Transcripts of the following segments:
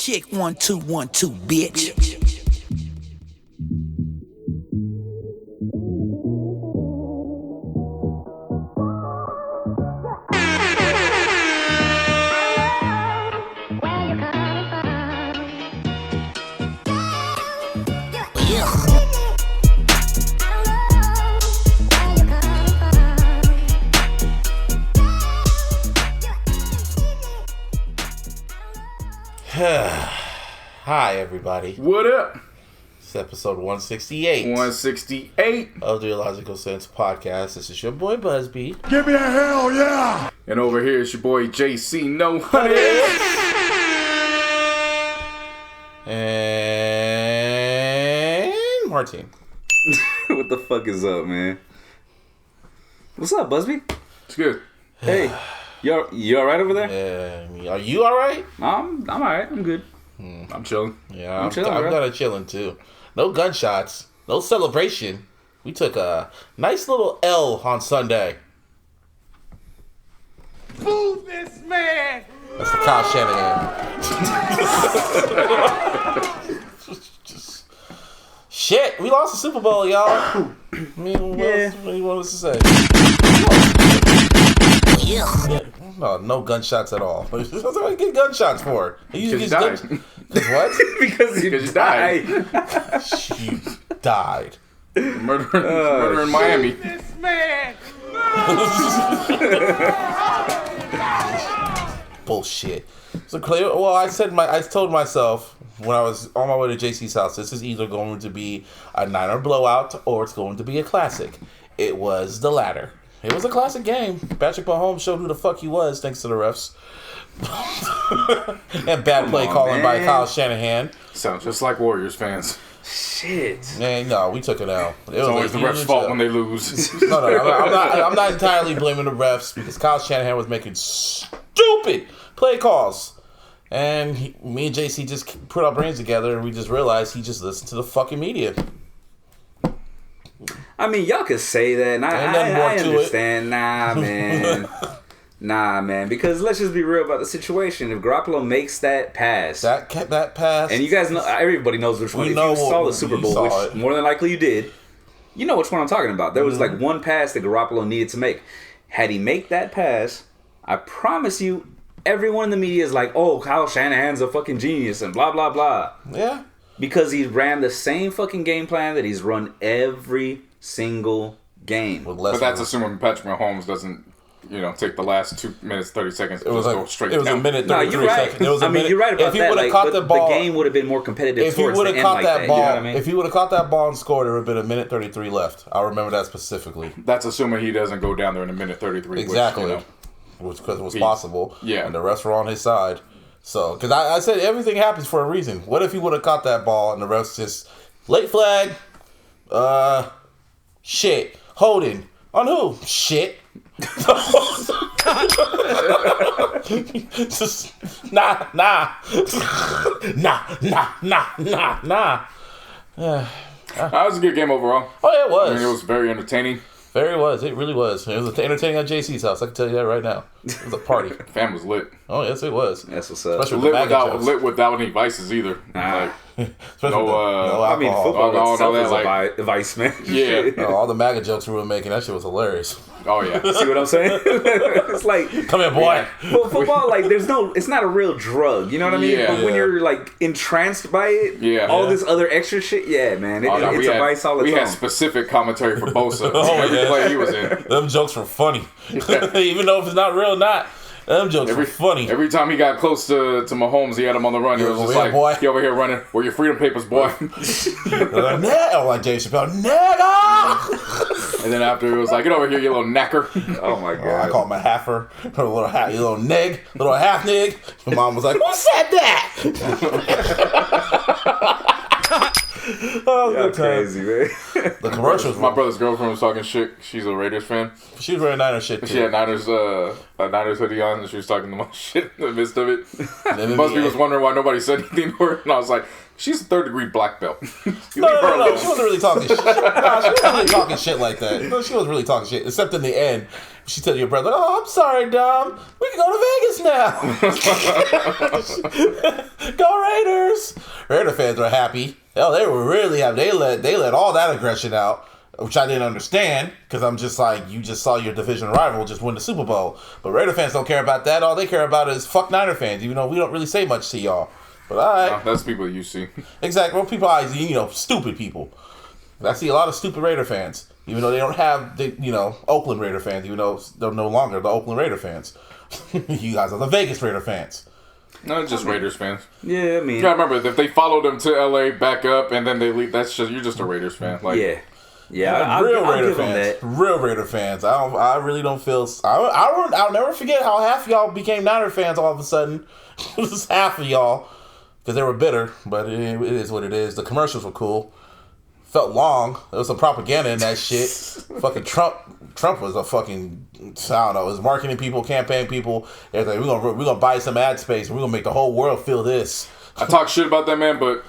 Check 1 2 1 2, bitch. Hi, everybody. What up? It's episode 168. 168. Of the iLLogical Sense podcast. This is your boy, Busby. Give me a hell yeah! And over here is your boy, JC No Honey. And Martin. What the fuck is up, man? What's up, Busby? It's good. Hey, you alright over there? Yeah. Are you alright? I'm alright. I'm good. I'm chilling. Yeah, I'm chilling, I'm bro. kind of chilling too. No gunshots. No celebration. We took a nice little L on Sunday. Move this man! That's the Kyle Shanahan. Just shit. We lost the Super Bowl, y'all. I mean, what do you want us to say? No gunshots at all. That's what I get gunshots for. Because you died. Because what? Because you died. You died. Murder in Miami. This man. Bullshit. So clear. Well, I told myself when I was on my way to JC's house, this is either going to be a Niner blowout or it's going to be a classic. It was the latter. It was a classic game. Patrick Mahomes showed who the fuck he was, thanks to the refs. And bad play calling by Kyle Shanahan. Sounds just like Warriors fans. Shit. Man, no, we took it out. It's always the refs' fault when they lose. No, I'm not entirely blaming the refs because Kyle Shanahan was making stupid play calls. And me and JC just put our brains together and we just realized he just listened to the fucking media. I mean, y'all could say that, and I understand. Nah, man. Because let's just be real about the situation. If Garoppolo makes that pass, that pass, and you guys know, everybody knows which one. If you saw the Super Bowl, which more than likely you did, you know which one I'm talking about. There was like one pass that Garoppolo needed to make. Had he make that pass, I promise you, everyone in the media is like, "Oh, Kyle Shanahan's a fucking genius," and blah blah blah. Yeah. Because he ran the same fucking game plan that he's run every single game. But that's assuming Patrick Mahomes doesn't, take the last 2 minutes, 30 seconds. It was go straight it was down. a minute, 33 you're right. seconds. It was a minute. You're right about if he that. would have caught the ball, the game would have been more competitive. If he would have caught that ball, you know what I mean? If he would have caught that ball and scored, there would have been a minute 33 left. I remember that specifically. That's assuming he doesn't go down there in a minute 33. Exactly. Which because it was possible. Yeah. And the refs were on his side. So, because I said everything happens for a reason. What if he would have caught that ball and the refs just late flag? Shit. Holding on who? Shit. Just nah. That was a good game overall. Oh yeah, it was. I mean, it was very entertaining. Very was. It really was. It was entertaining at JC's house. I can tell you that right now. It was a party. Fam was lit. Oh yes, it was. That's what's up. Especially with the Lit without any vices either. Nah. no I mean, football itself is a vice, man. Yeah. all the MAGA jokes we were making, that shit was hilarious. Oh yeah. See what I'm saying? It's like, come here, boy. Well, football, like, it's not a real drug. You know what I mean? Yeah. But when you're like entranced by it, all this other extra shit, yeah, man, it's a vice all its own. We had specific commentary for Bosa. Every play he was in. Them jokes were funny, even though if it's not real, or not. Them jokes were funny. Every time he got close to Mahomes, he had him on the run. He was just like, boy. "You over here running? Where your freedom papers, boy?" Like Dave Chappelle, nigga. And then after it was like, "Get over here, you little knacker." Oh my god! I call him a halfer, a little half, you little neg, little half nig. My mom was like, "Who said that?" Oh, you're crazy, man. The commercials. My brother's girlfriend was talking shit. She's a Raiders fan. She was wearing Niners shit too. She had Niners hoodie on, and she was talking the most shit in the midst of it. Most people was wondering why nobody said anything to her, and I was like, she's a 3rd-degree black belt. No. She wasn't really talking shit. No, she wasn't really talking shit like that. No, she wasn't really talking shit. Except in the end, she said to your brother, "Oh, I'm sorry, Dom. We can go to Vegas now." Go Raiders! Raider fans are happy. Hell, they were really happy. They let all that aggression out, which I didn't understand, because I'm just like, you just saw your division rival just win the Super Bowl. But Raider fans don't care about that. All they care about is fuck Niner fans, even though we don't really say much to y'all. But all right. That's people you see. Exactly. Well, people I see, stupid people. I see a lot of stupid Raider fans, even though they don't have the, Oakland Raider fans, even though they're no longer the Oakland Raider fans. You guys are the Vegas Raider fans. No, just Raiders fans. Yeah, I mean, you gotta remember, if they follow them to LA, back up, and then they leave, you're just a Raiders fan. Like, yeah. Real Raider fans. Real Raider fans. I really don't feel. I'll never forget how half of y'all became Niner fans all of a sudden. It was half of y'all because they were bitter, but it is what it is. The commercials were cool. Felt long. There was some propaganda in that shit. Fucking Trump was a fucking, I don't know, his marketing people, campaign people. They're like, we're gonna buy some ad space. We're gonna make the whole world feel this. I talk shit about that man, but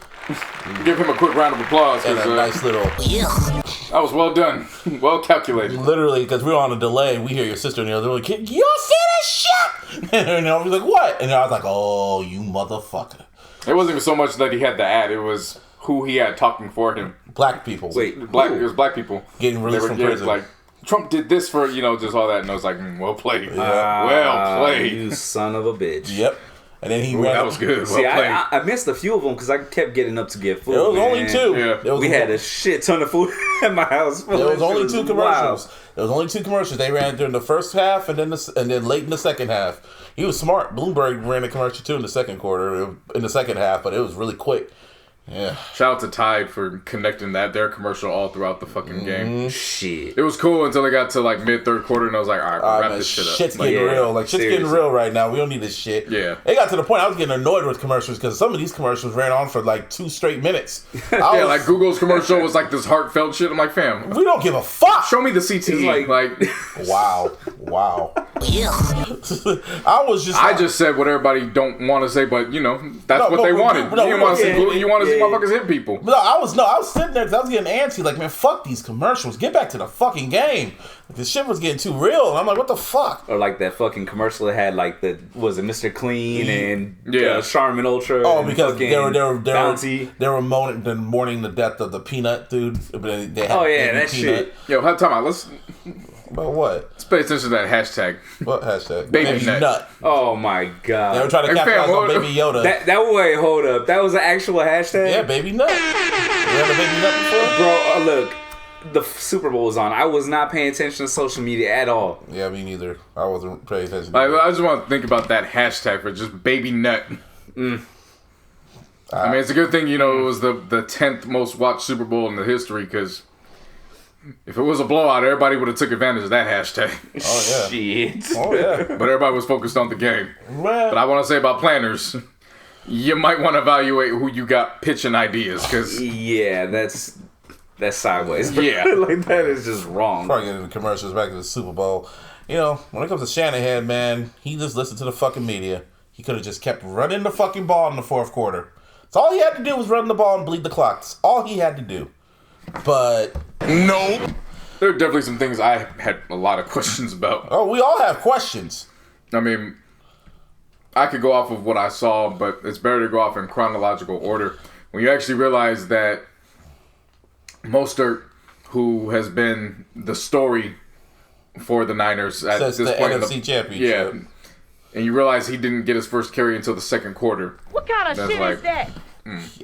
give him a quick round of applause. And a nice little. That was well done, well calculated. Literally, because we were on a delay, we hear your sister in the other room. Like, you see this shit? And I was like, what? And I was like, oh, you motherfucker. It wasn't even so much that he had the ad; it was who he had talking for him. Black people. Wait, it was black people getting released from prison. Like, Trump did this for, just all that, and I was like, well played. Well played. You son of a bitch. Yep. And then he ran. That was good. See, I missed a few of them because I kept getting up to get food. There was only 2. Yeah. We had a shit ton of food at my house. There was only 2 commercials. There was only 2 commercials. They ran during the first half and then late in the second half. He was smart. Bloomberg ran a commercial too in the second half, but it was really quick. Yeah. Shout out to Tide for connecting their commercial all throughout the fucking game. Shit. It was cool until they got to like mid-3rd quarter, and I was like, all right, wrap this shit up. Shit's getting real. Like, shit's getting real right now. We don't need this shit. Yeah. It got to the point I was getting annoyed with commercials because some of these commercials ran on for like 2 straight minutes. Like Google's commercial was like this heartfelt shit. I'm like, fam, we don't give a fuck. Show me the CTE. Like wow. I just said what everybody don't want to say, but that's what they wanted. You want to see you want to see motherfuckers hit people. No, I was sitting there because I was getting antsy. Like, man, fuck these commercials. Get back to the fucking game. The shit was getting too real, and I'm like, what the fuck? Or like that fucking commercial that had like was it Mr. Clean and Charmin Ultra? Oh, because they were mourning the death of the Peanut dude. They had that Peanut. Shit. Yo, time out. Let's. About what? Let's pay attention to that hashtag. What hashtag? Baby nut. Oh my god. They were trying to capitalize on Baby Yoda. Wait, hold up. That was an actual hashtag? Yeah, Baby Nut. You heard of Baby Nut before? Bro, look. The Super Bowl was on. I was not paying attention to social media at all. Yeah, me neither. I wasn't paying attention. I just want to think about that hashtag for just Baby Nut. I mean, it's a good thing, it was the 10th most watched Super Bowl in the history, because if it was a blowout, everybody would have took advantage of that hashtag. Oh, yeah. Shit. Oh, yeah. But everybody was focused on the game. But I want to say about planners, you might want to evaluate who you got pitching ideas, because... Yeah, that's sideways. Yeah. Like, that is just wrong. Probably getting the commercials back to the Super Bowl. When it comes to Shanahan, man, he just listened to the fucking media. He could have just kept running the fucking ball in the 4th quarter. So all he had to do was run the ball and bleed the clock. That's all he had to do. But no. There are definitely some things I had a lot of questions about. Oh, we all have questions. I mean, I could go off of what I saw, but it's better to go off in chronological order. When you actually realize that Mostert, who has been the story for the Niners at Since this the point, NFC Championship. Yeah, and you realize he didn't get his first carry until the 2nd quarter. What kind of shit is that?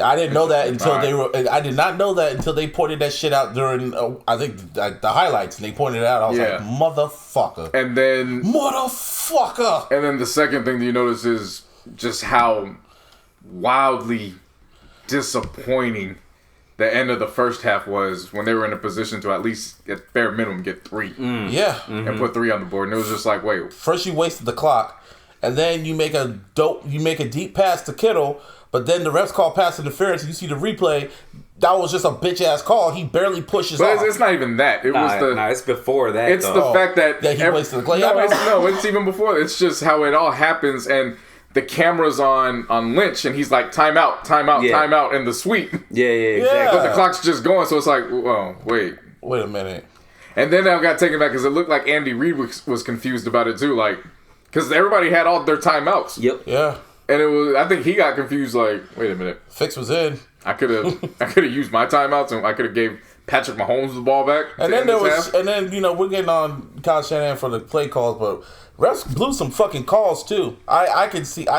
I didn't know that until I did not know that until they pointed that shit out during I think the highlights, and they pointed it out. I was like, motherfucker. And then motherfucker. And then the second thing that you notice is just how wildly disappointing the end of the first half was, when they were in a position to at least, at bare minimum, get 3. Yeah. And put 3 on the board. And it was just like, wait. First you wasted the clock, and then you make a deep pass to Kittle, But then the refs call pass interference. You see the replay. That was just a bitch ass call. He barely pushes off. But it's not even that. It's before that. It's the fact that he wasted the play. It's even before. It's just how it all happens, and the camera's on Lynch, and he's like, time out, in the suite. Yeah, exactly. But the clock's just going, so it's like, oh, wait a minute. And then I got taken back because it looked like Andy Reid was confused about it too, like, because everybody had all their timeouts. Yep. Yeah. And I think he got confused, like, wait a minute. Fix was in. I could have used my timeouts, and I could have gave Patrick Mahomes the ball back. And then we're getting on Kyle Shanahan for the play calls, but refs blew some fucking calls too. I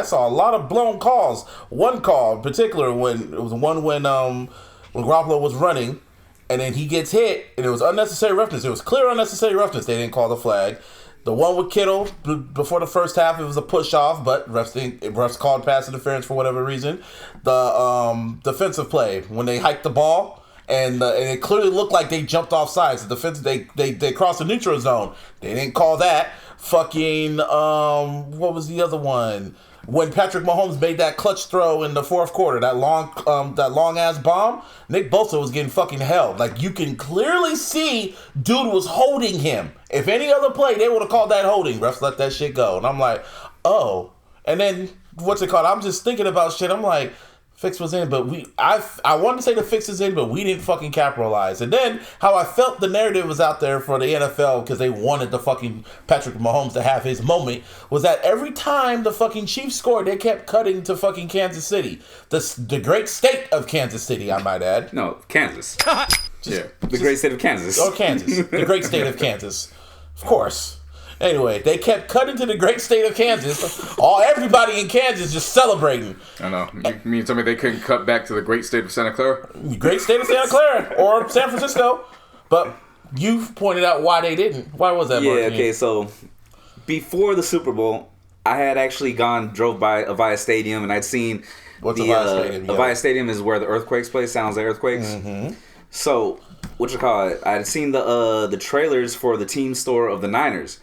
saw a lot of blown calls. One call in particular when Garoppolo was running, and then he gets hit, and it was unnecessary roughness. It was clear unnecessary roughness. They didn't call the flag. The one with Kittle, before the first half, it was a push-off, but refs called pass interference for whatever reason. The defensive play, when they hiked the ball, and it clearly looked like they jumped off sides. The defense, they crossed the neutral zone. They didn't call that. Fucking, what was the other one? When Patrick Mahomes made that clutch throw in the fourth quarter, that long ass bomb, Nick Bosa was getting fucking held. Like, you can clearly see dude was holding him. If any other play, they would have called that holding. Refs let that shit go. And I'm like, oh. And then, what's it called? I'm just thinking about shit. I'm like, fix was in, but I wanted to say the fix is in, but we didn't fucking capitalize. And then how I felt the narrative was out there for the NFL because they wanted the fucking Patrick Mahomes to have his moment was that every time the fucking Chiefs scored, they kept cutting to fucking Kansas City, the great state of Kansas City, I might add. No, Kansas. The great state of Kansas. Oh, Kansas, the great state of Kansas, of course. Anyway, they kept cutting to the great state of Kansas. Everybody in Kansas just celebrating. I know. You mean tell me they couldn't cut back to the great state of Santa Clara? Great state of Santa Clara or San Francisco. But you've pointed out why they didn't. Why was that, Martin? Okay, so before the Super Bowl, I had actually drove by Avaya Stadium, and I'd seen Avaya Stadium? Avaya Stadium is where the Earthquakes play, Sounds like Earthquakes. Mm-hmm. So, I had seen the trailers for the team store of the Niners.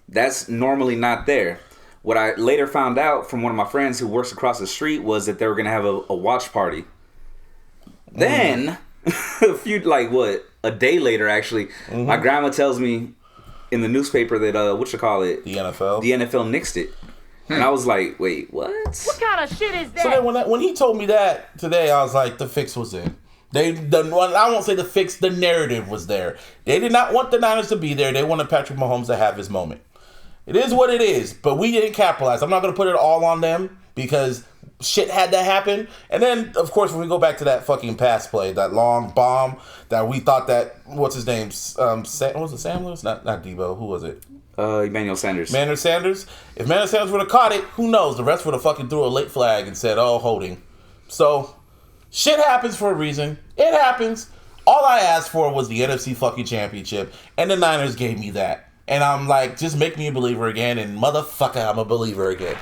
That's normally not there. What I later found out from one of my friends who works across the street was that they were going to have a watch party. Then, a day later, actually, my grandma tells me in the newspaper that, the NFL nixed it. And I was like, wait, what? What kind of shit is that? So then when he told me that today, I was like, the fix was in. I won't say the fix, the narrative was there. They did not want the Niners to be there. They wanted Patrick Mahomes to have his moment. It is what it is, but we didn't capitalize. I'm not going to put it all on them because shit had to happen. And then, of course, when we go back to that fucking pass play, that long bomb that we thought that, what's his name? Was it Sanders? Not Debo. Who was it? Emmanuel Sanders. Emmanuel Sanders. If Emmanuel Sanders would have caught it, who knows? The rest would have fucking threw a late flag and said, oh, holding. So, shit happens for a reason. It happens. All I asked for was the NFC fucking championship, and the Niners gave me that. And I'm like, just make me a believer again, and motherfucker, I'm a believer again.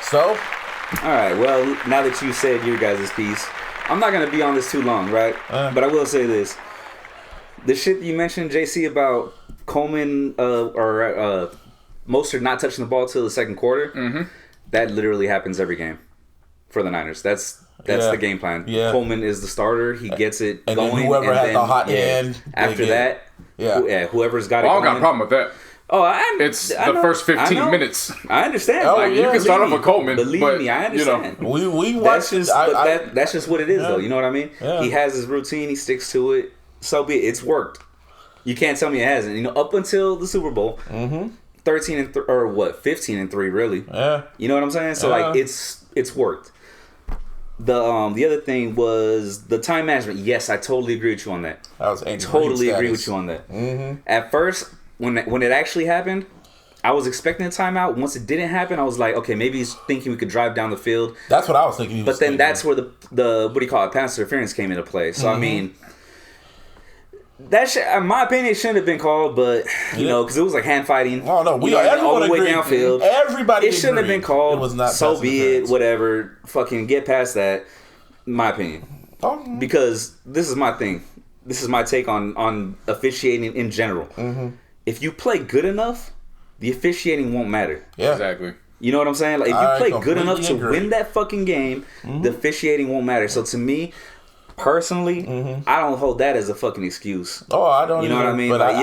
So? Alright, well, now that you said your guys' piece, I'm not going to be on this too long, right? But I will say this. The shit you mentioned, JC, about Coleman or Mostert not touching the ball till the second quarter, that literally happens every game for the Niners. That's the game plan. Yeah. Coleman is the starter. He gets it and going. Then whoever has the hot hand. After that, whoever's got it going. I don't got a problem with that. Oh, it's the first 15 minutes. I understand. Oh, you can start off with Coleman. Believe me, I understand. We watch this. That's just what it is, though. You know what I mean? Yeah. He has his routine. He sticks to it. So be it. It's worked. You can't tell me it hasn't. You know, up until the Super Bowl, 15-3, really. Yeah. You know what I'm saying? So it's worked. The other thing was the time management. Yes, I totally agree with you on that. Totally agree with you on that. Mm-hmm. At first, when it actually happened, I was expecting a timeout. Once it didn't happen, I was like, okay, maybe he's thinking we could drive down the field. That's what I was thinking. But then that's where the what do you call it, pass interference came into play. So I mean, that in my opinion, it shouldn't have been called, but you know, because it was like hand fighting. Oh no, all the way downfield. Everybody, it shouldn't have been called. It was not. So be it. Whatever. Fucking get past that. In my opinion, because this is my thing. This is my take on officiating in general. If you play good enough, the officiating won't matter. Yeah, exactly. You know what I'm saying? Like, if you play good enough to agree. win that fucking game, the officiating won't matter. So to me, personally, I don't hold that as a fucking excuse. Oh, I don't. You know what I mean? But like,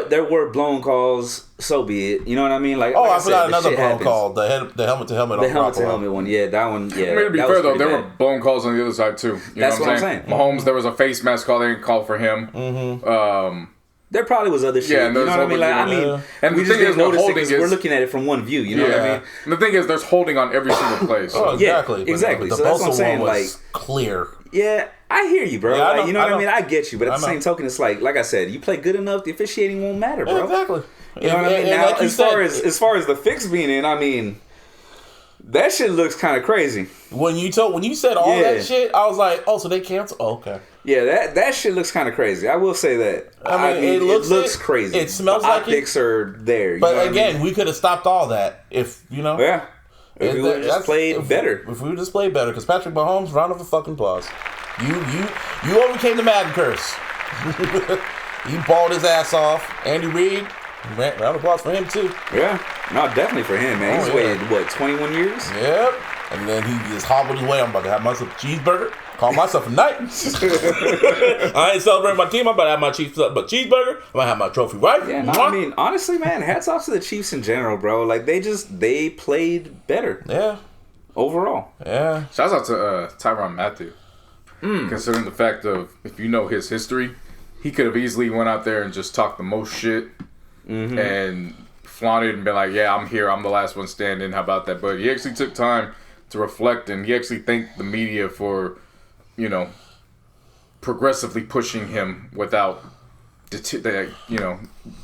there were blown calls. So be it. You know what I mean? Like, oh, like I forgot another blown happens. call. The helmet to helmet. The helmet to helmet one. Yeah, that one. Yeah. I mean, to be fair though, there were blown calls on the other side too. That's what I'm saying. Mahomes, there was a face mask call. They didn't call for him. There probably was other shit. Yeah, you know what I mean? Like, and we the just thing is, didn't notice it holding 'cause is we're looking at it from one view. You know what I mean? And the thing is, there's holding on every single play. So. Oh, exactly. Yeah, exactly. But So that's what I'm saying. one Like, was clear. yeah, I hear you, bro. Yeah, like, you know what I mean? I get you, but at I the same token, it's like I said, you play good enough, the officiating won't matter, bro. Yeah, exactly. You know what I mean? Now, like as far as the fix being in, I mean, that shit looks kind of crazy. When you said all that shit, I was like, oh, so they canceled? Oh, okay. Yeah, that shit looks kind of crazy. I will say that. I mean it looks crazy. It smells the like optics are there. You but know again, we could have stopped all that if Yeah. If we would have just played better. If we would just played better, because Patrick Mahomes, round of a fucking applause. You overcame the Madden curse. He balled his ass off. Andy Reid, round of applause for him too. Yeah, no, definitely for him, man. He's waited 21 years. Yep. And then he just hobbled his way. I'm about to have myself a cheeseburger. Call myself a knight. I ain't celebrating my team. I'm about to have my cheeseburger. I'm gonna have my trophy right. Yeah, no, I mean, honestly, man, hats off to the Chiefs in general, bro. Like they played better. Yeah. Overall. Yeah. Shouts out to Tyrann Mathieu. Considering the fact of, if you know his history, he could have easily went out there and just talked the most shit and flaunted and been like, yeah, I'm here, I'm the last one standing, how about that? But he actually took time to reflect, and he actually thanked the media for, you know, progressively pushing him without,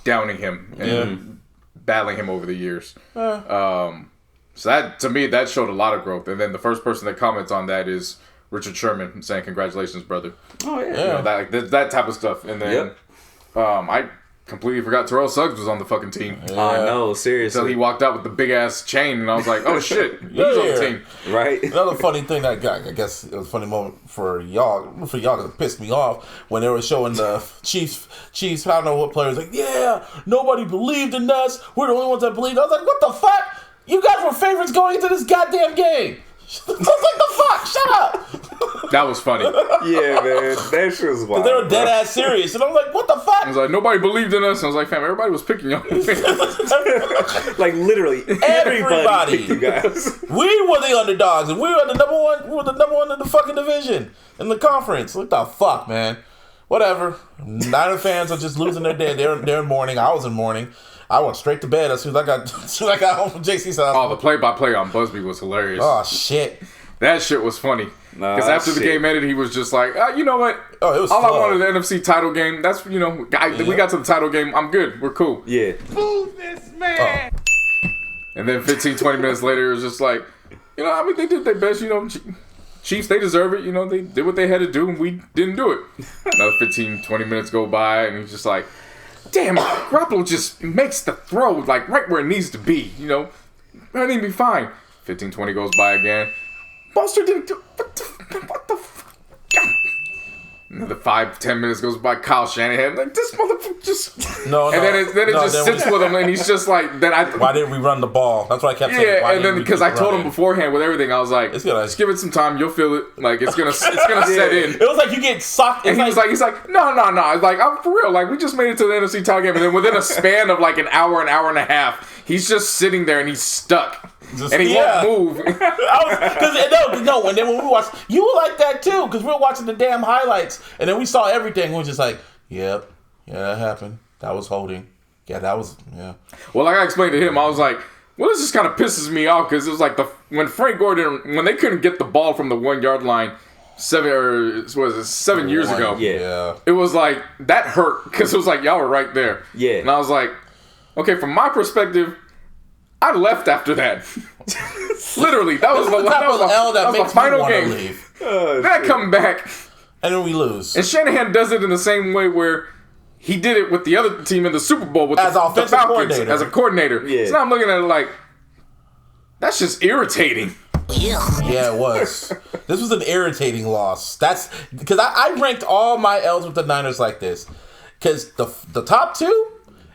downing him and battling him over the years. So that, to me, that showed a lot of growth. And then the first person that comments on that is Richard Sherman saying, congratulations, brother. Oh, yeah. You know, that type of stuff. And then I completely forgot Terrell Suggs was on the fucking team. I know, seriously. Until he walked out with the big ass chain, and I was like, oh shit, he's on the team. Right. Another funny thing that I guess it was a funny moment for y'all, because it pissed me off when they were showing the Chiefs, I don't know what players, like, yeah, nobody believed in us. We're the only ones that believed. I was like, what the fuck? You guys were favorites going into this goddamn game. I was like, the fuck? Shut up. That was funny. Yeah, man. That shit was wild. They were dead ass serious. And I was like, what the fuck? I was like, nobody believed in us. I was like, fam, everybody was picking y'all. Like, literally, everybody picked you guys. We were the underdogs, and we were the number one. We were the number one in the fucking division, in the conference. What the fuck, man? Whatever. Niner fans are just losing their day. They're in mourning. I was in mourning. I went straight to bed as soon as I got home from JC's house. Oh, the play-by-play on Busby was hilarious. Oh, shit. That shit was funny. Because after the game ended, he was just like, you know what? Oh, it was all slow. I wanted the NFC title game. That's, we got to the title game. I'm good. We're cool. Yeah. Move this man. Oh. And then 15, 20 minutes later, it was just like, they did their best. Chiefs, they deserve it. They did what they had to do, and we didn't do it. Another 15, 20 minutes go by, and he's just like, damn, Garoppolo just makes the throw like right where it needs to be. I think be fine. 15, 20 goes by again. Bolster didn't do what the fuck? Another 5, 10 minutes goes by. Kyle Shanahan, like, this motherfucker just then it just sits with him, and he's just like, why didn't we run the ball? That's what I kept saying. Yeah, and then because I told him beforehand with everything, I was like, just give it some time, you'll feel it. Like it's gonna set in. It was like you get sucked. And he's like, no. It's like, I'm for real. Like, we just made it to the NFC title game, and then within a span of like an hour and a half, he's just sitting there and he's stuck. And he won't move. And then when we watched, you were like that too, because we were watching the damn highlights, and then we saw everything. We were just like, yep, yeah, that happened. That was holding. Yeah, that was, yeah. Well, like I explained to him, I was like, well, this just kind of pisses me off, because it was like when Frank Gordon, when they couldn't get the ball from the 1 yard line 7 years ago. Yeah. It was like, that hurt, because it was like, y'all were right there. Yeah. And I was like, okay, from my perspective, I left after that. Literally, that was the final game. Leave. Then I come back, and then we lose. and Shanahan does it in the same way where he did it with the other team in the Super Bowl with the Falcons as a coordinator. Yeah. So now I'm looking at it like, that's just irritating. Yeah, it was. This was an irritating loss. That's because I ranked all my L's with the Niners like this. Because the top two,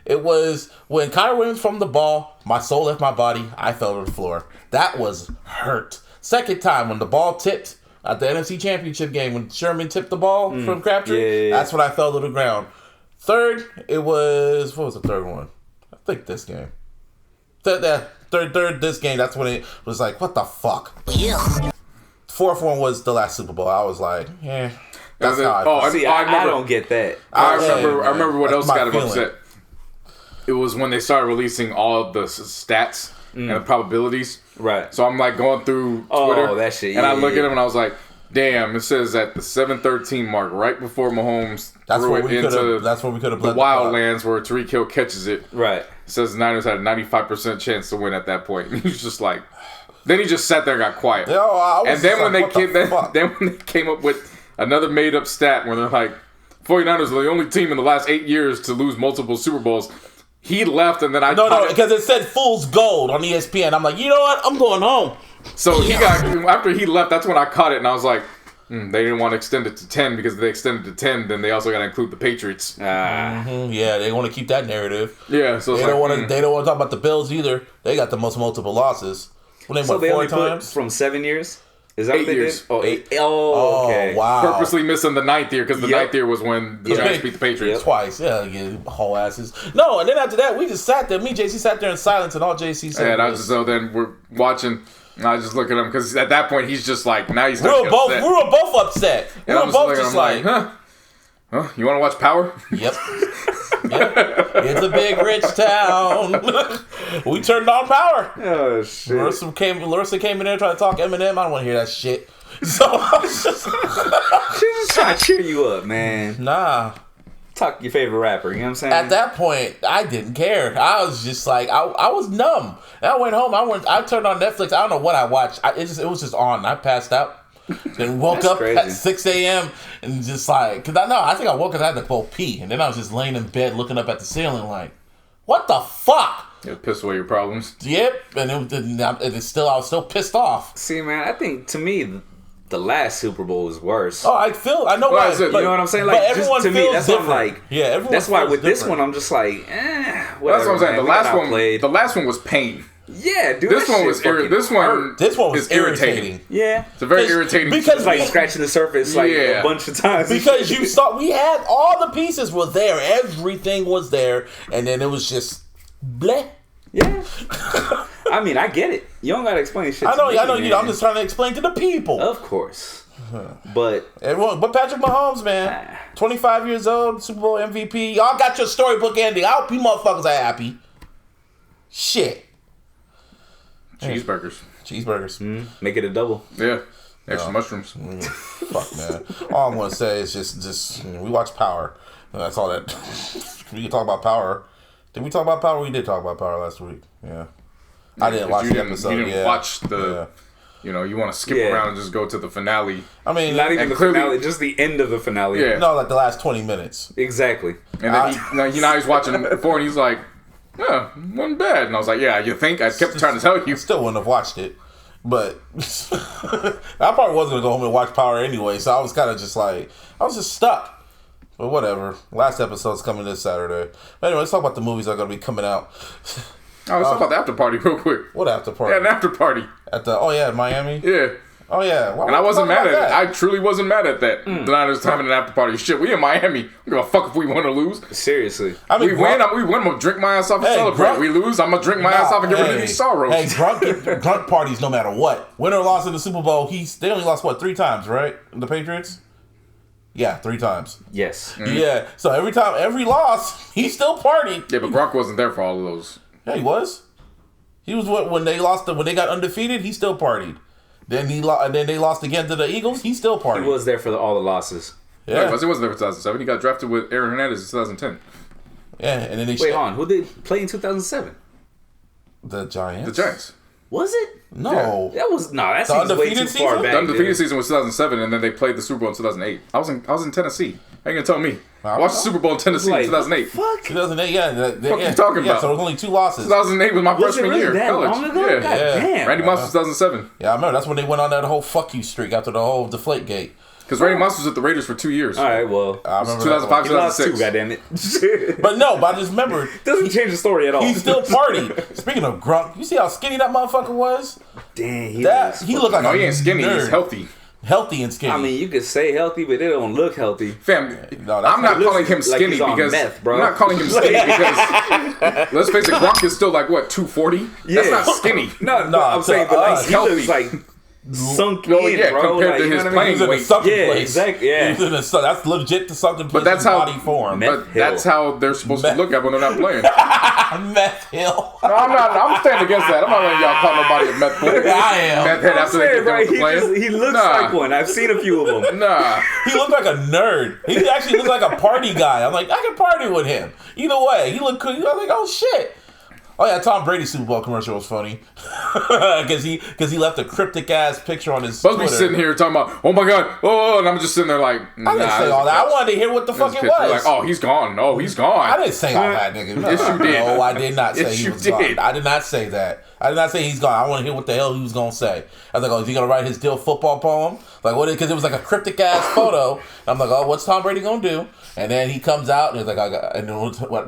it was when Kyler Williams fumbled the ball, My soul left my body. I fell to the floor. That was hurt. Second time when the ball tipped at the NFC Championship game when Sherman tipped the ball from Crabtree. That's when I fell to the ground. Third, it was what was the third one? I think this game. Third this game. That's when it was like, what the fuck? Yeah. Fourth one was the last Super Bowl. I was like, yeah. That's how I don't get that. I remember what else got him upset. It was when they started releasing all of the stats and the probabilities. Right. So I'm like going through Twitter. That shit. And I look at him and I was like, damn, it says at the 7:13 mark, right before Mahomes threw it into the wildlands where Tyreek Hill catches it. Right. It says the Niners had a 95% chance to win at that point. And he was just like, then he just sat there and got quiet. And then when they came up with another made up stat where they're like, 49ers are the only team in the last 8 years to lose multiple Super Bowls. He left, and then because it said Fool's Gold on ESPN. I'm like, you know what? I'm going home. So after he left, that's when I caught it, and I was like, they didn't want to extend it to 10 because if they extended to 10, then they also got to include the Patriots. Yeah, they want to keep that narrative. Yeah, so they don't want to talk about the Bills either. They got the most multiple losses. When they won 4 times from 7 years. Is that 8 years? Oh, 8. Oh, okay. Wow. Purposely missing the 9th year because the 9th year was when the Giants beat the Patriots. Twice. Yeah, whole asses. No, and then after that, we just sat there. Me and JC sat there in silence, and all JC said so then we're watching, and I just look at him because at that point, he's just like, now he's we were both upset. We were both just like, huh? You want to watch Power? Yep. It's a big rich town. We turned on Power. Oh shit! Larissa came in there trying to talk Eminem. I don't want to hear that shit. So I was just she's just trying to cheer you up, man. Nah. Talk your favorite rapper. You know what I'm saying? At that point, I didn't care. I was just like, I was numb. And I went home. I turned on Netflix. I don't know what I watched. It was just on. I passed out. Then woke up at 6 a.m. and just like, because I think I woke up, I had to go pee. And then I was just laying in bed looking up at the ceiling like, what the fuck? You piss away your problems. Yep. And I was still pissed off. See, man, I think to me, the last Super Bowl is worse. Oh, I know why. You know what I'm saying? Like, everyone to me, that's different. what I'm like. Yeah, everyone. That's why with different. this one, I'm just like, whatever. That's what I'm saying. Man. The last one was pain. Yeah, dude. This one was irritating. Yeah, it's a very irritating because like scratching the surface like a bunch of times. Because you saw we had all the pieces were there, everything was there, and then it was just bleh. Yeah. I mean, I get it. You don't gotta explain shit. I know. I'm just trying to explain to the people. Of course. But Patrick Mahomes, man, 25 years old, Super Bowl MVP. Y'all got your storybook ending. I hope you motherfuckers are happy. Shit. Cheeseburgers. Make it a double. Yeah. Extra mushrooms. Fuck, man. All I'm going to say is just we watch Power. That's all that. We can talk about Power. Did we talk about Power? We did talk about Power last week. Yeah. I didn't watch the episode. You didn't watch the... You know, you want to skip around and just go to the finale. I mean, not even the finale, just the end of the finale. Yeah. No, like the last 20 minutes. Exactly. And then he's watching before and he's like, yeah, wasn't bad. And I was like, yeah, you think? I kept trying to tell you. Still wouldn't have watched it. But I probably wasn't going to go home and watch Power anyway. So I was kind of just like, I was just stuck. But whatever. Last episode's coming this Saturday. But anyway, let's talk about the movies that are going to be coming out. Let's talk about the after party real quick. What after party? Yeah, an after party. In Miami? Yeah. Oh, yeah. And I wasn't mad at it. I truly wasn't mad at that. The Niners having an after party. Shit, we in Miami. We give a fuck if we win or lose. Seriously. I mean, we win, I'm going to drink my ass off and celebrate. We lose, I'm going to drink my ass off and get rid of these sorrows. Hey, drunk parties no matter what. Win or loss in the Super Bowl, they only lost, 3 times, right? The Patriots? Yeah, 3 times. Yes. Mm-hmm. Yeah, so every loss, he still partied. Yeah, but Gronk wasn't there for all of those. Yeah, he was. He was when they got undefeated. He still partied. Then they lost again to the Eagles. He still partied. He was there for all the losses. Yeah, no, he wasn't there for 2007. He got drafted with Aaron Hernandez in 2010. Yeah, and then they who did play in 2007? The Giants. The Giants. Was it? No, that seems way too far back. The undefeated season was 2007, and then they played the Super Bowl in 2008. I was in Tennessee. How you gonna tell me? I watched the Super Bowl in Tennessee in 2008. Fuck. 2008, yeah. What are you talking about? So it was only 2 losses. 2008 was my freshman year. That college. long ago? Yeah. God damn. Randy Moss was 2007. Yeah, I remember. That's when they went on that whole fuck you streak after the whole Deflategate. Because Randy Moss was at the Raiders for 2 years. All right, well, I remember 2005, he lost 2, 2006. goddammit. But I just remember Doesn't change the story at all. he still partied. Speaking of Grunk, you see how skinny that motherfucker was? Damn, He looked like No, he ain't skinny. nerd. He's healthy. Healthy and skinny. I mean, you could say healthy, but it don't look healthy. Fam, No, I'm not calling him like skinny he's on because meth, bro. I'm not calling him skinny because let's face it, Gronk is still like what 240. Yeah. That's not skinny. No, I'm to saying, but like us, he looks like sunk Well, in, yeah, bro. compared Like, to you know his what I mean? playing He's in a weight. sunken Yeah, place. exactly, yeah. He's in a that's legit the sunken place. But that's in how body form. Meth But Hill. that's how they're supposed to look at when they're not playing. Meth Hill. No, I'm not. I'm standing against that. I'm not letting y'all call nobody a meth boy. I am. Meth head after they get done with the playing. He looks Nah. like one. I've seen a few of them. Nah. He looked like a nerd. He actually looked like a party guy. I'm like, I can party with him. Either way, he looked cool. I was like, oh shit. Oh yeah, Tom Brady's Super Bowl commercial was funny because he left a cryptic ass picture on his Supposed to be Twitter. sitting here talking about, oh my god, oh, and I'm just sitting there like, nah, I didn't say all that. I wanted to hear what the fuck it was. Like, oh, he's gone. Oh, he's gone. I didn't say all that, nigga. No, Yes, you did. No, I did not say Yes, he you was did. gone. I did not say that. I did not say he's gone. I want to hear what the hell he was gonna say. I was like, oh, is he gonna write his Dill football poem? Like, what? Because it was like a cryptic ass photo. I'm like, oh, what's Tom Brady gonna do? And then he comes out and he's like,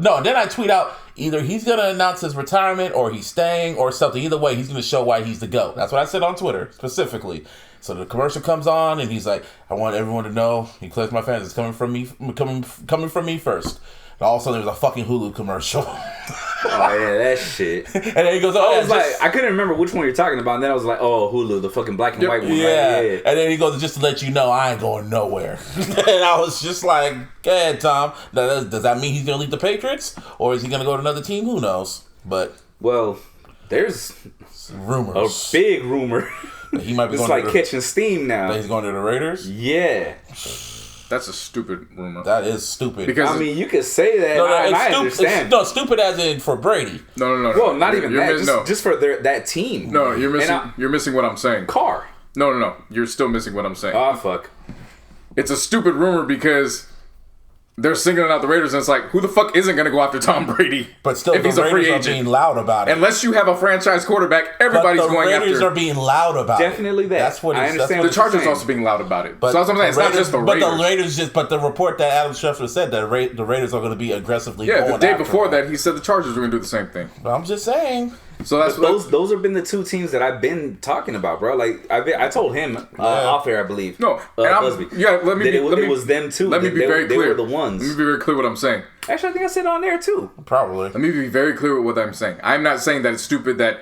no. Then I tweet out either he's gonna announce his retirement or he's staying or something. Either way, he's gonna show why he's the GOAT. That's what I said on Twitter specifically. So the commercial comes on and he's like, I want everyone to know, he clicks my fans, it's coming from me first. And all of a sudden, there was a fucking Hulu commercial. Oh yeah, that shit. And then he goes, oh, I yeah, was like, I couldn't remember which one you're talking about. And then I was like, oh, Hulu, the fucking black and white one. yeah. Right? Yeah. And then he goes, just to let you know, I ain't going nowhere. And I was just like, go ahead, Tom. Does that mean he's going to leave the Patriots? Or is he going to go to another team? Who knows? But Well, there's a rumors. big rumor. He might be It's going like to catching steam that now. he's going to the Raiders? Yeah. That's a stupid rumor. That is stupid. Because I mean, you could say that, no, and I it's understand. no, stupid as in for Brady. no. Well, not even You're that. Just for that team. No, you're missing. And You're missing what I'm saying. Carr. No. You're still missing what I'm saying. Oh, fuck. It's a stupid rumor because they're singling out the Raiders, and it's like, who the fuck isn't going to go after Tom Brady? But still, if the he's a free Raiders are agent? being loud about it. Unless you have a franchise quarterback, everybody's but the going Raiders after. are being loud about Definitely it. that. That's what I it's, understand that's The what Chargers saying. also being loud about it. But So that's what I'm saying. It's not just the Raiders. But the Raiders but the report that Adam Schefter said that the Raiders are going to be aggressively Yeah, going the day after before them. that, he said the Chargers were going to do the same thing. I'm just saying. So that's Those have been the two teams that I've been talking about, bro. Like I told him off air, I believe. No, and Busby, let me. it was them too. Let me be very They clear. were the ones. Let me be very clear what I'm saying. Actually, I think I said it on there too. Probably. Let me be very clear with what I'm saying. I'm not saying that it's stupid that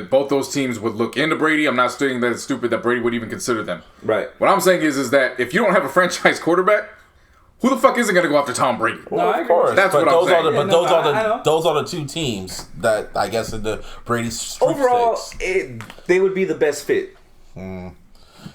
both those teams would look into Brady. I'm not saying that it's stupid that Brady would even consider them. Right. What I'm saying is that if you don't have a franchise quarterback, who the fuck isn't going to go after Tom Brady? Well, I of agree. course. That's but what I'm those saying. Are the, Yeah, but no, those are I know. those are the two teams that I guess in the Brady's Overall, sweepstakes. they would be the best fit.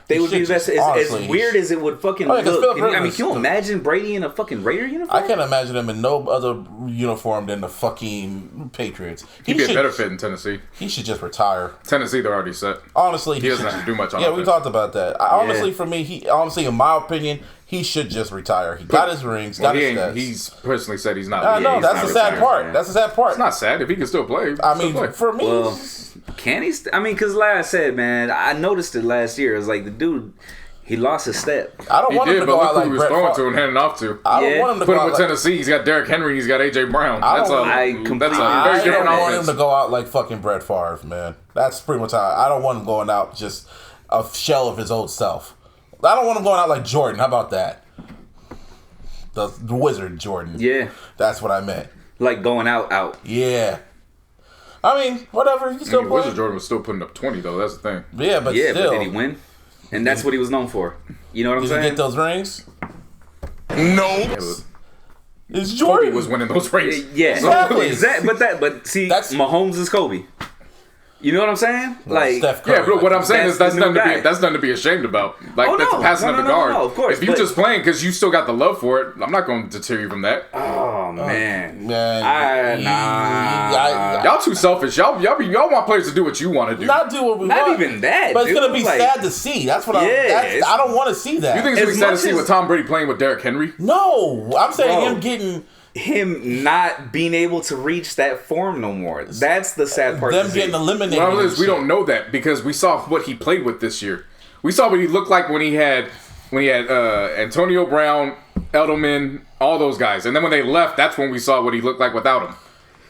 They would be the best. Honestly, As weird as it would fucking Oh, yeah, 'cause look. Philip I mean, Rivers- can you imagine Brady in a fucking Raider uniform? I can't imagine him in no other uniform than the fucking Patriots. He'd be a better fit in Tennessee. He should just retire. Tennessee, they're already set. Honestly, He doesn't should- have to do much on Yeah, we offense. talked about that. Honestly, for me, honestly, in my opinion, he should just retire. He got his rings, Well, got his stats. he's personally said he's not. No, he's that's not the sad retiring. part. man. That's the sad part. It's not sad if he can still play. I still mean, play. for me, Well, can he? I mean, because like I said, man, I noticed it last year. It's like the dude, he lost his step. I don't he want him did, to but go look out who like he was Brett throwing Favre. to and handing off to. I don't Yeah. want him to Put go him out with like, Tennessee. He's got Derrick Henry. He's got AJ Brown. I That's a don't- I very completely- I different don't want him offense. to go out like fucking Brett Favre, man. That's pretty much how I don't want him going out just a shell of his old self. I don't want him going out like Jordan. How about that? The Wizard Jordan. Yeah, That's what I meant. like going out. Yeah. I mean, whatever. He can still play. Wizard Jordan was still putting up 20 though. That's the thing. Yeah, but Yeah, still. but did he win? And that's what he was known for. You know what I'm Did he saying? get those rings? Yeah, but It's Kobe Jordan. was winning those races. Yeah, Exactly. But see, That's- Mahomes is Kobe. You know what I'm saying? Like, Steph Curry, Yeah, but what I'm saying is That's that's the new nothing to guy. be nothing to be ashamed about. Like Oh, that's no. passing No, up the no, no, guard. no, of course, if you're but- just playing because you still got the love for it, I'm not going to deter you from that. oh man, Man, nah. Y'all too selfish. Y'all want players to do what you want to do. not do what we Not want. even that, But it's dude. gonna be Like- sad to see. That's what Yeah, I don't want to see that. You think it's As gonna be sad to much see as- with Tom Brady playing with Derrick Henry? No, I'm saying Bro. him getting him not being able to reach that form no more. That's the sad part. them to see. getting eliminated. Well, and we shit. don't know that because we saw what he played with this year. We saw what he looked like when he when he had Antonio Brown, Edelman, all those guys. And then when they left, that's when we saw what he looked like without him.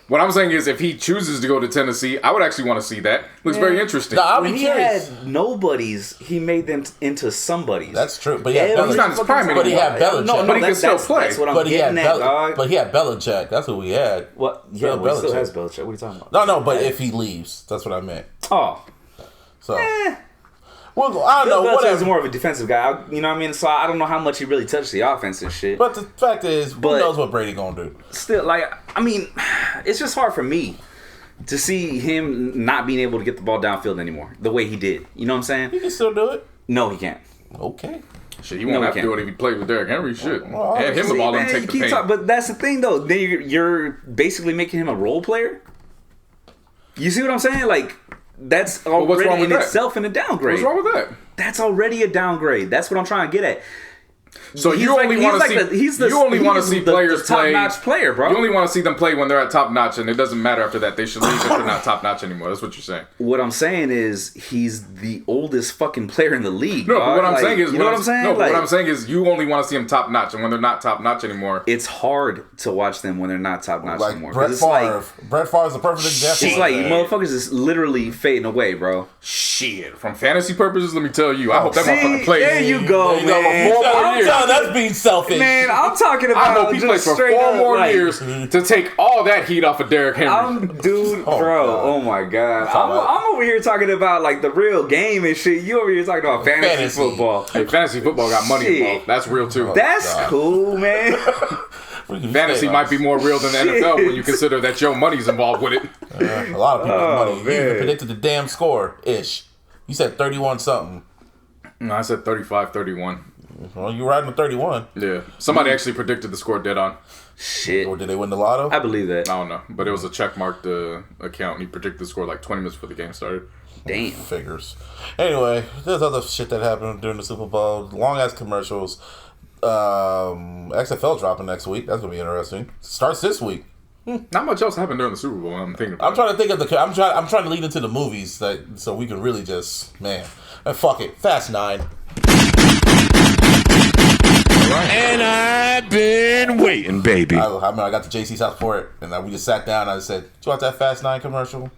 What I'm saying is, if he chooses to go to Tennessee, I would actually want to see that. Looks very interesting. No, when he had nobodies, he made them into somebodies. That's true, but he's not his prime anymore. But he had Belichick. But he can still play. That's what I'm getting at, dog. But he had Belichick. That's what we had. What? Yeah, he still has Belichick. What are you talking about? No, but if he leaves, that's what I meant. Oh. So. Well, I don't know. Whatever. More of a defensive guy. You know what I mean? So I don't know how much he really touched the offense and shit. But the fact is, who knows what Brady gonna do? Still, I mean, it's just hard for me to see him not being able to get the ball downfield anymore the way he did. You know what I'm saying? He can still do it. No, he can't. Okay. Shit, he won't have to do it if he played with Derrick Henry. Shit. Hand him the ball and take the pain. But that's the thing, though. Then you're basically making him a role player. You see what I'm saying? Like, that's already in itself in a downgrade. What's wrong with that? That's already a downgrade. That's what I'm trying to get at. So you only want to see players play. Top-notch player, bro. You only want to see them play when they're at top notch, and it doesn't matter after that. They should leave if they're not top notch anymore. That's what you're saying. What I'm saying is he's the oldest fucking player in the league. No, but what I'm saying is, you know what I'm saying? No, but what I'm saying is, you only want to see them top notch, and when they're not top notch anymore, it's hard to watch them when they're not top notch anymore. Brett Favre. Brett Favre is the perfect example. It's like motherfuckers is literally fading away, bro. Shit. From fantasy purposes, let me tell you, I hope that motherfucker plays. There you go, man. 4 more years. That's being selfish. Man, I'm talking about. I hope he plays for 4 more years to take all that heat off of Derrick Henry. Bro, oh my god. I'm over here talking about like the real game and shit. You over here talking about fantasy football. Hey, fantasy football got money involved. That's real too. That's cool, man. Fantasy might be more real than the NFL when you consider that your money's involved with it. A lot of people's money. You even predicted the damn score-ish. You said 31-something. No, I said 35-31. Well, you riding with 31. Yeah. Somebody actually predicted the score dead on. Shit. Or did they win the lotto? I believe that. I don't know. But it was a check-marked account. He predicted the score like 20 minutes before the game started. Damn. Figures. Anyway, there's other shit that happened during the Super Bowl. Long-ass commercials. XFL dropping next week. That's going to be interesting. Starts this week. Not much else happened during the Super Bowl. I'm thinking about. I'm trying to think of the. I'm trying to lead into the movies so we can really just fuck it. Fast 9. And I've been waiting, baby. I got to JC's house for it, and we just sat down. And I said, "Do you want that Fast 9 commercial?"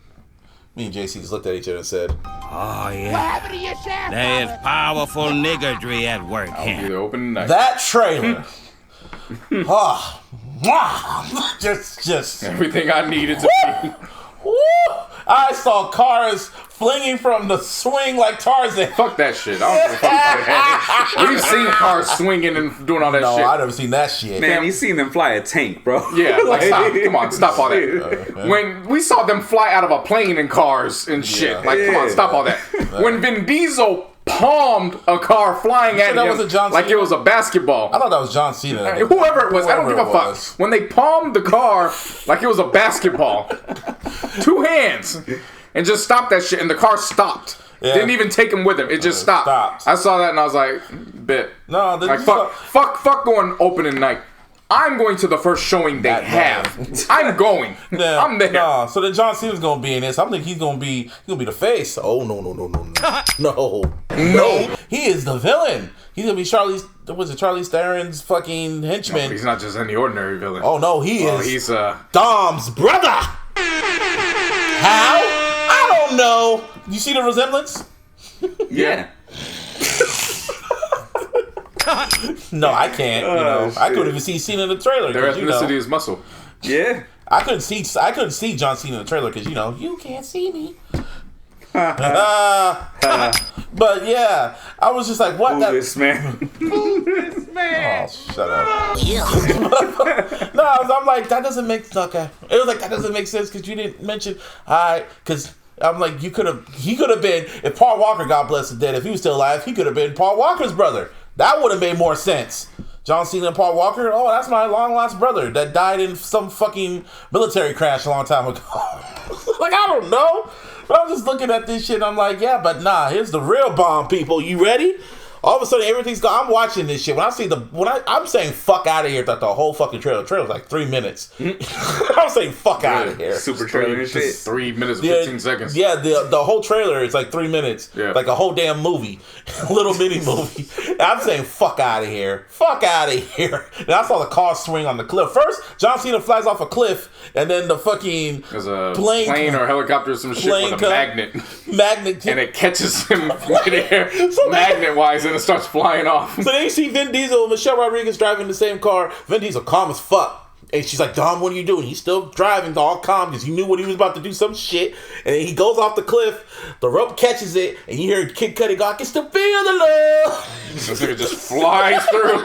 Me and JC just looked at each other and said, "Oh yeah, what happened to your chef? There's powerful niggardry at work here." I'll be open night. That trailer. just everything I needed to be. Woo! I saw cars flinging from the swing like Tarzan. Fuck that shit. I don't give a fuck about that. We've seen cars swinging and doing all that shit. No, I've never seen that shit. Man, you seen them fly a tank, bro. Yeah, like stop. Come on, stop all that. When we saw them fly out of a plane in cars and shit. Like, come on, stop all that. When Vin Diesel palmed a car flying at him like it was a basketball. I thought that was John Cena. Whoever it was, I don't give a fuck. When they palmed the car like it was a basketball, 2 hands, and just stopped that shit, and the car stopped. Yeah. Didn't even take him with him. It just stopped. I saw that and I was like, "Bet." No, like fuck going opening night. I'm going to the first showing they have. I'm going. Yeah, I'm there. No, so then John Cena's gonna be in this. I think he's gonna be the face. Oh no. No. He is the villain. He's gonna be Charlize Theron's fucking henchman. No, he's not just any ordinary villain. Oh no, is. He's Dom's brother. How? I don't know. You see the resemblance? Yeah. No, I can't. I couldn't even see Cena in the trailer. Their ethnicity is muscle. Yeah. I couldn't see John Cena in the trailer because you can't see me. But yeah, I was just like, what? This man. Oh, shut up. No, I'm like, that doesn't make okay. It was like that doesn't make sense because you didn't mention because. I'm like, he could have been, if Paul Walker, God bless his dead, if he was still alive, he could have been Paul Walker's brother. That would have made more sense. John Cena and Paul Walker, oh, that's my long lost brother that died in some fucking military crash a long time ago. Like, I don't know. But I'm just looking at this shit and I'm like, yeah, but nah, here's the real bomb, people. You ready? All of a sudden, everything's gone. I'm watching this shit. When I see I'm saying fuck out of here. Throughout the whole fucking trailer. The trailer was like 3 minutes. I'm saying fuck out of here. Super trailer and shit. 3 minutes, 15 seconds. Yeah, the whole trailer is like 3 minutes. Yeah. Like a whole damn movie, little mini movie. I'm saying fuck out of here. Fuck out of here. And I saw the car swing on the cliff. First, John Cena flies off a cliff, and then the fucking plane or helicopter or some shit with a magnet, and it catches him midair, magnet-wise, and it starts flying off. So then you see Vin Diesel and Michelle Rodriguez driving the same car. Vin Diesel calm as fuck. And she's like, Dom, what are you doing? He's still driving all calm because he knew what he was about to do, some shit. And he goes off the cliff. The rope catches it. And you hear Kid Cudi go, I can still feel the love. This nigga just flies through.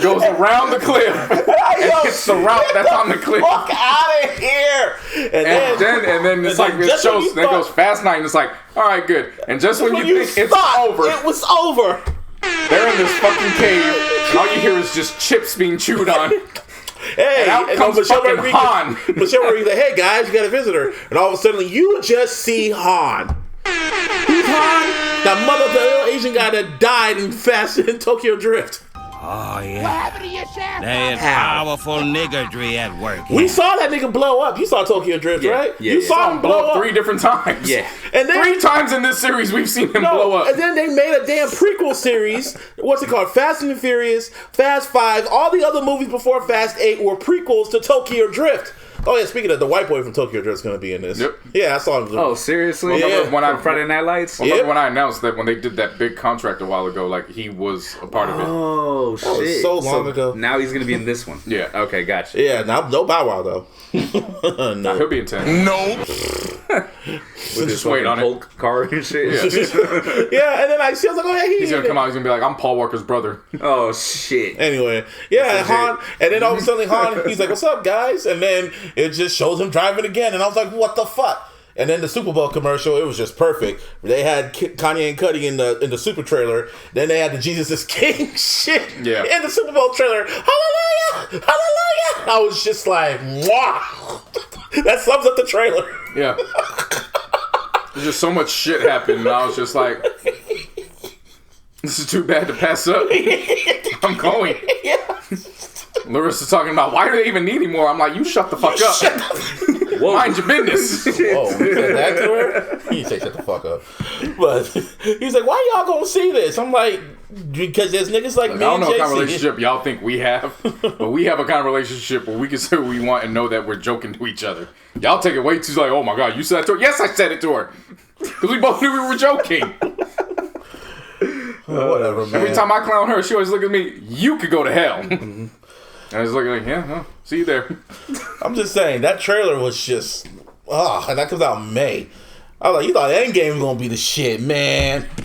Goes around the cliff. And hits the route that's on the cliff. Fuck out of here. And then it's like, it shows, then it goes Fast Night. And it's like, all right, good. And just when you think it's over. It was over. They're in this fucking cave. And all you hear is just chips being chewed on. Hey, and out comes Michelle fucking Rodriguez. Han. Michelle Rodriguez, hey guys, you got a visitor. And all of a sudden, you just see Han. Who's Han? That little Asian guy that died in Tokyo Drift. Oh, yeah. What happened to your shaft? There's powerful niggardry at work. We saw that nigga blow up. You saw Tokyo Drift, right? Yeah, you saw him blow up 3 different times. Yeah. And then, 3 times in this series we've seen him blow up. And then they made a damn prequel series. What's it called? Fast and the Furious, Fast 5. All the other movies before Fast 8 were prequels to Tokyo Drift. Oh yeah, speaking of, the white boy from Tokyo Drift's gonna be in this. Yep. Yeah, I saw him. Oh, seriously? Yeah. When Friday Night Lights? Remember when I announced that when they did that big contract a while ago, like he was a part of it. Oh shit! That was so long ago. Now he's gonna be in this one. Yeah. Okay, gotcha. Yeah, no Bow Wow though. No, he'll be in 10. No. With his fucking Hulk car and shit. Yeah. Yeah, and then I was like, oh yeah, he's gonna come out. He's gonna be like, I'm Paul Walker's brother. Oh shit. Anyway, yeah, Han, and then all of a sudden Han, he's like, what's up, guys? And then it just shows him driving again, and I was like, what the fuck? And then the Super Bowl commercial, it was just perfect. They had Kanye and Cudi in the Super trailer. Then they had the Jesus is King shit in the Super Bowl trailer. Hallelujah! Hallelujah! I was just like, wow. That sums up the trailer. Yeah. There's just so much shit happened, and I was just like, this is too bad to pass up. I'm going. Yeah. Larissa's talking about, why do they even need him more? I'm like, you shut the fuck up. Whoa. Mind your business. Whoa, you said that to her? He didn't say shut the fuck up. But he's like, why y'all gonna see this? I'm like, because there's niggas like me and JC. I don't know what kind of relationship y'all think we have, but we have a kind of relationship where we can say what we want and know that we're joking to each other. Y'all take it way too like, oh my god, you said that to her? Yes, I said it to her. Because we both knew we were joking. Whatever, man. Every time I clown her, she always look at me, you could go to hell. And I was looking like, yeah, well, see you there. I'm just saying, that trailer was just, and that comes out in May. I was like, you thought Endgame was going to be the shit, man. 3, 4,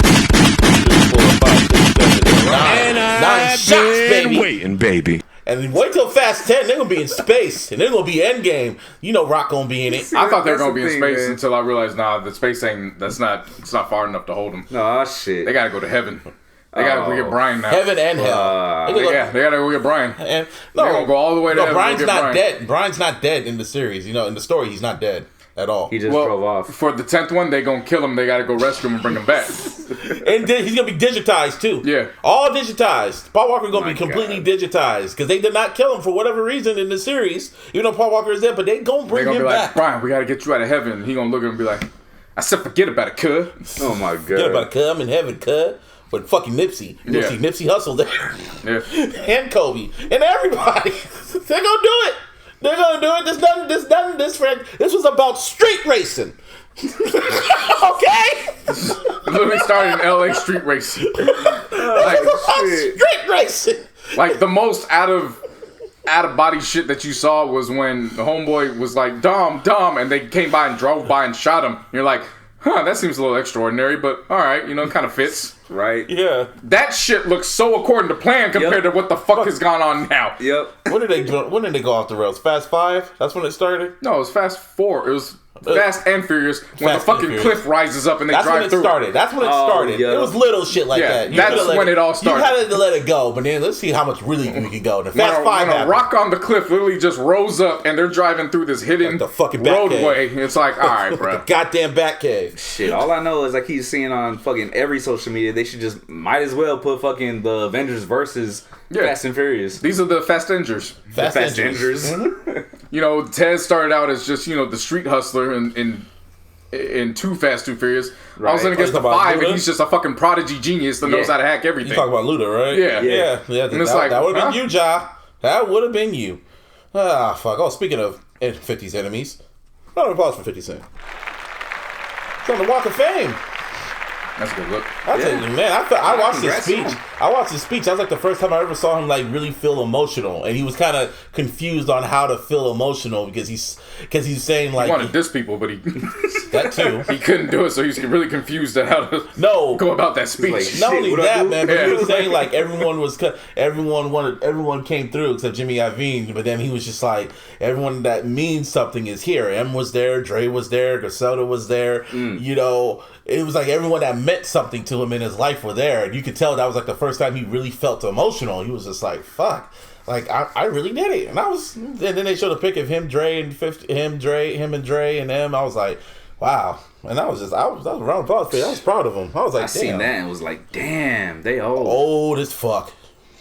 5, 6, 7, 8, 9 shots, baby. Waiting, baby. And wait till Fast 10, they're going to be in space. And they're going to be Endgame. You know Rock going to be in it. I thought they were going to be in space until I realized, nah, the space ain't, it's not far enough to hold them. Oh, shit. They got to go to heaven. They gotta go get Brian now. Heaven and hell. They gotta go get Brian. And, they're gonna go all the way to heaven. Brian's not dead. Brian's not dead in the series. You know, in the story, he's not dead at all. He just drove off. For the 10th one, they gonna kill him. They gotta go rescue him and bring him back. And he's gonna be digitized too. Yeah, all digitized. Paul Walker gonna be completely digitized because they did not kill him for whatever reason in the series. Even though Paul Walker is dead, but they gonna bring him back. Like, Brian, we gotta get you out of heaven. He gonna look at him and be like, I said, forget about it, cuz. Oh my god. Forget about it, cuz. I'm in heaven, cuz. But fucking Nipsey. Nipsey Hussle there. Yeah. And Kobe. And everybody. They're gonna do it. They're gonna do it. This was about street racing. Okay? Literally started in LA street racing. Street racing. Like the most out of body shit that you saw was when the homeboy was like, Dom, and they came by and drove by and shot him. You're like, huh, that seems a little extraordinary, but alright, you know, it kind of fits. Right? Yeah. That shit looks so according to plan compared to what the fuck has gone on now. Yep. When did they go off the rails? Fast 5? That's when it started? No, it was Fast 4. It was Fast and Furious, when the fucking cliff rises up and they drive through. That's when it started. Yeah. It was little shit like that. That's when it all started. You had to let it go, but then let's see how much really we can go. The Fast Five when a rock on the cliff literally just rose up and they're driving through this hidden like the fucking roadway. It's like, all right, bro. The goddamn Batcave. Shit, all I know is I keep seeing on fucking every social media, they should just might as well put fucking the Avengers versus Fast and Furious. These are the Fast Engers. Fast Engers. You know, Ted started out as just, the street hustler in Too Fast, Too Furious. Right. All of a sudden it gets to 5 and he's just a fucking prodigy genius that knows how to hack everything. You talk about Luda, right? Yeah. And it's that would have been you, Ja. That would have been you. Ah, fuck. Oh, speaking of 50's enemies, round of applause for 50 Cent. He's on the Walk of Fame. That's a good look. I tell you, man, I watched his speech. I watched his speech. That was like the first time I ever saw him like really feel emotional, and he was kind of confused on how to feel emotional because he's saying like he wanted to diss people, but he that too. He couldn't do it, so he's really confused at how to go about that speech. Like, not only that, man, but he was saying like everyone came through except Jimmy Iovine, but then he was just like everyone that means something is here. M was there, Dre was there, Griselda was there. It was like everyone that meant something to him in his life were there, and you could tell that was like the first time he really felt emotional. He was just like, "Fuck." Like I really did it, and then they showed a pic of him, Dre, and Dre, and them. I was like, wow, and I was around applause. I was proud of him. I was like, I seen that and was like, damn, they old as fuck.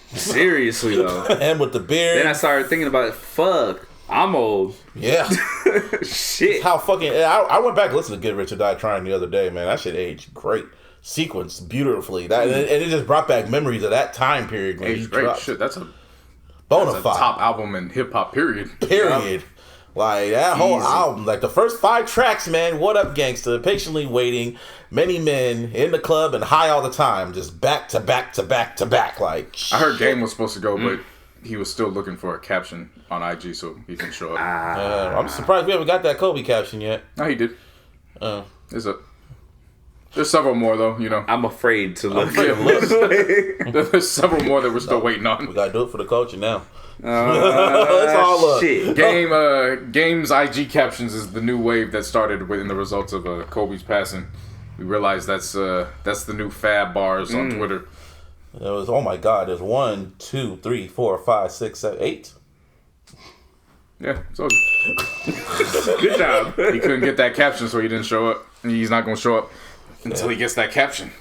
Seriously though, and with the beard. Then I started thinking about it. Fuck, I'm old. Yeah, shit. How fucking I went back and listened to Get Rich or Die Trying the other day, man. That shit aged great. Sequenced beautifully. And it just brought back memories of that time period when he dropped. Shit, that's a bonafide top album in hip hop. Period. Like that whole album, like the first 5 tracks, man. What Up Gangsta, Patiently Waiting, Many Men, In the Club, and High All the Time, just back to back to back to back. Like I heard Game was supposed to go, but he was still looking for a caption on IG, so he didn't show up. I'm surprised we haven't got that Kobe caption yet. No, he did. There's several more though, I'm afraid to look. There's several more that we're still waiting on. We gotta do it for the culture now. Let's all look. Shit. Game's IG captions is the new wave that started in the results of Kobe's passing. We realized that's the new fab bars on Twitter. It was, oh my God, there's 1, 2, 3, 4, 5, 6, 7, 8. Yeah, so good job. He couldn't get that caption, so he didn't show up. He's not gonna show up until he gets that caption.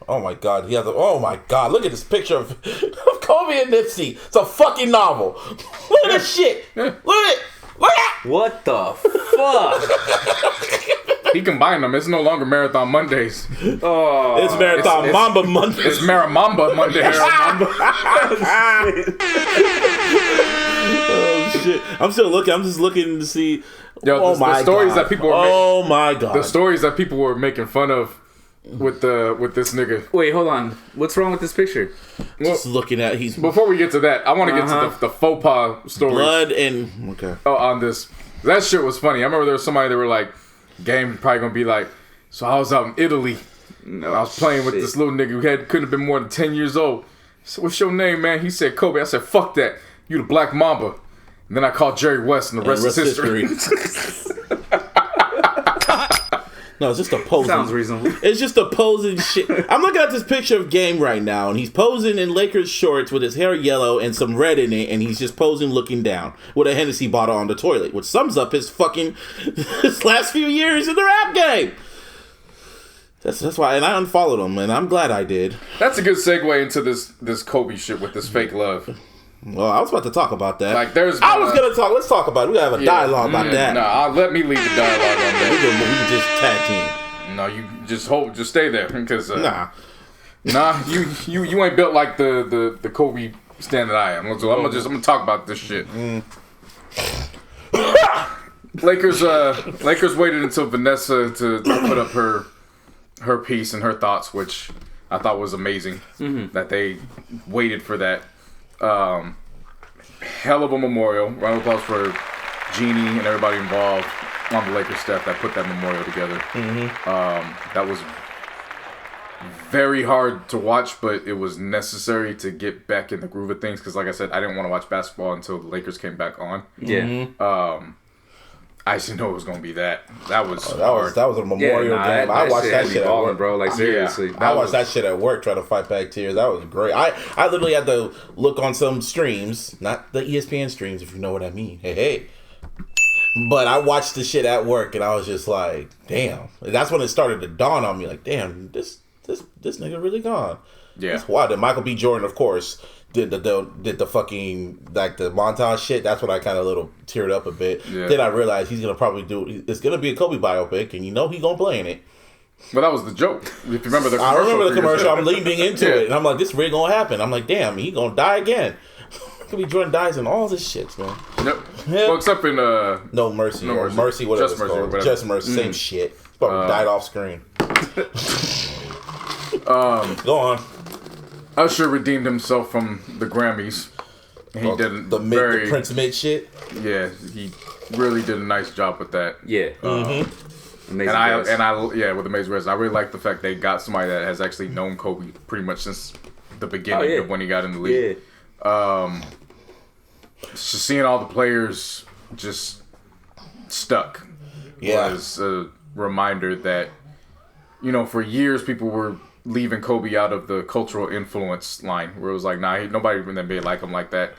Oh my God, oh my God, look at this picture of Kobe and Nipsey. It's a fucking novel. Look at this shit. Look at it. Look at it. What the fuck? He combined them. It's no longer Marathon Mondays. Oh, it's Marathon Mamba Mondays. It's Maramamba Mondays. Oh shit! I'm still looking. I'm just looking to see. The stories that people were my God. The stories that people were making fun of with this nigga. Wait, hold on. What's wrong with this picture? Just looking at Before we get to that, I want to get to the faux pas story. Blood and on this. That shit was funny. I remember there was somebody that were like, Game probably gonna be like, so I was out in Italy. I was playing with this little nigga who couldn't have been more than 10 years old. So what's your name, man? He said Kobe. I said, fuck that. You the Black Mamba. And then I called Jerry West, and the rest is history. No, it's just a posing. Sounds reasonable. It's just a posing shit. I'm looking at this picture of Game right now, and he's posing in Lakers shorts with his hair yellow and some red in it, and he's just posing looking down with a Hennessy bottle on the toilet, which sums up his last few years in the rap game. That's why, and I unfollowed him, and I'm glad I did. That's a good segue into this Kobe shit with this fake love. Well, I was about to talk about that. Let's talk about it. We gotta have a dialogue about that. Nah, let me lead the dialogue on that. We can just tag team. No, you just stay there because nah, you ain't built like the Kobe stand that I am. So I'm gonna talk about this shit. Lakers waited until Vanessa to put up her piece and her thoughts, which I thought was amazing. That they waited for that. Hell of a memorial. Round of applause for Jeannie and everybody involved on the Lakers staff that put that memorial together. That was very hard to watch, but it was necessary to get back in the groove of things because, like I said, I didn't want to watch basketball until the Lakers came back on. Yeah. I actually know it was gonna be that. That was that was a Memorial game. I watched that shit at work, bro. Like seriously, I watched that shit at work trying to fight back tears. That was great. I literally had to look on some streams, not the ESPN streams, if you know what I mean. Hey. But I watched the shit at work, and I was just like, damn. And that's when it started to dawn on me, like, damn, this nigga really gone. Yeah. That's wild. And Michael B. Jordan, of course, did the fucking, like, the montage shit. That's when I kind of little teared up a bit. Yeah. Then I realized he's going to probably it's going to be a Kobe biopic, and you know he's going to play in it. But that was the joke. If you remember the commercial. I remember the commercial. I'm leaning into it, and I'm like, this really going to happen. I'm like, damn, he going to die again. Kobe Jordan dies in all this shit, man. Yep. Well, except in No Mercy, or Mercy, whatever it's called. Whatever. Just Mercy, same shit. It's probably died off screen. Go on. Usher redeemed himself from the Grammys. He did the Prince Mid shit. Yeah, he really did a nice job with that. Yeah. Amazing with Amazing Grace. I really like the fact they got somebody that has actually known Kobe pretty much since the beginning of when he got in the league. Yeah. Just seeing all the players just stuck was a reminder that, you know, for years people were leaving Kobe out of the cultural influence line, where it was like, nah, nobody in the NBA like him like that.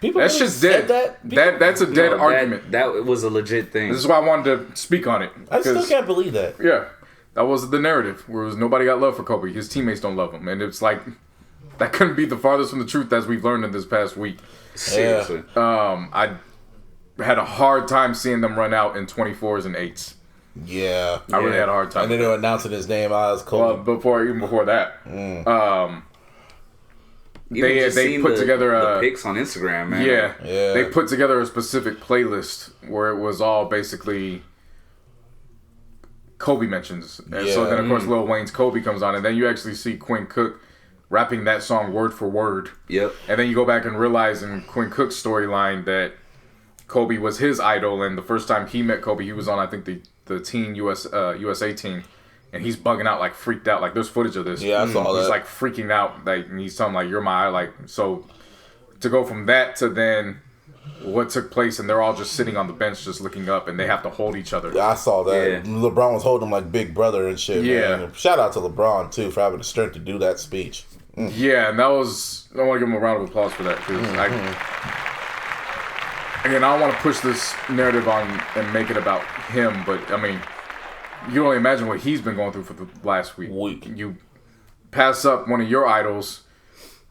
People that's just dead. That's a dead argument. That was a legit thing. This is why I wanted to speak on it. I still can't believe that. Yeah, that was the narrative. Where it was nobody got love for Kobe. His teammates don't love him, and it's like that couldn't be the farthest from the truth, as we've learned in this past week. Seriously, I had a hard time seeing them run out in 24s and 8s. Yeah, I really had a hard time. And then they were announcing his name as Kobe. Well, even before that, they put together the pics on Instagram, man. Yeah, they put together a specific playlist where it was all basically Kobe mentions. And so then, of course, Lil Wayne's Kobe comes on, and then you actually see Quinn Cook rapping that song word for word. Yep. And then you go back and realize in Quinn Cook's storyline that Kobe was his idol, and the first time he met Kobe, he was on, I think, the teen USA team, and he's bugging out, like freaked out. Like there's footage of this. Yeah, I saw that. He's like freaking out, like, and he's telling like, "You're my," like, so to go from that to then what took place, and they're all just sitting on the bench, just looking up, and they have to hold each other. Yeah, I saw that. Yeah. LeBron was holding him like big brother and shit. Yeah, man. Shout out to LeBron too for having the strength to do that speech. Yeah, and that was. I want to give him a round of applause for that too. Again, I don't want to push this narrative on and make it about him, but I mean, you can only imagine what he's been going through for the last week. You pass up one of your idols,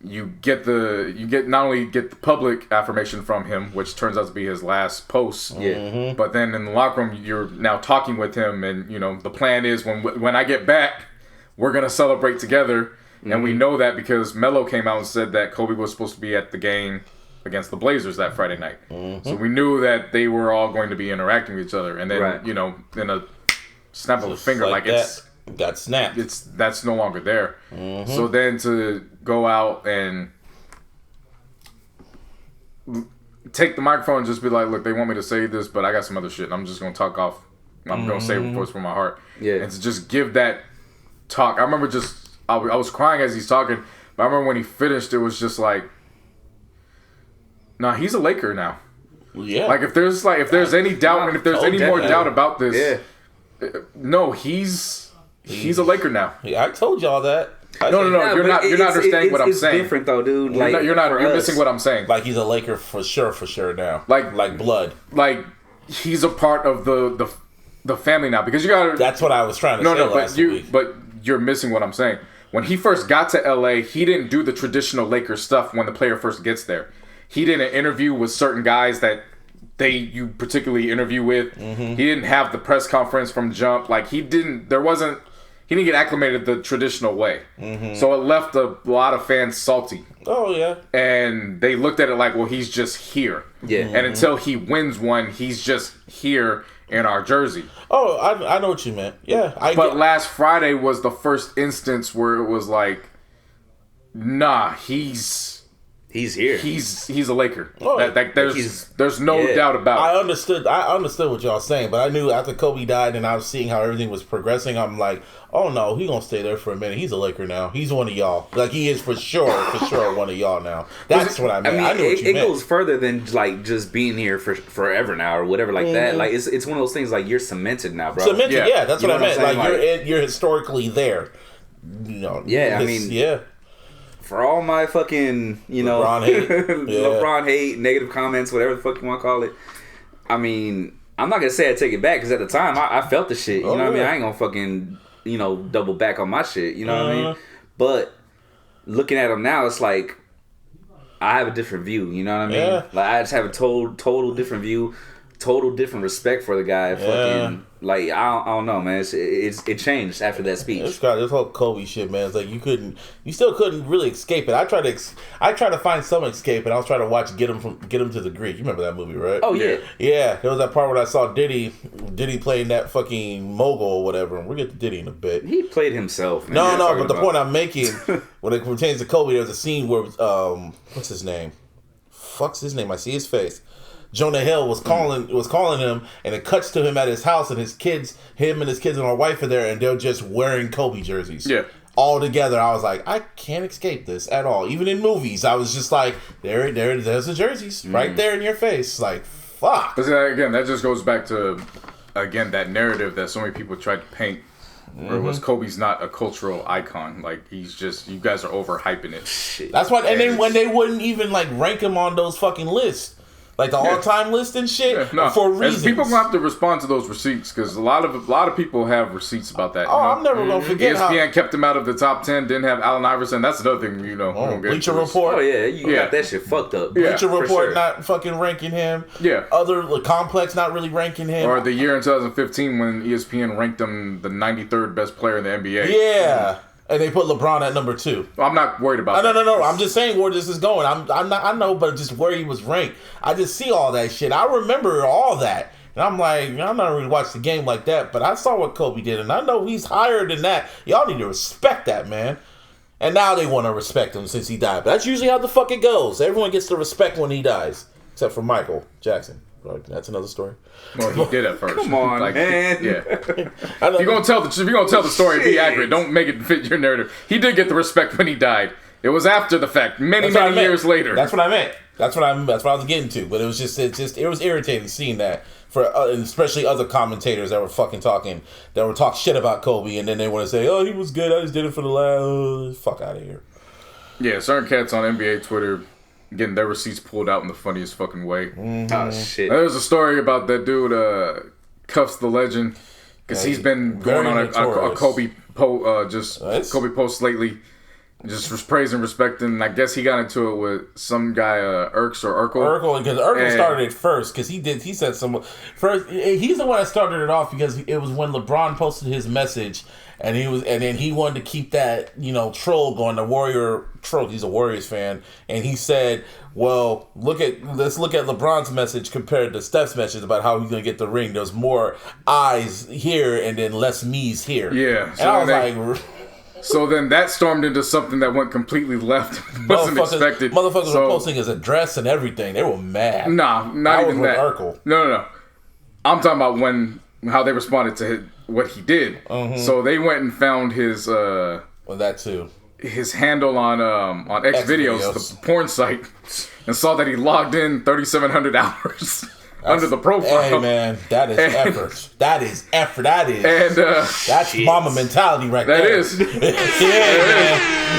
you not only get the public affirmation from him, which turns out to be his last post, but then in the locker room you're now talking with him, and you know the plan is when I get back, we're gonna celebrate together, and we know that because Melo came out and said that Kobe was supposed to be at the game against the Blazers that Friday night. So we knew that they were all going to be interacting with each other. And then, you know, in a snap of a finger, like it's... got snapped. That's no longer there. So then to go out and take the microphone and just be like, look, they want me to say this, but I got some other shit. I'm just going to talk off. I'm going to say what's from my heart. Yeah. And to just give that talk. I remember I was crying as he's talking, but I remember when he finished, it was just like, nah, he's a Laker now. Yeah. Like if there's any doubt and if there's any more doubt about this, no, he's a Laker now. Yeah, I told y'all that. No, you're not understanding what I'm saying. It's different though, dude. You're missing what I'm saying. Like he's a Laker for sure now. Like blood. Like he's a part of the family now, because you got. That's what I was trying to say. But you're missing what I'm saying. When he first got to LA, he didn't do the traditional Lakers stuff when the player first gets there. He did an interview with certain guys that you particularly interview with. He didn't have the press conference from jump. Like he didn't get acclimated the traditional way. So it left a lot of fans salty. Oh yeah. And they looked at it like, well, he's just here. Yeah. And until he wins one, he's just here in our jersey. Oh, I know what you meant. Yeah. But last Friday was the first instance where it was like, nah, he's He's here. He's a Laker. Oh, there's no doubt about it. I understood what y'all saying, but I knew after Kobe died and I was seeing how everything was progressing, I'm like, oh no, he's gonna stay there for a minute. He's a Laker now. He's one of y'all. Like he is for sure one of y'all now. That's what I meant. I knew what you meant. It goes further than like just being here for forever now or whatever like that. Like it's one of those things like you're cemented now, bro. Cemented, yeah, that's what I meant. Like you're historically there. You know. Yeah, I mean, yeah. For all my fucking, LeBron hate. LeBron hate, negative comments, whatever the fuck you want to call it. I mean, I'm not going to say I take it back because at the time I felt the shit. You know what I mean? I ain't going to fucking, double back on my shit. You know what I mean? But looking at him now, it's like I have a different view. You know what I mean? Yeah. Like I just have a total different view, total different respect for the guy. Fucking like I don't know, man. It changed after that speech. This whole Kobe shit, man. It's like you still couldn't really escape it. I tried to find some escape, and I was trying to watch Get Him to the Greek. You remember that movie, right? Oh yeah. Yeah, there was that part where I saw Diddy playing that fucking mogul or whatever. And we'll get to Diddy in a bit. He played himself. Man. No, but the point I'm making when it pertains to Kobe, there's a scene where what's his name? Fuck's his name? I see his face. Jonah Hill was calling him, and it cuts to him at his house, and him and his kids and my wife are there, and they're just wearing Kobe jerseys. Yeah. All together, I was like, I can't escape this at all. Even in movies, I was just like, there's the jerseys right there in your face. Like, fuck. But again, that just goes back to that narrative that so many people tried to paint. Where it was Kobe's not a cultural icon. Like he's just, you guys are overhyping it. Shit. That's why. And then when they wouldn't even like rank him on those fucking lists. Like the all-time list and shit for reasons. People gonna have to respond to those receipts because a lot of people have receipts about that. I'm never gonna forget ESPN kept him out of the top 10. Didn't have Allen Iverson. That's another thing. Bleacher Report. Oh yeah, you got that shit fucked up. Bleacher Report not fucking ranking him. Yeah. Other Complex not really ranking him. Or the year in 2015 when ESPN ranked him the 93rd best player in the NBA. Yeah. And they put LeBron at number 2. I'm not worried about that. No. I'm just saying where this is going. I know, but just where he was ranked. I just see all that shit. I remember all that. And I'm like, I'm not really watching the game like that, but I saw what Kobe did, and I know he's higher than that. Y'all need to respect that, man. And now they want to respect him since he died. But that's usually how the fuck it goes. Everyone gets to respect when he dies. Except for Michael Jackson. That's another story. Well, he did at first. Come on, man. Yeah. If you're gonna tell the story, be accurate. Don't make it fit your narrative. He did get the respect when he died. It was after the fact, many years later. That's what I meant. That's what I was getting to. But it was irritating seeing that for and especially other commentators that were fucking talking shit about Kobe, and then they want to say, "Oh, he was good. I just did it for the last." Fuck out of here. Yeah, certain cats on NBA Twitter getting their receipts pulled out in the funniest fucking way. Mm-hmm. Oh shit! There's a story about that dude Cuffs the Legend because he's been going on a Kobe Kobe post lately, just praising, respecting. I guess he got into it with some guy Urkel. Urkel, because Urkel started it first because he said some first. He's the one that started it off because it was when LeBron posted his message. And then he wanted to keep that, troll going, the Warrior troll. He's a Warriors fan. And he said, well, let's look at LeBron's message compared to Steph's message about how he's going to get the ring. There's more eyes here and then less me's here. Yeah. And I was like... So then that stormed into something that went completely left. Wasn't expected. Motherfuckers were posting his address and everything. They were mad. Nah, not even that. Urkel. No. I'm talking about how they responded to what he did. Mm-hmm. So they went and found his that too. His handle on X videos, the porn site, and saw that he logged in 3,700 hours under the profile. Hey man, that is effort. That is effort. That is. And that's mama mentality right there. That is.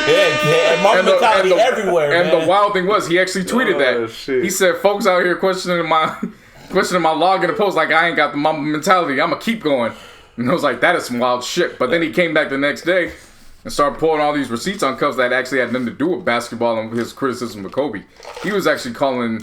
Yeah, mama mentality everywhere. And man. The wild thing was, he actually tweeted that. Shit. He said, "Folks out here questioning my log in the post like I ain't got the mama mentality. I'ma keep going." And I was like, that is some wild shit. But then he came back the next day and started pulling all these receipts on Cuffs that actually had nothing to do with basketball and his criticism of Kobe. He was actually calling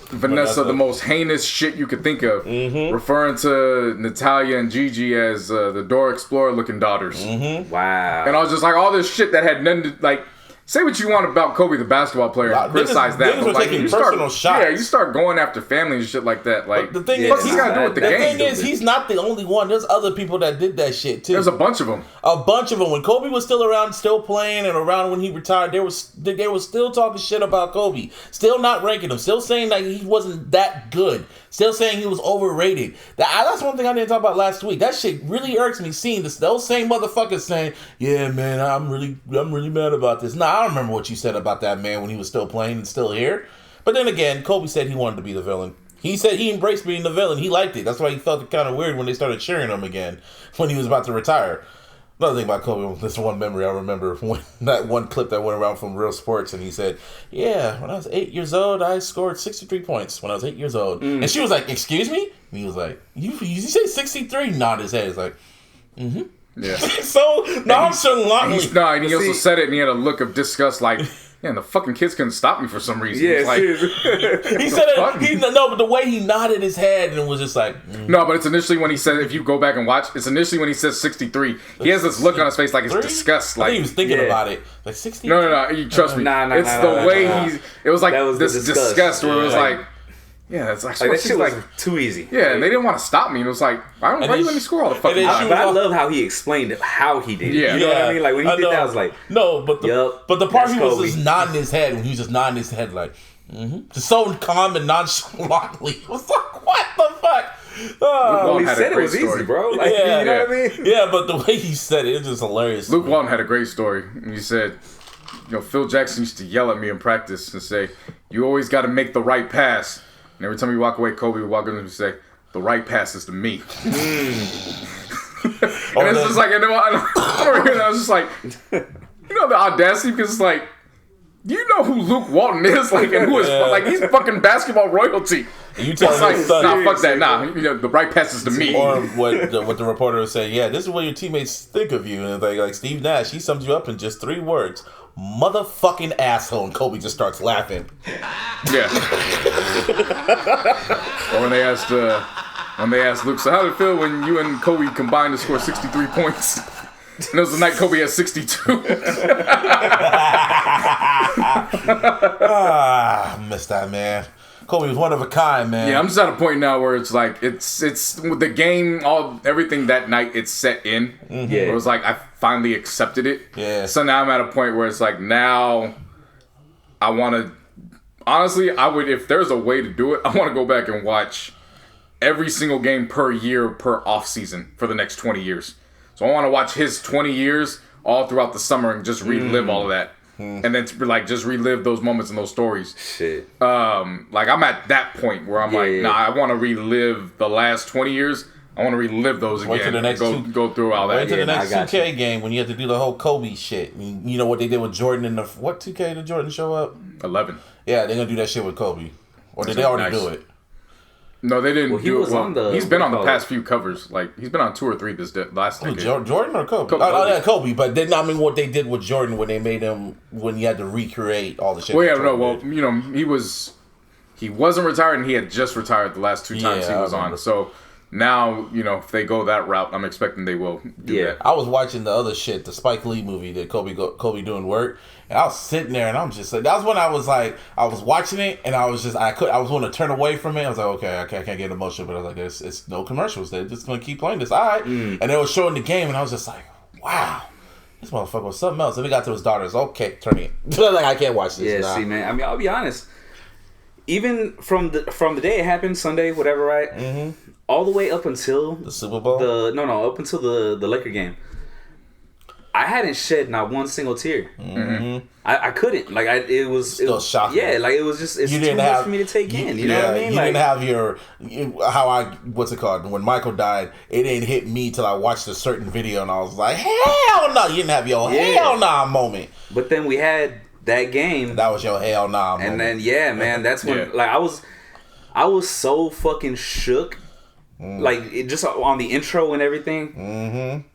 Vanessa the most heinous shit you could think of, referring to Natalia and Gigi as the Dora Explorer looking daughters. Mm-hmm. Wow. And I was just like, all this shit that had nothing to, like, Say what you want about Kobe, the basketball player, and criticize that. But like, you start going after family and shit like that. Like, the thing what's he got to do with the game? The thing is, he's not the only one. There's other people that did that shit too. There's a bunch of them. When Kobe was still around, still playing, and around when he retired, they were still talking shit about Kobe. Still not ranking him. Still saying that he wasn't that good. Still saying he was overrated. That's one thing I didn't talk about last week. That shit really irks me seeing those same motherfuckers saying, "Yeah, man, I'm really mad about this." Nah, I don't remember what you said about that man when he was still playing and still here. But then again, Kobe said he wanted to be the villain. He said he embraced being the villain. He liked it. That's why he felt it kind of weird when they started cheering him again when he was about to retire. Another thing about Kobe, this one memory I remember, when that one clip that went around from Real Sports, and he said, "Yeah, when I was 8 years old, I scored 63 points when I was 8 years old." And she was like, "Excuse me?" And he was like, "You say 63? Nodded his head. He's like, "Mm-hmm." Yeah. So nonchalantly. And he also said it, and he had a look of disgust, like, yeah, and the fucking kids couldn't stop me for some reason. Yeah, like, he said it. But the way he nodded his head and was just like, No, but it's initially when he said, if you go back and watch, it's initially when he says 63. He has this look on his face like it's disgust. Like, I think he was thinking about it. Like 63. No. You trust me. It's the way he's. It was like this disgust where it was like. Yeah, it's like that shit was too easy. Yeah, and they didn't want to stop me. And it was like, why you let me score all the fucking time? But I love how he explained how he did it. Yeah. You know what I mean? Like, when he did that, I was like... No, but the part he was just nodding his head, when he was just nodding his head like, just so calm and nonchalantly. It was like, what the fuck? He said it was easy, bro. Like, you know what I mean? Yeah, but the way he said it, was just hilarious. Luke Walton had a great story. He said, Phil Jackson used to yell at me in practice and say, "You always got to make the right pass." And every time we walk away, Kobe would walk up and say, "The right pass is to me." And it's just like, I was just like, the audacity, because it's like, do you know who Luke Walton is? Like, and who is like, he's fucking basketball royalty. And you tell him, like, nah, fuck that, nah. The right pass is to me. Or what the reporter would say, "Yeah, this is what your teammates think of you." And like Steve Nash, he sums you up in just 3 words. "Motherfucking asshole," and Kobe just starts laughing. Yeah. Or when they asked Luke, "So how did it feel when you and Kobe combined to score 63 points?" And it was the night Kobe had 62. I miss that, man. Kobe was one of a kind, man. Yeah, I'm just at a point now where it's like it's the game, everything that night it's set in. Mm-hmm. Yeah, it was like I finally accepted it. Yeah. So now I'm at a point where it's like now I want to. Honestly, I would, if there's a way to do it, I want to go back and watch every single game per year per off season for the next 20 years. So I want to watch his 20 years all throughout the summer and just relive all of that. And then just relive those moments and those stories. Shit. Like I'm at that point where I'm I want to relive the last 20 years. I want to relive those again. Wait to the next go through all that. Wait to the next 2K game when you have to do the whole Kobe shit. You know what they did with Jordan in the what 2K did Jordan show up? 11. Yeah, they're gonna do that shit with Kobe. Or did they already do it? No, they didn't do it. Well, he's been on the past few covers. Like, he's been on 2 or 3 last decade. Jordan or Kobe? Yeah, Kobe. But then, I mean, what they did with Jordan when they made him, when you had to recreate all the shit. Well, yeah, no, well, he wasn't retired, and he had just retired the last 2 times he was on. So now, if they go that route, I'm expecting they will do that. I was watching the other shit, the Spike Lee movie that Kobe doing work. And I was sitting there, and I'm just like, that was when I was watching it, and I was want to turn away from it. I was like, okay, I can't get emotional, but I was like, it's no commercials. They're just gonna keep playing this, all right. And they were showing the game, and I was just like, wow, this motherfucker was something else. And we got to his daughters, okay, turn it. Like, I can't watch this. Yeah, see, man. I mean, I'll be honest. Even from the day it happened, Sunday, whatever, right? Mm-hmm. All the way up until the Super Bowl. Up until the Laker game. I hadn't shed not one single tear. Mm-hmm. I couldn't. Like, it was still shocking. Yeah, like, it was just too much for me to take in. You know what I mean? You didn't have what's it called? When Michael died, it didn't hit me till I watched a certain video, and I was like, hell no! You didn't have your hell nah moment. But then we had that game. That was your hell nah moment. And then man, that's when like I was so fucking shook. Like, it just on the intro and everything. Mm-hmm.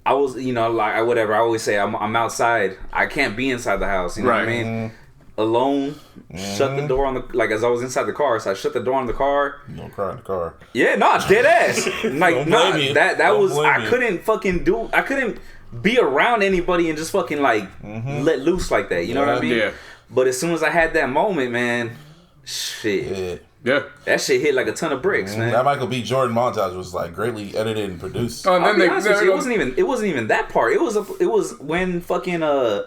I was, I always say I'm outside. I can't be inside the house. You know what I mean? Mm-hmm. Alone. Mm-hmm. Shut the door on as I was inside the car, so I shut the door on the car. You don't cry in the car. Yeah, no, dead ass. Like, no, that was, I couldn't be around anybody and just fucking like let loose like that. You know what I mean? Yeah. But as soon as I had that moment, man, shit. Yeah. That shit hit like a ton of bricks, man. That Michael B. Jordan montage was like greatly edited and produced. Oh, and then it wasn't even that part. It was when fucking God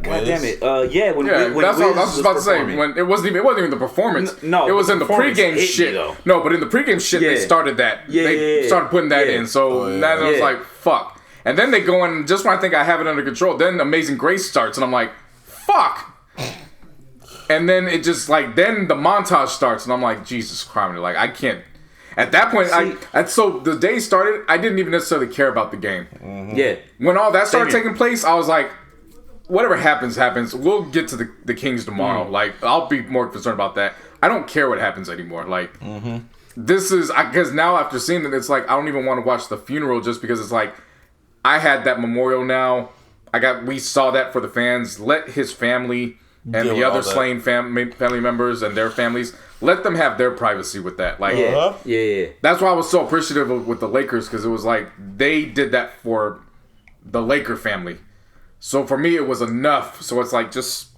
damn it. When that's what I was about to say. When it wasn't even the performance. No, it was in the pregame shit. No, but in the pregame shit, they started that. They started putting that in. So that I was like, fuck. And then they go in just when I think I have it under control. Then Amazing Grace starts, and I'm like, fuck. And then it just like then the montage starts, and I'm like, Jesus Christ! Like I can't. At that point, so the day started. I didn't even necessarily care about the game. Mm-hmm. Yeah. When all that started taking place, I was like, whatever happens. We'll get to the Kings tomorrow. Like I'll be more concerned about that. I don't care what happens anymore. Like this is because now after seeing it, it's like I don't even want to watch the funeral just because it's like I had that memorial now. We saw that for the fans. Let his family and the other slain family members and their families, let them have their privacy with that. Like, that's why I was so appreciative with the Lakers, because it was like they did that for the Laker family. So for me, it was enough. So it's like just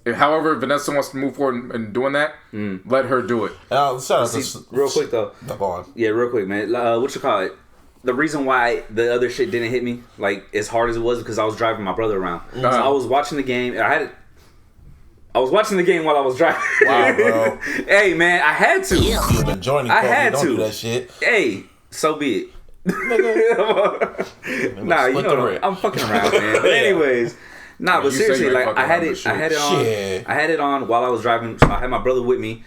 however Vanessa wants to move forward in doing that, let her do it. Real quick though. Go on. Yeah, real quick, man. What you call it? The reason why the other shit didn't hit me like as hard as it was because I was driving my brother around. So I was watching the game. I was watching the game while I was driving. Wow, bro. Hey, man, I had to. You've been joining. I had Don't to do that shit. Hey, so be it. Nah, you know, I'm fucking around, man. But anyways, but seriously, like I had it on while I was driving. So I had my brother with me,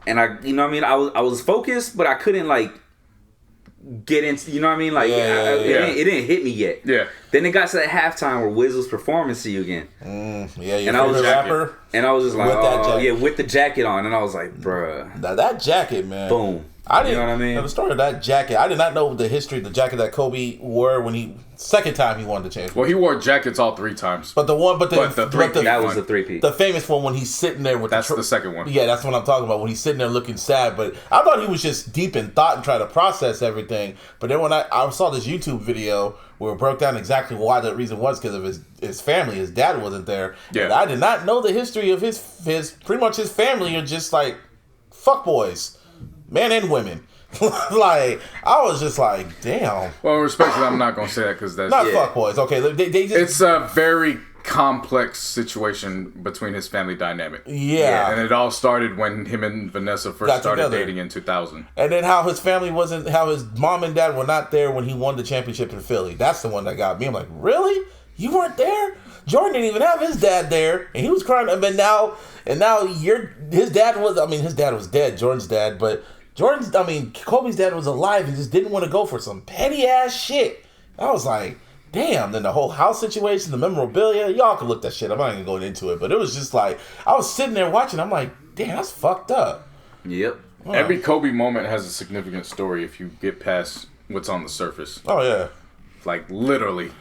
and I was focused, but I couldn't like get into, you know what I mean? Like, it didn't hit me yet. Yeah. Then it got to that halftime where Wiz was performing "See You Again." And I was rapper. And I was just like, with the jacket on, and I was like, bruh. Now that jacket, man. Boom. I didn't know what I mean? The story of that jacket. I did not know the history of the jacket that Kobe wore when second time he won the championship. Well, he wore jackets all 3 times. But that was the three-peat. The famous one when he's sitting there with the second one. Yeah, that's what I'm talking about. When he's sitting there looking sad. But I thought he was just deep in thought and trying to process everything. But then when I saw this YouTube video where it broke down exactly why the reason was because of his family. His dad wasn't there. Yeah. And I did not know the history of his pretty much his family are just like fuckboys, men and women. Like I was just like, damn. Well, respectfully, I'm not gonna say that because that's not fuckboys. Okay, they just, it's a very complex situation between his family dynamic. Yeah, and it all started when him and Vanessa first started dating in 2000. And then how his family how his mom and dad were not there when he won the championship in Philly. That's the one that got me. I'm like, really? You weren't there? Jordan didn't even have his dad there, and he was crying. But now his dad was dead, Jordan's dad, but. Kobe's dad was alive and just didn't want to go for some petty ass shit. I was like, damn. Then the whole house situation, the memorabilia, y'all can look that shit. I'm not even going into it, but it was just like I was sitting there watching. I'm like, damn, that's fucked up. Yep. Every Kobe moment has a significant story if you get past what's on the surface. Oh yeah. Like literally,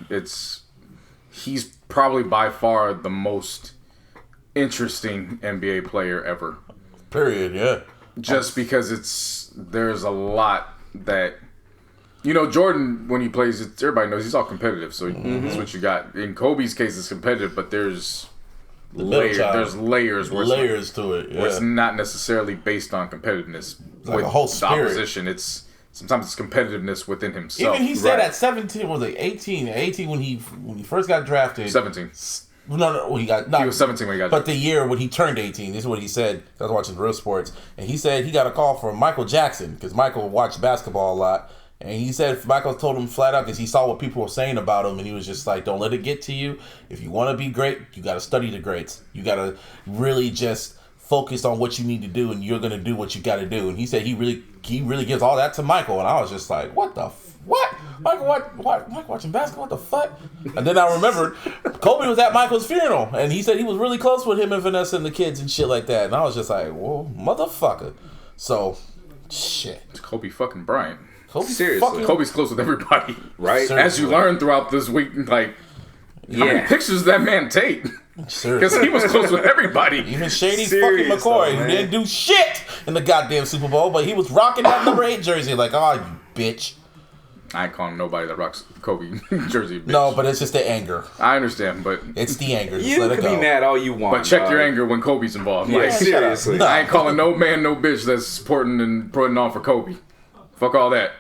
he's probably by far the most interesting NBA player ever. Period. Yeah. Just because there's a lot that, Jordan, when he plays, everybody knows he's all competitive. So that's what you got. In Kobe's case, it's competitive, but there's layers to it. Yeah. Where it's not necessarily based on competitiveness. Like with a whole spirit. The opposition, sometimes it's competitiveness within himself. Even he said at 17, was it 18? 18 when he first got drafted. 17. No, he was 17 when he got. But the year when he turned 18, this is what he said. I was watching Real Sports, and he said he got a call from Michael Jackson because Michael watched basketball a lot, and he said Michael told him flat out because he saw what people were saying about him, and he was just like, "Don't let it get to you. If you want to be great, you got to study the greats. You got to really just focus on what you need to do, and you're gonna do what you got to do." And he said he really gives all that to Michael, and I was just like, "What the." What? Michael watching basketball? What the fuck? And then I remembered Kobe was at Michael's funeral, and he said he was really close with him and Vanessa and the kids and shit like that. And I was just like, whoa, motherfucker. So, shit. It's Kobe fucking Bryant. Seriously. Kobe's close with everybody. Right? Seriously. As you learn throughout this week, like, how many pictures does that man take? Because he was close with everybody. Even Shady fucking McCoy, who didn't do shit in the goddamn Super Bowl, but he was rocking that number 8 jersey like, oh, you bitch. I ain't calling nobody that rocks Kobe jersey. Bitch. No, but it's just the anger. I understand, but it's the anger. Just you let it can go. be mad all you want, but check your anger when Kobe's involved. Yeah, Like, seriously. I ain't calling no man, no bitch that's supporting and putting on for Kobe. Fuck all that.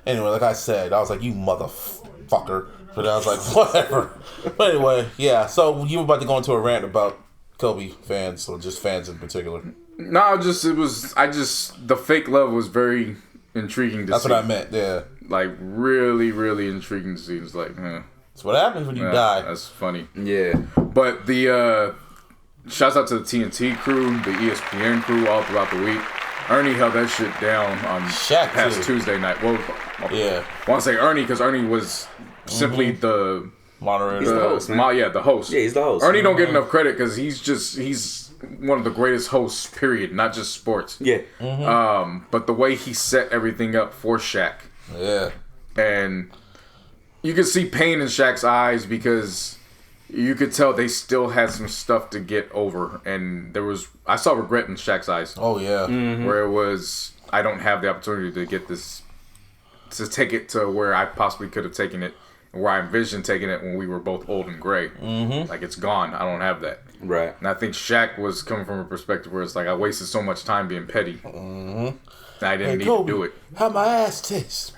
Anyway, like I said, I was like, you motherfucker. But I was like, whatever. But anyway, yeah. So you were about to go into a rant about Kobe fans, or just fans in particular. No, the fake love was very intriguing to see. That's what I meant, yeah. Like, really, really intriguing to see. It's like, That's what happens when you die. That's funny. Yeah. But the shouts out to the TNT crew, the ESPN crew all throughout the week. Ernie held that shit down on Shaq past too. Tuesday night. Well, Yeah. I want to say Ernie because Ernie was simply the Moderator. He's the host, man. the host. Yeah, he's the host. Ernie don't get enough credit because he's one of the greatest hosts, period, not just sports. Yeah. But the way he set everything up for Shaq. Yeah. And you could see pain in Shaq's eyes because you could tell they still had some stuff to get over. And I saw regret in Shaq's eyes. Oh, yeah. Where it was, I don't have the opportunity to get this, to take it to where I possibly could have taken it, where I envisioned taking it when we were both old and gray. Like, it's gone. I don't have that. Right. And I think Shaq was coming from a perspective where it's like, I wasted so much time being petty. And I didn't need Kobe, to do it. How my ass taste?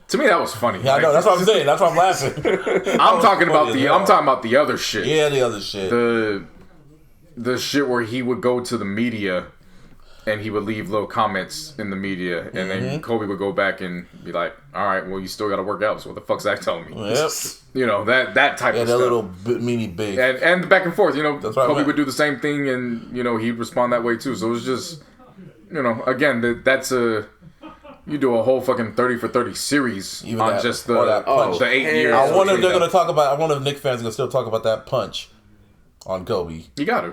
To me, that was funny. Yeah, I know. That's what I'm saying. That's why I'm laughing. I'm talking about the other shit. Yeah, the other shit. The shit where he would go to the media and he would leave little comments in the media, and then Kobe would go back and be like, "All right, well, you still got to work out. So what the fuck's that telling me?" Yep. You know, that type of that stuff. little mini big. And the back and forth. You know, That's what I Kobe meant. would do the same thing, and you know he'd respond that way too. So it was just, you know, again, that's a. You do a whole fucking 30 for 30 series Even on that- just or that punch. the 8 years. I wonder if they're going to talk about. I wonder if Knick fans are going to still talk about that punch on Kobe. You got to.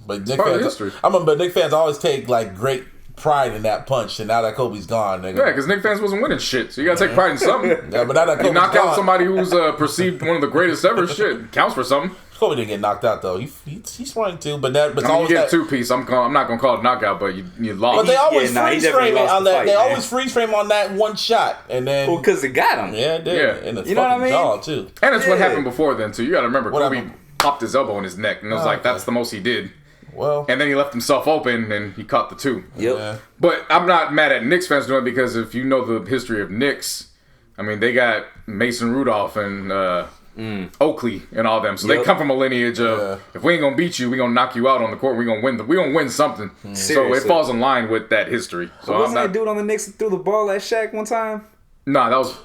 But Knick part of fans, history. but Knick fans always take like great pride in that punch. And now that Kobe's gone, they're Yeah, gonna, because Knicks fans wasn't winning shit, so you gotta take pride in something. yeah, but now that You Kobe's knock gone, out somebody who's perceived one of the greatest ever. Shit counts for something. Kobe didn't get knocked out though. He swung too, but it's I mean, always you get that. a 2-piece. I'm not gonna call it a knockout, but you lost. But they always Yeah, nah, he freeze definitely frame it lost on the that. fight, They man. always freeze frame on that one shot, and then Well, because it got him. yeah, it did. Yeah. In the You know what I fucking mean? jaw too. and it's what Yeah. happened before then too. You gotta remember, What Kobe happened? popped his elbow in his neck, and it was like okay. that's the most he did. Well, And then he left himself open, and he caught the 2. Yep. yeah. But I'm not mad at Knicks fans doing it because if you know the history of Knicks, I mean they got Mason Rudolph and Oakley and all them, so they Yep. come from a lineage of if we ain't gonna beat you, we gonna knock you out on the court. We gonna win something. So it Seriously. falls in line with that history. So I'm Wasn't not. that dude on the Knicks that threw the ball at Shaq one time? Nah, that was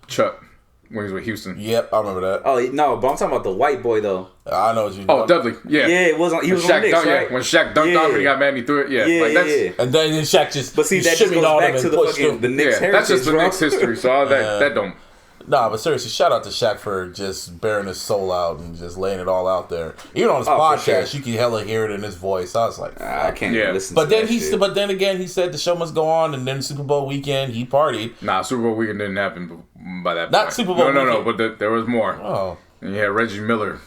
Chuck when he was with Houston. Yep, I remember that. Oh no, but I'm talking about the white boy though. I know what you. Oh, Dudley. Yeah. Yeah, it was on. He was on the Knicks, right? When Shaq dunked on him, he got mad and he threw it. Yeah, Yeah, like that's yeah. And then Shaq just. But see, he that just shimmied goes on him back and to the pushed fucking him. the Knicks yeah, that's just the bro. Knicks history. So all that don't. Nah, but seriously, shout out to Shaq for just bearing his soul out and just laying it all out there. Even on his Oh, for podcast, sure. you can hella hear it in his voice. I was like, I can't Yeah. even listen. but to then that shit. then again, he said the show must go on, and then Super Bowl weekend he partied. Nah, Super Bowl weekend didn't happen by that Not point. Super Bowl No, weekend. but there was more. Oh, And you had Reggie Miller.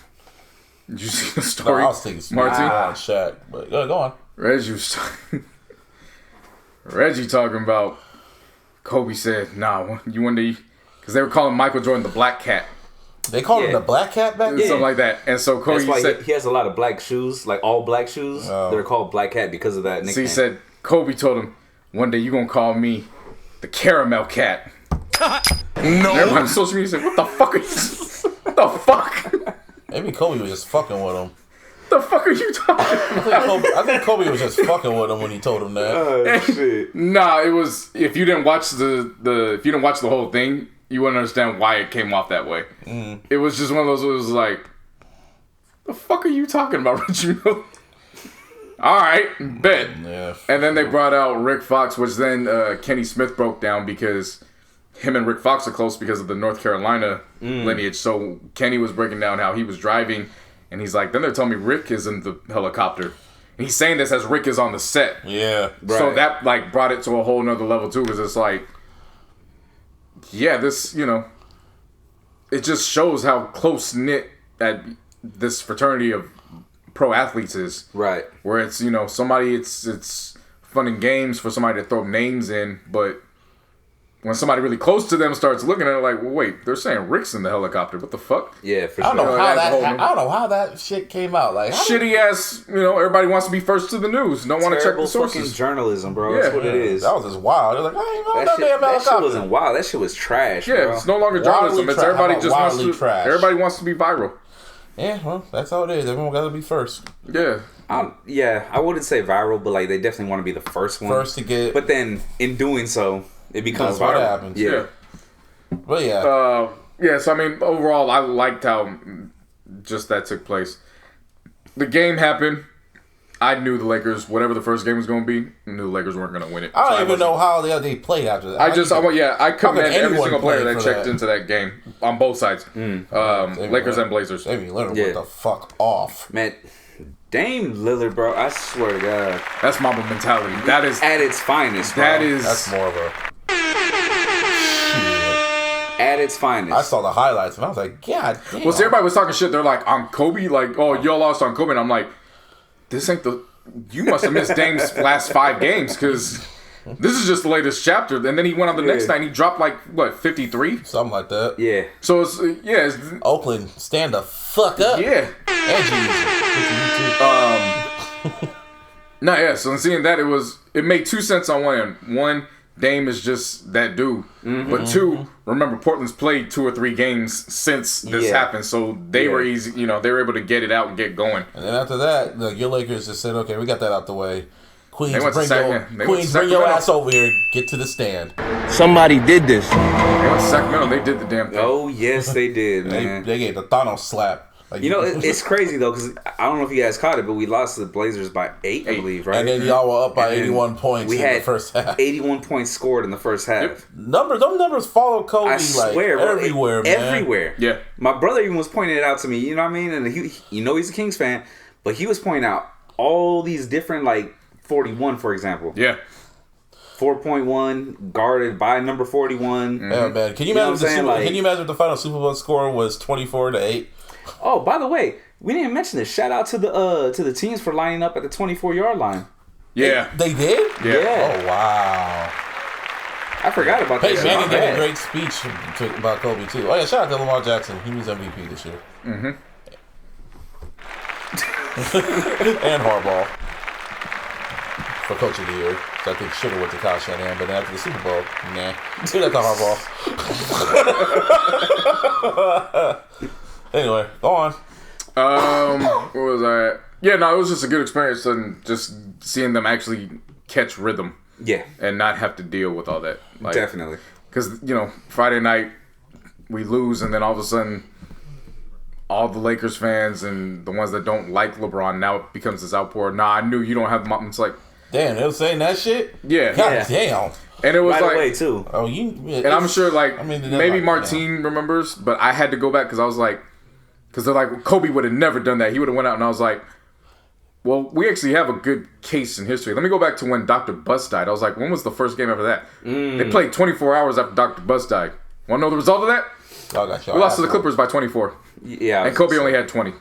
Did you see the no, story? I was thinking Marty? on Shaq, but go on. Reggie was Reggie talking about Kobe said, nah, you wonder, because they were calling Michael Jordan the Black Cat. They called him Yeah. the Black Cat back then. Something like that. And so Kobe That's why said, he has a lot of black shoes, like all black shoes. Oh. They're called Black Cat because of that nickname. so he said, Kobe told him, one day you gonna call me the Caramel Cat. No. Everybody on social media said, what the fuck are you, what the fuck? Maybe Kobe was just fucking with him. The fuck are you talking about? I think Kobe was just fucking with him when he told him that. Oh shit! Nah, it was, if you didn't watch if you didn't watch the whole thing, you wouldn't understand why it came off that way. It was just one of those, it was like, the fuck are you talking about, Richie Miller? Alright, bet. Yeah. And then they brought out Rick Fox, which then Kenny Smith broke down because him and Rick Fox are close because of the North Carolina lineage. So Kenny was breaking down how he was driving, and he's like, then they're telling me Rick is in the helicopter. And he's saying this as Rick is on the set. Yeah. So Right. that like brought it to a whole nother level too, because it's like, yeah, this, you know, it just shows how close knit that this fraternity of pro athletes is. Right. Where it's, you know, somebody, it's fun and games for somebody to throw names in, but when somebody really close to them starts looking at it like, well, wait, they're saying Rick's in the helicopter. What the fuck? Yeah, for sure. I don't know how that shit came out. Like shitty ass, everybody wants to be first to the news. Don't want to check the sources. Fucking journalism, bro. That's what it is. That was just wild. They're like, I ain't know that damn helicopter. That shit wasn't wild. That shit was trash. Yeah, bro. It's no longer journalism. It's everybody just wants to. Trash. Everybody wants to be viral. Yeah, well, that's how it is. Everyone got to be first. Yeah. I wouldn't say viral, but like they definitely want to be the first one. First to get. But then in doing so, it becomes viral. What happens. Yeah. But yeah. So I mean, overall, I liked how just that took place. The game happened. I knew the Lakers, whatever the first game was going to be, knew the Lakers weren't going to win it. I don't even know how they played after that. I commend every single player that checked into that game on both sides. Lakers and Blazers. Damian Lillard went the fuck off. Man, Dame Lillard, bro, I swear to God. That's Mamba mentality. That is at its finest, bro. That's more of a... At its finest. I saw the highlights and I was like, God damn. Well, see, everybody was talking shit. They're like, on Kobe? Like, oh, y'all lost on Kobe. And I'm like, this ain't the... You must have missed Dame's last 5 games because this is just the latest chapter. And then he went on the next night and he dropped like, what, 53? Something like that. Yeah. So it's, it's Oakland, stand the fuck up. Yeah. So in seeing that, it made 2 cents on one end. One, Dame is just that dude. Mm-hmm. But 2, remember, Portland's played 2 or 3 games since this happened, so they were easy. They were able to get it out and get going. And then after that, your Lakers just said, "Okay, we got that out the way. Queens, bring your ass over here. Get to the stand." Somebody did this. They went to Sacramento. They did the damn thing. Oh yes, they did, man. They gave the Thanos slap. Like, it's crazy though, because I don't know if you guys caught it, but we lost to the Blazers by 8, I believe, right? And then y'all were up by 81 points in the first half. 81 points scored in the first half. Yep. Them numbers follow Kobe. I swear, like, everywhere, man. Everywhere. Yeah. My brother even was pointing it out to me. You know what I mean? And he's a Kings fan, but he was pointing out all these different, like 41, for example. Yeah. 4.1 guarded by number 41. Yeah, man. Can you imagine if the final Super Bowl score was 24-8? Oh, by the way, we didn't mention this. Shout out to the teams for lining up at the 24-yard line. Yeah. They did? Yeah. Oh, wow. I forgot about that. Hey, Manning gave a great speech about Kobe, too. Oh, yeah, shout out to Lamar Jackson. He was MVP this year. Mm-hmm. And Harbaugh for Coach of the Year. So I think should have went to Kyle Shanahan, but then after the Super Bowl, nah. Should have to Harbaugh. Anyway, go on. Where was I at? Yeah, no, it was just a good experience and just seeing them actually catch rhythm. Yeah. And not have to deal with all that. Like, definitely. Because, Friday night, we lose, and then all of a sudden, all the Lakers fans and the ones that don't like LeBron, now it becomes this outpour. Nah, I knew you don't have... It's like... Damn, they were saying that shit? Yeah. God damn. And it was right like... away, too. Oh, and I'm sure, maybe Martine remembers, but I had to go back because I was like... Because they're like, Kobe would have never done that. He would have went out, and I was like... Well, we actually have a good case in history. Let me go back to when Dr. Bus died. I was like, when was the first game after that? They played 24 hours after Dr. Bus died. Want to know the result of that? We lost to the Clippers by 24. Yeah. And Kobe only had 20. You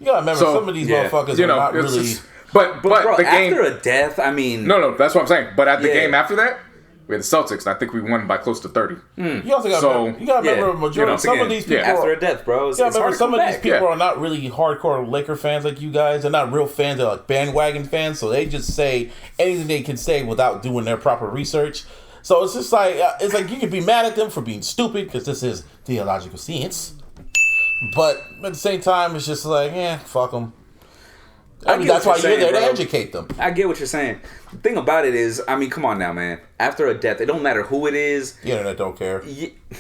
gotta remember, some of these motherfuckers are not really... But bro, the game... after a death, I mean... No, that's what I'm saying. But at the game after that, we had the Celtics, and I think we won by close to 30. You also gotta remember, majority, some of these people... After a death, bro. You gotta remember, some of these people are not really hardcore Laker fans like you guys. They're not real fans. They're like bandwagon fans. So they just say anything they can say without doing their proper research. So it's just like... It's like you can be mad at them for being stupid because this is theological science. But at the same time, it's just like, fuck them. I mean, that's why you're there to educate them. I get what you're saying. The thing about it is, I mean, come on now, man. After a death, it don't matter who it is. The internet don't care.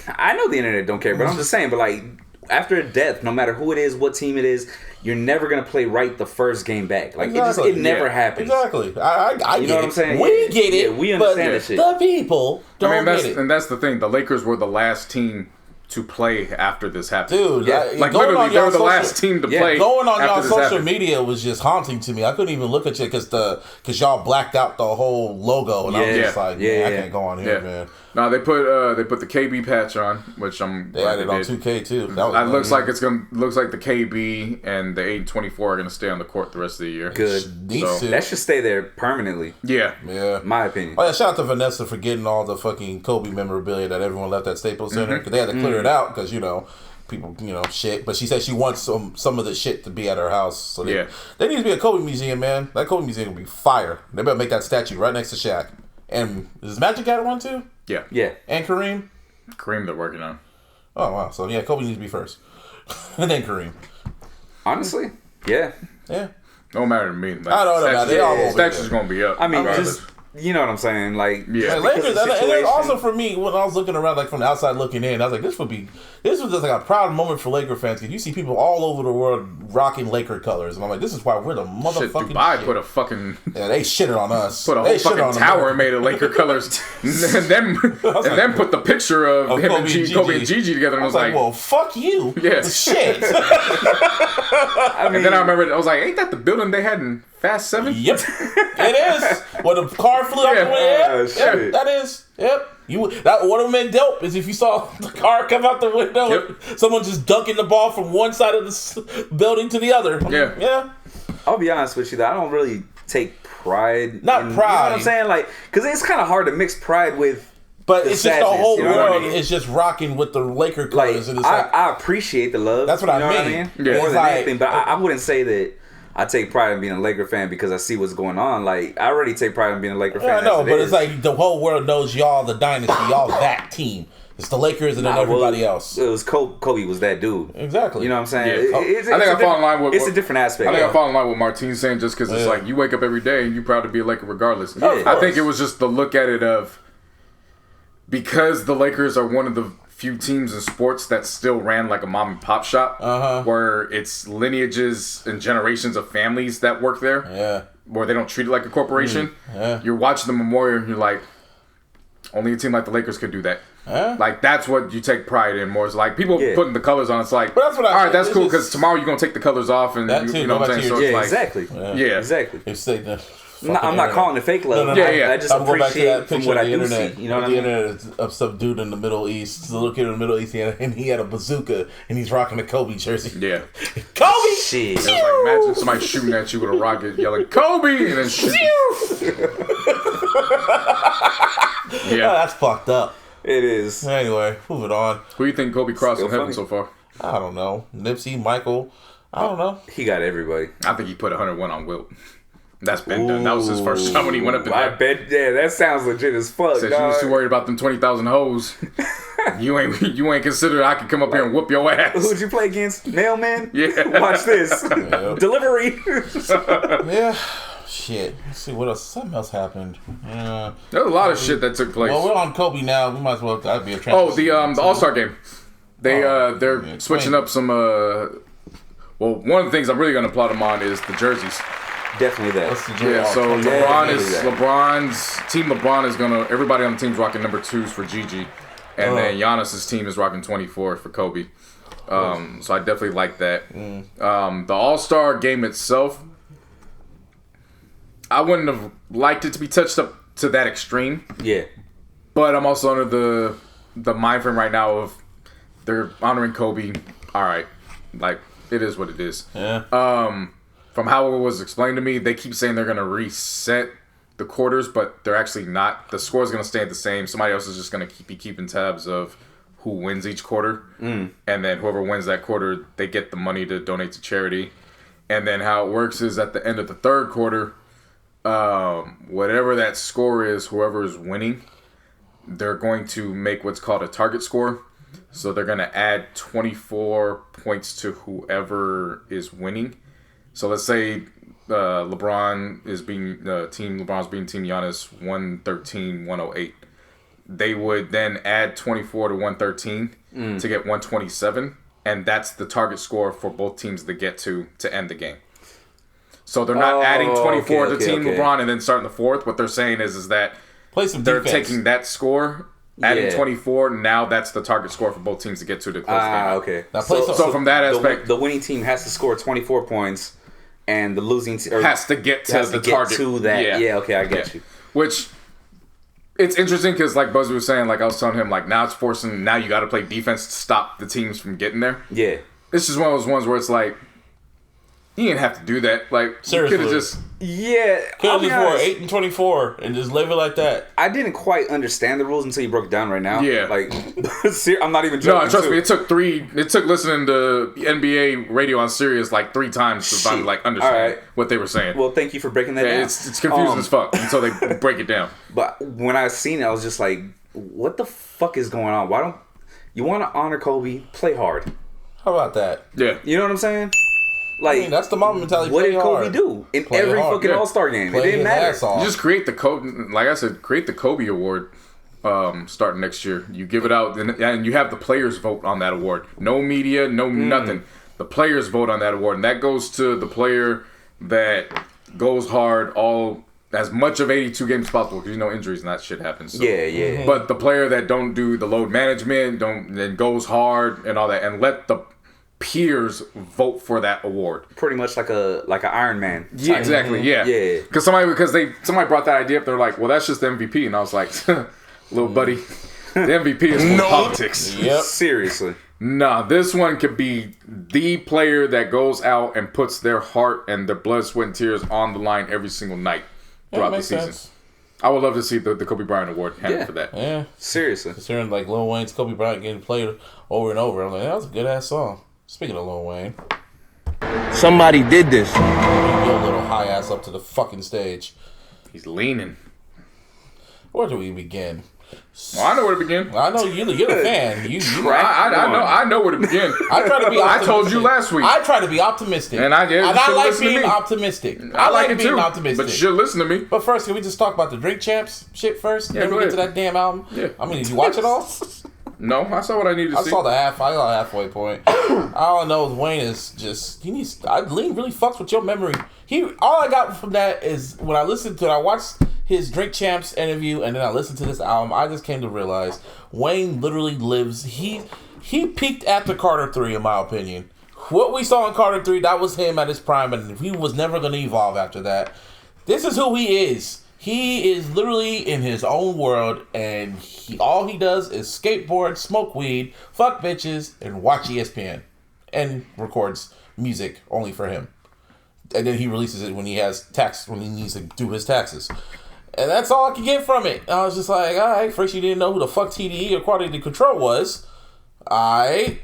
I know the internet don't care, but I'm just saying, but like, after a death, no matter who it is, what team it is, you're never going to play right the first game back. Like, it never happens. Exactly. I you get know what it. I'm saying? We get it. Yeah, we understand that shit. The people don't get it. And that's the thing. The Lakers were the last team to play after this happened. Dude, literally, they were the last team to play. Going on y'all social happened. media was just haunting to me. I couldn't even look at you because y'all blacked out the whole logo, and I was just like, I can't go on here, man. No, they put the KB patch on, which they added on 2K too. That looks like the KB and the 824 are gonna stay on the court the rest of the year. Good. So, that should stay there permanently. Yeah. My opinion. Oh yeah, shout out to Vanessa for getting all the fucking Kobe memorabilia that everyone left at Staples Center because they had to clear it out because people shit. But she said she wants some of the shit to be at her house. So there needs to be a Kobe museum, man. That Kobe museum will be fire. They better make that statue right next to Shaq. And is Magic got one too? Yeah. Yeah. And Kareem? Kareem they're working on. Oh, wow. So, yeah, Kobe needs to be first. And then Kareem. Honestly? Yeah. Yeah. Don't matter to me. Like, I don't know. They all over statue's going to be up. I mean, just... You know what I'm saying? Like, Lakers, and then also for me, when I was looking around, like from the outside looking in, I was like, this was just like a proud moment for Laker fans because you see people all over the world rocking Laker colors, and I'm like, this is why we're the motherfucking Dubai put a fucking they shitted on us. Put a whole fucking tower and made of Laker colors, and then put the picture of him and Kobe and Gigi together, and I was like, well, fuck you, shit. And then I remember I was like, ain't that the building they had in Fast 7? Yep, it is. Well, the car flew out the window. Yep, that is. Yep. That would have been dope is if you saw the car come out the window, someone just dunking the ball from one side of the building to the other. Yeah. I'll be honest with you, though. I don't really take pride. Not pride. You know what I'm saying? Like, because it's kind of hard to mix pride with. But it's just the whole world is just rocking with the Laker colors. Like, and it's I appreciate the love. That's what I mean. More than anything. But I wouldn't say that I take pride in being a Laker fan because I see what's going on. Like, I already take pride in being a Laker fan. I know, but it's like the whole world knows y'all the dynasty, y'all that team. It's the Lakers and then everybody else. It was Kobe was that dude. Exactly. You know what I'm saying? Yeah. I think I fall in line with... It's a different aspect. I think I fall in line with Martin's saying just because it's like you wake up every day and you're proud to be a Laker regardless. I think it was just the look at it of... Because the Lakers are one of the few teams in sports that still ran like a mom and pop shop, where it's lineages and generations of families that work there, where they don't treat it like a corporation. You're watching the memorial and you're like, only a team like the Lakers could do that. Like, that's what you take pride in more. It's like people putting the colors on. It's like, but that's what all right, that's cool because tomorrow you're gonna take the colors off and you know what I'm saying. So it's like, exactly. Exactly. It's like I'm not calling it fake love. No. I just appreciate from what I do see. You know what I mean? The internet of some dude in the Middle East, a little kid in the Middle East, and he had a bazooka, and he's rocking a Kobe jersey. Yeah. Kobe! Shit. It was like, imagine somebody shooting at you with a rocket, yelling, Kobe! And then shoot. Oh, that's fucked up. It is. Anyway, moving on. Who do you think Kobe crossed in heaven so far? I don't know. Nipsey, Michael. I don't know. He got everybody. I think he put 101 on Wilt. That's been done. That was his first time when he went up in there. I bet. Yeah, that sounds legit as fuck. Said you was too worried about them 20,000 hoes. you ain't considered I could come up here and whoop your ass. Who'd you play against? Mailman? Yeah. Watch this. Delivery. Yeah. Shit. Let's see what else. Something else happened. Yeah. There's a lot of shit that took place. Well, we're on Kobe now. We might as well. That'd be a transition. Oh, the All-Star game. They're switching up some. Well, one of the things I'm really gonna applaud them on is the jerseys. Definitely that. Yeah, so LeBron's team. LeBron is gonna. Everybody on the team's rocking number 2s for Gigi, and then Giannis's team is rocking 24 for Kobe. So I definitely like that. The All-Star game itself, I wouldn't have liked it to be touched up to that extreme. Yeah, but I'm also under the mind frame right now of they're honoring Kobe. All right, like it is what it is. Yeah. From how it was explained to me, they keep saying they're going to reset the quarters, but they're actually not. The score is going to stay the same. Somebody else is just going to be keeping tabs of who wins each quarter. And then whoever wins that quarter, they get the money to donate to charity. And then how it works is at the end of the third quarter, whatever that score is, whoever is winning, they're going to make what's called a target score. So they're going to add 24 points to whoever is winning. So let's say LeBron's being Team Giannis 113-108. They would then add 24 to 113 to get 127, and that's the target score for both teams to get to end the game. So they're not adding 24 to Team LeBron and then starting the fourth. What they're saying is that they're taking that score, adding 24. Now that's the target score for both teams to get to the close game. Okay. Now so from that aspect, the winning team has to score 24 points. And the losing team has to get to the target. To that. Yeah, okay, I get you. Which it's interesting because, like Buzzy was saying, like I was telling him, like now you got to play defense to stop the teams from getting there. Yeah. It's just one of those ones where it's like, you didn't have to do that. Like, seriously. you could have just... Yeah. Could have just wore 8-24 and just live it like that. I didn't quite understand the rules until you broke it down right now. Yeah. Like, I'm not even joking. No, trust me, it took listening to NBA radio on Sirius like 3 times to finally like understand what they were saying. Well, thank you for breaking that down. It's confusing as fuck until they break it down. But when I seen it, I was just like, what the fuck is going on? Why don't you want to honor Kobe? Play hard. How about that? Yeah. You know what I'm saying? Like, I mean, that's the Mamba mentality. What did Kobe do in every fucking All-Star game? It didn't matter. You just create the Kobe, like I said, create the Kobe Award starting next year. You give it out, and you have the players vote on that award. No media, no nothing. The players vote on that award, and that goes to the player that goes hard as much of 82 games as possible, because you know injuries and that shit happens. So. Yeah. But the player that don't do the load management, then goes hard and all that, and let the peers vote for that award. Pretty much like an Iron Man. Yeah, exactly. Yeah. Because somebody brought that idea up. They're like, well, that's just the MVP, and I was like, little buddy, the MVP is for politics. Yep. Seriously. Nah, this one could be the player that goes out and puts their heart and their blood, sweat, and tears on the line every single night throughout the season. Sense. I would love to see the Kobe Bryant Award handled for that. Yeah. Seriously. Considering like Lil Wayne's Kobe Bryant getting played over and over, I'm like, that was a good ass song. Speaking of Lil Wayne, somebody did this. Your little high ass up to the fucking stage. He's leaning. Where do we begin? Well, I know where to begin. I know you're a fan. I know where to begin. I try to be. I told you last week. I try to be optimistic, and I did. And I like being optimistic. I like it being too. optimistic. But you should listen to me. But first, can we just talk about the Drink Champs shit first? Yeah, then go we ahead. get to that damn album. Yeah. I mean, did you watch it all? No, I saw what I needed to see. I saw the halfway point. All I know is Wayne is just Lean really fucks with your memory. All I got from that is when I listened to it, I watched his Drink Champs interview, and then I listened to this album. I just came to realize Wayne literally lives. He peaked after Carter 3, in my opinion. What we saw in Carter 3, that was him at his prime, and he was never going to evolve after that. This is who he is. He is literally in his own world, and all he does is skateboard, smoke weed, fuck bitches, and watch ESPN, and records music only for him. And then he releases it when he needs to do his taxes. And that's all I could get from it. I was just like, all right, first you didn't know who the fuck TDE or Quality Control was. All right.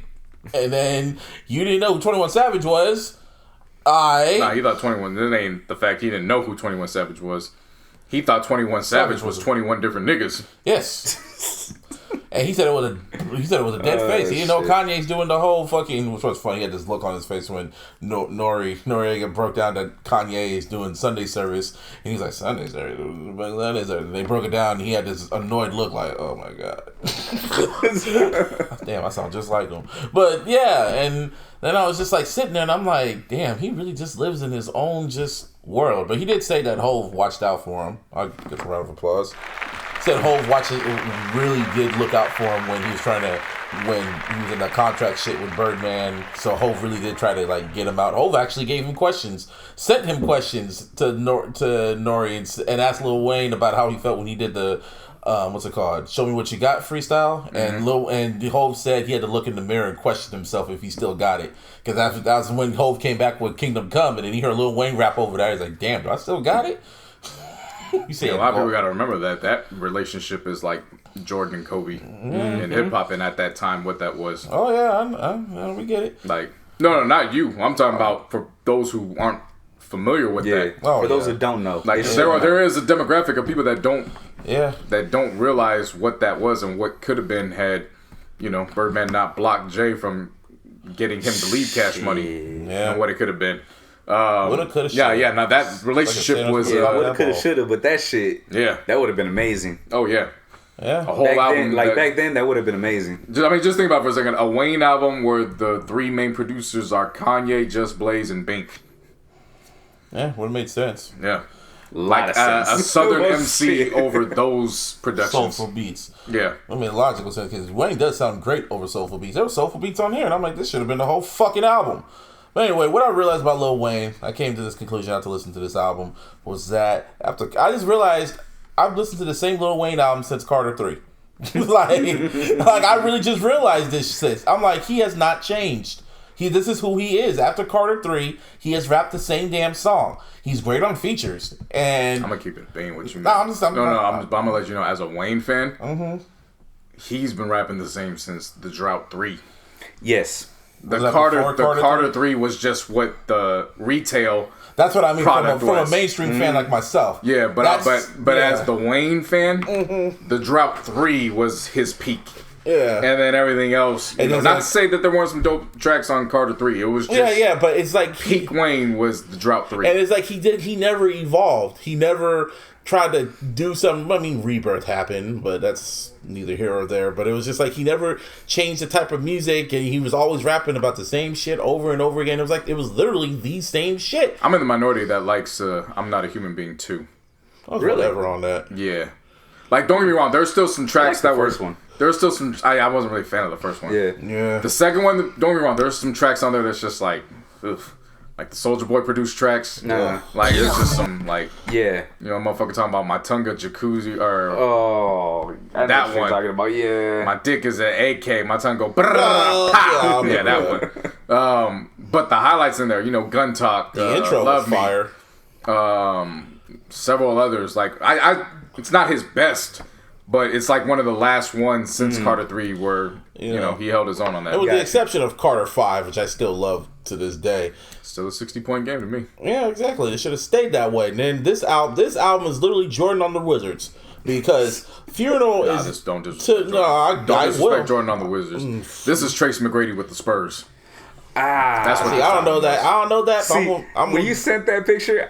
And then you didn't know who 21 Savage was. All right. Nah, he thought 21. That ain't the fact he didn't know who 21 Savage was. He thought 21 Savage was 21 different niggas. Yes. And he said it was a dead face. He didn't know Kanye's doing the whole fucking. Which was funny. He had this look on his face when Noriega broke down that Kanye is doing Sunday service, and he's like, Sunday service. And they broke it down, and he had this annoyed look, like, oh my god, damn, I sound just like him. But yeah, and then I was just like sitting there, and I'm like, damn, he really just lives in his own just world. But he did say that Hov watched out for him. I'll get a round of applause. Said Hov really did look out for him when he was in the contract shit with Birdman. So Hov really did try to like get him out. Hov actually gave him questions, sent him questions to Nori and asked Lil Wayne about how he felt when he did the what's it called? Show Me What You Got freestyle. Mm-hmm. And Hov said he had to look in the mirror and question himself if he still got it. Because that was when Hov came back with Kingdom Come, and then he heard Lil Wayne rap over that. He's like, damn, do I still got it? You see, a lot of people got to remember that relationship is like Jordan and Kobe in hip hop, and at that time, what that was. Oh yeah, we get it. Like, no, not you. I'm talking about for those who aren't familiar with that. For those who don't know, like there is a demographic of people that don't realize what that was and what could have been had, Birdman not blocked Jay from getting him to leave Cash Money and what it could have been. Woulda, coulda, shoulda. Yeah. Now that relationship was woulda, coulda, shoulda, but that shit, that would have been amazing. Oh yeah, a whole album. Back then, that would have been amazing. Just think about it for a second. A Wayne album where the 3 main producers are Kanye, Just Blaze, and Bink. Yeah, would have made sense. Yeah, like a Southern MC over those productions. Soulful beats. Yeah, I mean, logical sense because Wayne does sound great over soulful beats. There were soulful beats on here, and I'm like, this should have been the whole fucking album. But anyway, what I realized about Lil Wayne, I came to this conclusion after listening to this album, was that I just realized I've listened to the same Lil Wayne album since Carter 3. like I really just realized this shit. I'm like, he has not changed. This is who he is. After Carter 3, he has rapped the same damn song. He's great on features. And I'm gonna keep it being what you mean. I'm gonna let you know, as a Wayne fan, he's been rapping the same since the Drought 3. Yes. The Carter 3 was just what the retail. That's what I mean from a mainstream fan like myself. Yeah, but as the Wayne fan, the Drought 3 was his peak. Yeah. And then everything else. Not to say that there weren't some dope tracks on Carter 3. It was just but it's like peak Wayne was the Drought 3. And it's like he never evolved. He never tried to do something. I mean, Rebirth happened, but that's neither here or there. But it was just like he never changed the type of music, and he was always rapping about the same shit over and over again. It was like, it was literally the same shit. I'm in the minority that likes I'm Not a Human Being too. Really? Whatever on that. Yeah. Like, don't get me wrong, there's still some tracks that were... first one. There's still some... I wasn't really a fan of the first one. Yeah. The second one, don't get me wrong, there's some tracks on there that's just like... Oof. Like the Soulja Boy produced tracks. Nah. Like, it's just some, like... Yeah. You know, motherfucker talking about my Tunga Jacuzzi, or... Oh, I know that what you're one. talking about, yeah. My dick is an AK, my tongue go... Pow! Yeah, that one. But the highlights in there, you know, Gun Talk. The intro was fire. Several others. Like, it's not his best, but it's like one of the last ones since Carter 3 where, you know, he held his own on that. With the exception of Carter 5, which I still love to this day. Still a 60-point game to me. Yeah, exactly. It should have stayed that way. And then this album is literally Jordan on the Wizards. Because Funeral is... Don't disrespect Jordan on the Wizards. This is Tracy McGrady with the Spurs. That's what I don't know that. I don't know that. See, when you sent that picture,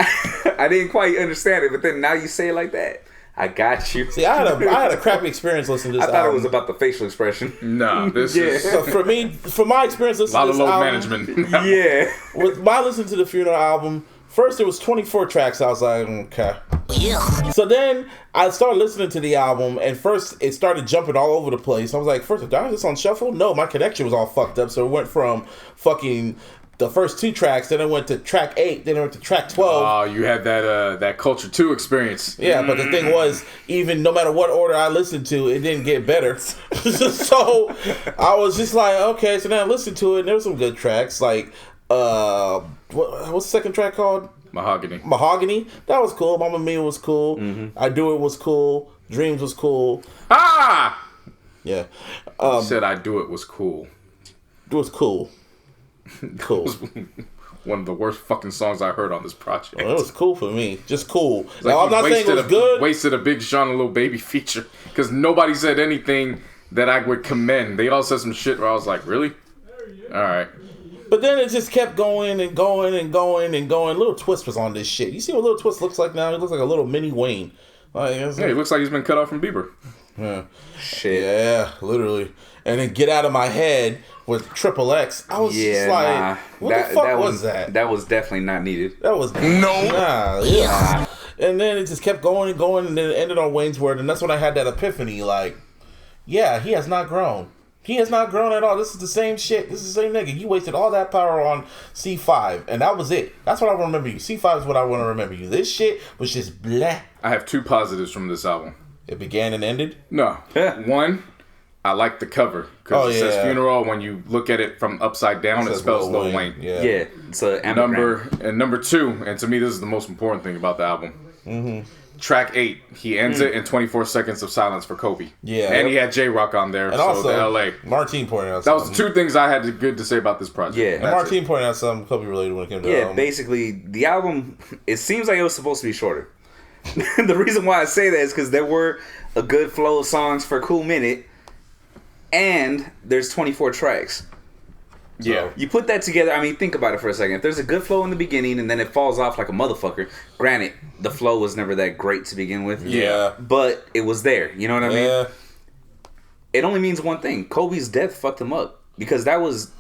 I didn't quite understand it, but then now you say it like that, I got you. See, I had a crappy experience listening to this album. I thought it was about the facial expression. No, this is... So for my experience listening to this album... A lot of load management. Yeah. With my listening to the Funeral album, first there was 24 tracks. I was like, okay. Yeah. So then I started listening to the album, and first it started jumping all over the place. I was like, first, did I have this on shuffle? No, my connection was all fucked up. So it went from fucking the first 2 tracks, then it went to track 8, then it went to track 12. Oh, you had that Culture 2 experience. Yeah, but the thing was, even no matter what order I listened to, it didn't get better. So I was just like, okay. So then I listened to it, and there were some good tracks. Like, what's the second track called? Mahogany. That was cool. Mamma Mia was cool. I Do It was cool. Dreams was cool. Yeah. You said I Do It was cool. It was cool. Cool. It was one of the worst fucking songs I heard on this project. Well, it was cool for me. Just cool. Like, now, I'm not saying it was good. Wasted a Big Sean and Lil Baby feature because nobody said anything that I would commend. They all said some shit where I was like, really? All right. But then it just kept going and going and going and going. Lil Twist was on this shit. You see what Lil Twist looks like now? He looks like a little mini Wayne. He looks like he's been cut off from Bieber. Yeah. Shit. Yeah, literally. And then Get Out of My Head with XXX. I was just like, what the fuck was that? That was definitely not needed. That was yeah. And then it just kept going and going, and then it ended on Wayne's Word, and that's when I had that epiphany. Like, yeah, he has not grown. He has not grown at all. This is the same shit. This is the same nigga. You wasted all that power on C5, and that was it. That's what I remember you. C5 is what I want to remember you. This shit was just blah. I have 2 positives from this album. It began and ended? No. One, I like the cover. Because it says Funeral. When you look at it from upside down, it spells Lil Wayne. Yeah. It's a number 2, and to me this is the most important thing about the album. Track 8, he ends it in 24 seconds of silence for Kobe. Yeah. And he had J-Rock on there, and also, the LA. Martine pointed out something. That was the 2 things I had good to say about this project. Yeah. And Martine pointed out something Kobe related when it came to the album. Basically, the album, it seems like it was supposed to be shorter. The reason why I say that is because there were a good flow of songs for a cool minute, and there's 24 tracks. So you put that together, I mean, think about it for a second. If there's a good flow in the beginning and then it falls off like a motherfucker, granted, the flow was never that great to begin with. Yeah. But it was there. You know what I mean? It only means one thing. Kobe's death fucked him up. Because that was,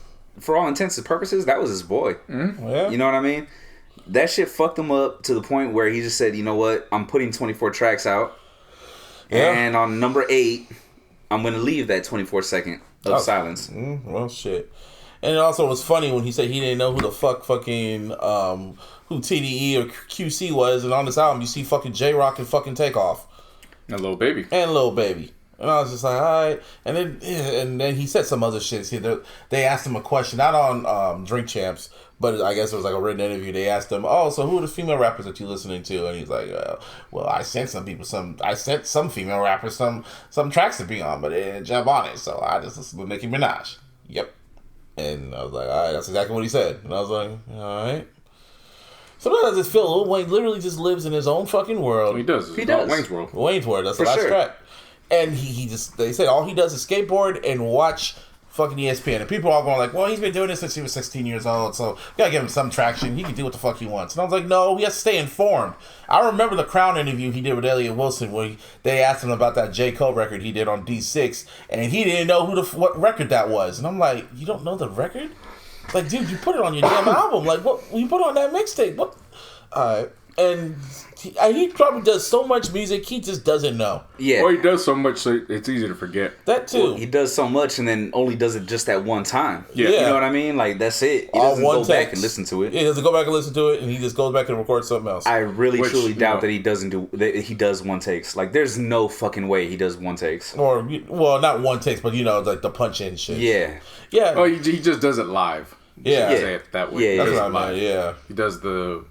for all intents and purposes, that was his boy. You know what I mean? That shit fucked him up to the point where he just said, you know what? I'm putting 24 tracks out. And on number 8, I'm going to leave that 24 second of silence. Well, shit. And it also was funny when he said he didn't know who the fuck fucking who TDE or QC was, and on this album you see fucking J-Rock and fucking Takeoff. And Lil Baby. And Lil Baby. And I was just like, all right. And then he said some other shit. See, they asked him a question, not on Drink Champs, but I guess it was like a written interview. They asked him, oh, so who are the female rappers that you're listening to? And he's like, well, I sent some female rappers some tracks to be on, but they didn't jump on it. So I just listened to Nicki Minaj. Yep. And I was like, all right, that's exactly what he said. And I was like, all right. Sometimes I just feel Lil Wayne literally just lives in his own fucking world. He does. He does. Wayne's World. Wayne's World. That's the last track. And they said all he does is skateboard and watch fucking ESPN. And people are all going like, well, he's been doing this since he was 16 years old, so you gotta give him some traction. He can do what the fuck he wants. And I was like, no, he has to stay informed. I remember the Crown interview he did with Elliott Wilson where they asked him about that J. Cole record he did on D6, and he didn't know what record that was. And I'm like, you don't know the record? Like, dude, you put it on your damn album. Like, what? You put it on that mixtape. What? And he probably does so much music, he just doesn't know. Yeah. Or he does so much, so it's easy to forget. That too. Well, he does so much and then only does it just that one time. Yeah. You know what I mean? Like, that's it. He doesn't go back and listen to it. Yeah, he doesn't go back and listen to it, and he just goes back and records something else. I really, truly doubt that he does one takes. Like, there's no fucking way he does one takes. Or, well, not one takes, but, like the punch-in shit. Yeah. Yeah. Oh, he just does it live. Yeah. Say it that way. Yeah, that's what I mean, yeah. He does the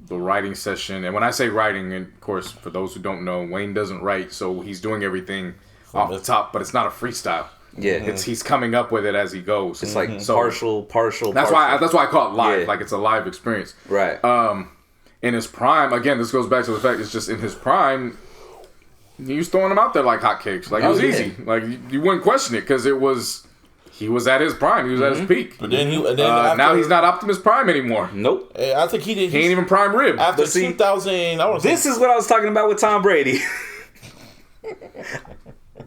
writing session, and when I say writing, and of course, for those who don't know, Wayne doesn't write, so he's doing everything off the top, but it's not a freestyle. Yeah, he's coming up with it as he goes. It's like partial. That's why I call it live. Like it's a live experience. Right. In his prime, again, this goes back to the fact it's just in his prime, he was throwing them out there like hotcakes. Like it was easy. Like you wouldn't question it because he was at his prime. He was at his peak. But then now he's not Optimus Prime anymore. Nope. I think he did. He ain't even prime rib. After 2000, this is what I was talking about with Tom Brady.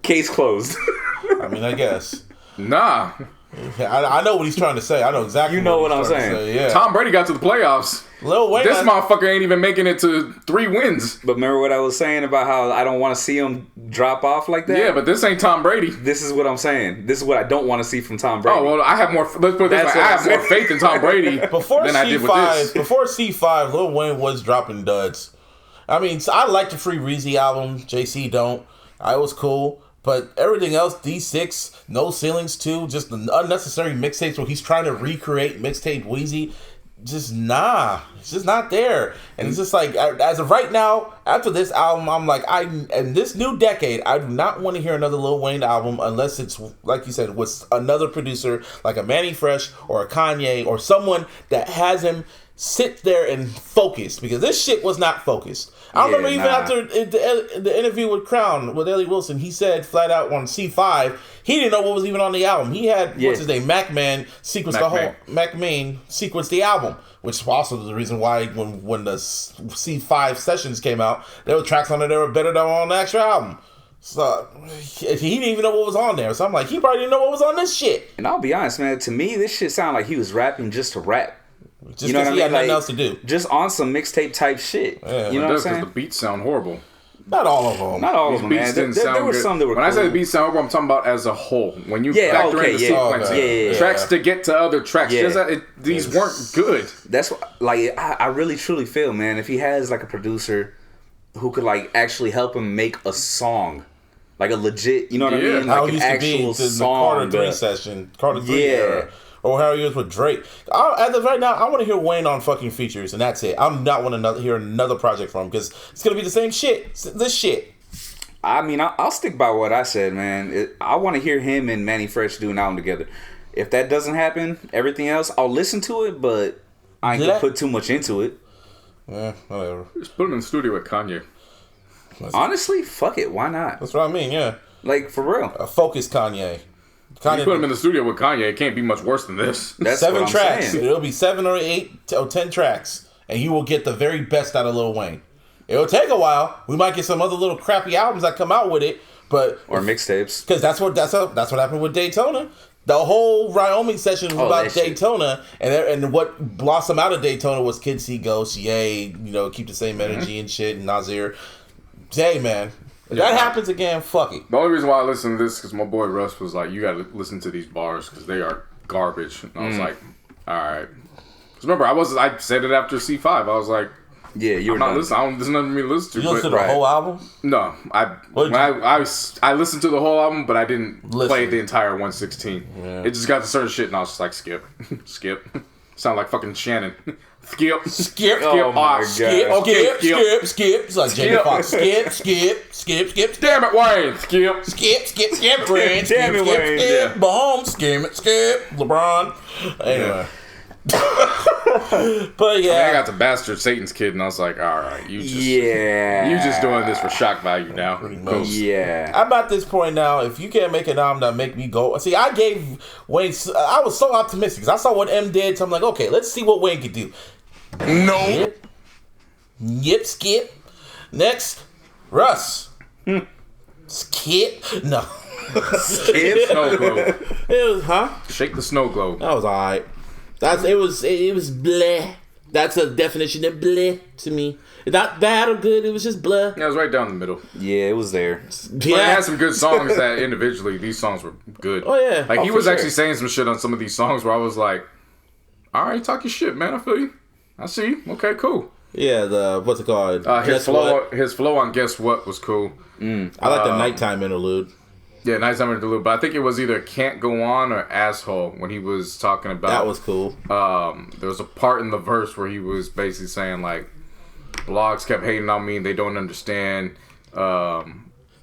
Case closed. I mean, I guess. Nah. I know what he's trying to say. I know exactly. You know what I'm saying. Yeah. Tom Brady got to the playoffs. Lil Wayne, this motherfucker ain't even making it to 3 wins. But remember what I was saying about how I don't want to see him drop off like that? Yeah, but this ain't Tom Brady. This is what I'm saying. This is what I don't want to see from Tom Brady. Oh, well, I have more. Let's put it this way. I have more faith in Tom Brady than I did with this. Before C5, Lil Wayne was dropping duds. I mean, I like the Free Reezy album. JC don't. I was cool. But everything else, D6, No Ceilings 2, just the unnecessary mixtapes where he's trying to recreate mixtape Wheezy. Just it's just not there. And it's just like, as of right now, after this album, I'm like, in this new decade, I do not want to hear another Lil Wayne album unless it's, like you said, with another producer like a Manny Fresh or a Kanye or someone that has him sit there and focus, because this shit was not focused. I remember even after the interview with Crown with Elliott Wilson, he said flat out on C5 he didn't know what was even on the album. He had what's his name, Mac Main sequence the album, which also was the reason why when the C5 sessions came out, there were tracks on there that were better than on the actual album. So he didn't even know what was on there. So I'm like, he probably didn't know what was on this shit. And I'll be honest, man. To me, this shit sounded like he was rapping just to rap. Just you know what I mean? He had nothing else to do. Just on some mixtape type shit. Yeah, you know what I'm saying? Because the beats sound horrible. Not all of them. Not all of them, man. There were some that were When I say the beats sound horrible, I'm talking about as a whole. When you factor in the sequence, tracks to get to other tracks, these weren't good. That's what, like, I really truly feel, man, if he has like a producer who could like actually help him make a song. Like a legit, you know what I mean? Like an actual song. The Carter 3 session. Carter 3 era. Or how he was with Drake. As of right now, I want to hear Wayne on fucking features, and that's it. I'm not want to hear another project from him, because it's going to be the same shit. This shit. I mean, I'll stick by what I said, man. I want to hear him and Manny Fresh do an album together. If that doesn't happen, everything else, I'll listen to it, but I ain't going to put too much into it. Yeah, whatever. Just put him in the studio with Kanye. Honestly, fuck it. Why not? That's what I mean, yeah. Like, for real. A focused Kanye. You put him in the studio with Kanye, it can't be much worse than this. That's 7 tracks. Saying. It'll be 7 or 8 or 10 tracks, and you will get the very best out of Lil Wayne. It'll take a while. We might get some other little crappy albums that come out with it, but mixtapes. Because that's what happened with Daytona. The whole Wyoming session was about Daytona, and what blossomed out of Daytona was Kids See Ghosts, Yay, keep the same energy and shit, and Nasir. Hey, man. If that happens again, fuck it. The only reason why I listened to this is because my boy Russ was like, you got to listen to these bars because they are garbage. And I was like, all right. Because remember, I said it after C5. I was like, Yeah, you were not listening. There's nothing for me to listen to. You listen to the whole album? No, I listened to the whole album, but I didn't play the entire 116. Yeah. It just got to certain shit, and I was just like, skip. Sound like fucking Shannon. Skip. Oh my God. Skip. It's like Jamie Foxx. Skip. Damn it, Wayne. Skip. Wayne. Damn it, Wayne. Skip. Mahomes. Skip. LeBron. Anyway. But yeah, I got the bastard Satan's Kid, and I was like, all right, you just doing this for shock value now. Cool. Yeah, I'm at this point now. If you can't make an album that make me go, see, I gave Wayne. I was so optimistic because I saw what M did, so I'm like, okay, let's see what Wayne could do. No. Yep. Skip. Next, Russ. Skip. No. Skip. Snow globe. It was Shake the snow globe. That was alright. It was bleh. That's a definition of bleh to me. Not bad or good. It was just bleh. Yeah, it was right down the middle. Yeah, it was there. But it had some good songs that individually these songs were good. Oh yeah, like he was actually saying some shit on some of these songs where I was like, all right, talk your shit, man. I feel you. I see you. Okay, cool. Yeah, the what's it called? His flow on Guess What was cool. I like the nighttime interlude. Yeah, nighttime interlude, but I think it was either Can't Go On or Asshole when he was talking about. That was cool. There was a part in the verse where he was basically saying like, blogs kept hating on me. They don't understand. That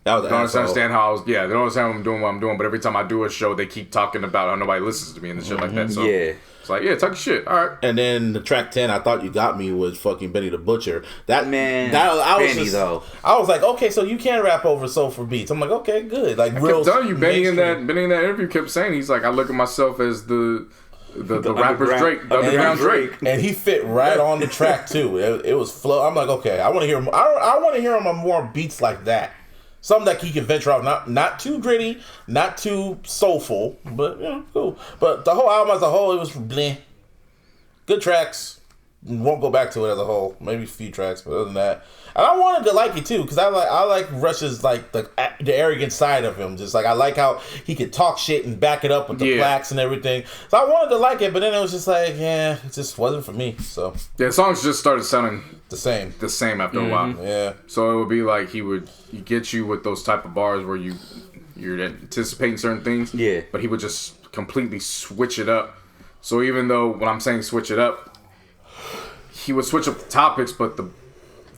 was they don't understand how I was. Yeah, they don't understand what I'm doing. But every time I do a show, they keep talking about how nobody listens to me and shit like that. So yeah. It's like, yeah, talk your shit. All right. And then the track 10, I Thought You Got Me, was fucking Benny the Butcher. Benny though. I was like, okay, so you can rap over soulful beats. I'm like, okay, good. Like, real. I kept telling you, Benny in that interview kept saying, he's like, I look at myself as the rapper's Drake, the underground Drake. And he fit right on the track too. It was flow. I'm like, okay, I want to hear him. I want to hear him on more beats like that. Something that he can venture out, not too gritty, not too soulful, but cool. But the whole album as a whole, it was bleh. Good tracks. Won't go back to it as a whole. Maybe a few tracks, but other than that, and I wanted to like it too because I like Rush's like the arrogant side of him. Just like I like how he could talk shit and back it up with the plaques and everything. So I wanted to like it, but then it was just like, it just wasn't for me. So yeah, songs just started sounding the same after a while. Yeah. So it would be like he get you with those type of bars where you're anticipating certain things. Yeah. But he would just completely switch it up. So even though when I'm saying switch it up, he would switch up the topics, but the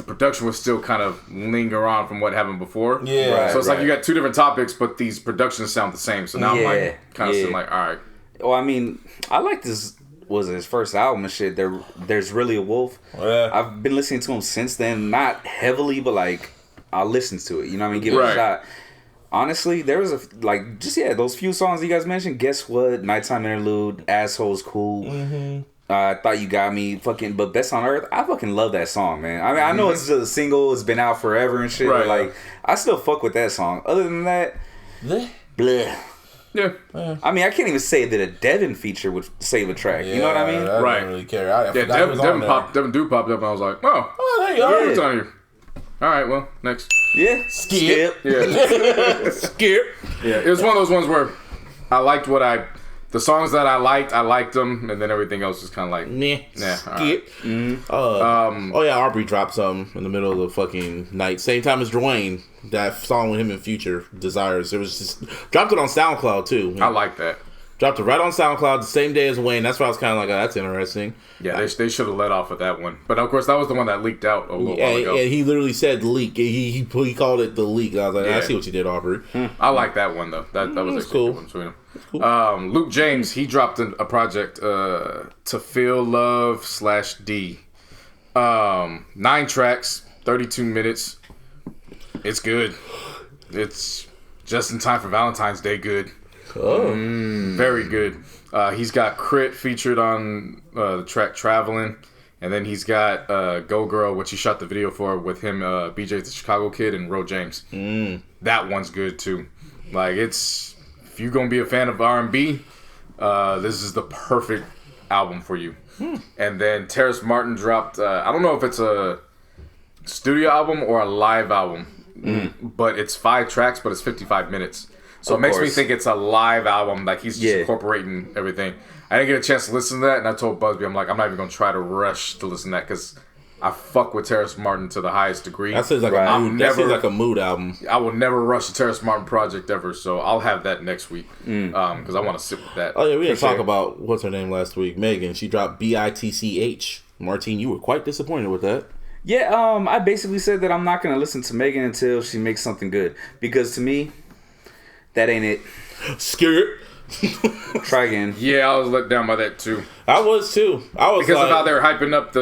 production would still kind of linger on from what happened before. Yeah. Right, so it's like you got two different topics, but these productions sound the same. So now I'm like kind of still like, all right. Well, I mean, I like this. Was his first album and shit. There's Really a Wolf. Yeah. I've been listening to him since then, not heavily, but like I'll listen to it. You know what I mean? Give it a shot. Honestly, there was those few songs you guys mentioned. Guess What? Nighttime Interlude. Asshole's cool. Mm-hmm. I Thought You Got Me. Fucking, but Best on Earth. I fucking love that song, man. I mean, I know it's just a single. It's been out forever and shit. But like, I still fuck with that song. Other than that, bleh. Yeah. I mean, I can't even say that a Devin feature would save a track. You know what I mean? I don't really care. Devin Duke popped up, and I was like, oh, there you go. It's on here. All right, well, next. Yeah. Skip. Yeah. Skip. Yeah, it was one of those ones where I liked the songs that I liked them, and then everything else is kind of like, skip. Right. Aubrey dropped something in the middle of the fucking night, same time as Dwayne. That song with him in Future, Desires. It was just dropped it on SoundCloud too. I like that. Dropped it right on SoundCloud the same day as Wayne. That's why I was kind of like, that's interesting. Yeah, they should have let off with that one. But of course, that was the one that leaked out a little while ago. And he literally said leak. He called it the leak. I was like, I see what you did, Aubrey. I like that one though. That was cool. Between them. Luke James, he dropped a project To Feel Love/D. 9 tracks, 32 minutes. It's good. It's just in time for Valentine's Day good. Oh. Very good. He's got Crit featured on the track Traveling. And then he's got Go Girl, which he shot the video for with him, BJ the Chicago Kid, and Ro James. That one's good too. Like, if you're going to be a fan of R&B, this is the perfect album for you. And then Terrace Martin dropped, I don't know if it's a studio album or a live album, but it's 5 tracks, but it's 55 minutes. So it makes me think it's a live album, like he's just incorporating everything. I didn't get a chance to listen to that, and I told Busby, I'm like, I'm not even going to try to rush to listen to that, because I fuck with Terrace Martin to the highest degree. That seems like a mood album. I will never rush a Terrace Martin project ever, so I'll have that next week because I want to sit with that. Oh yeah, we didn't talk about what's her name last week. Megan, she dropped BITCH. Martine, you were quite disappointed with that. Yeah, I basically said that I'm not gonna listen to Megan until she makes something good because to me, that ain't it. Scared. Try again. Yeah, I was let down by that too. I was too. Because of how they're hyping up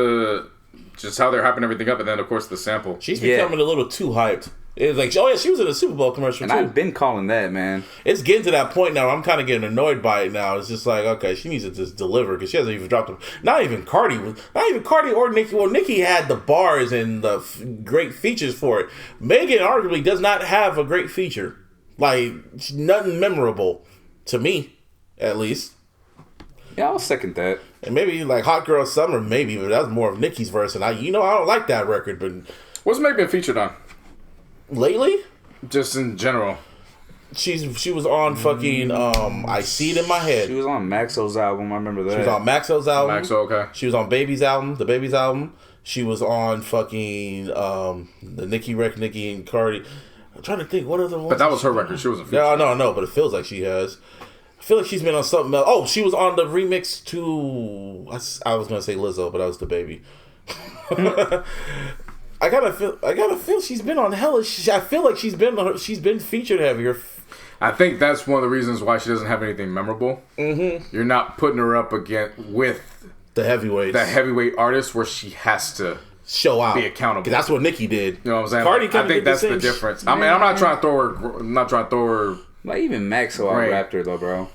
how they're hyping everything up, and then of course the sample. She's becoming a little too hyped. It's like, oh yeah, she was in a Super Bowl commercial and too. I've been calling that, man. It's getting to that point now. I'm kind of getting annoyed by it now. It's just like, okay, she needs to just deliver because she hasn't even dropped them. Not even Cardi or Nicki. Well, Nicki had the bars and the great features for it. Megan arguably does not have a great feature. Like nothing memorable to me, at least. Yeah, I'll second that. And maybe like Hot Girl Summer, maybe, but that's more of Nicki's verse. And I don't like that record. But what's Meg been featured on lately? Just in general, she was on fucking I See It in My Head. She was on Maxo's album. I remember that. She was on Maxo's album. Maxo, okay. She was on Baby's album, the Baby's album. She was on fucking the Nicki and Cardi. I'm trying to think what other ones. But that was her record. She wasn't featured. Yeah, no, but it feels like she has. I feel like she's been on something else. Oh, she was on the remix to I was gonna say Lizzo, but that was the Baby. I gotta feel she's been on hella. I feel like she's been featured heavier. I think that's one of the reasons why she doesn't have anything memorable. Mm-hmm. You're not putting her up with the heavyweights, the heavyweight artist, where she has to show out, be accountable. Because that's what Nicki did. You know what I'm saying? Cardi I think that's the difference. I mean, I'm not trying to throw her. Like even Maxo out-rapped her though, bro.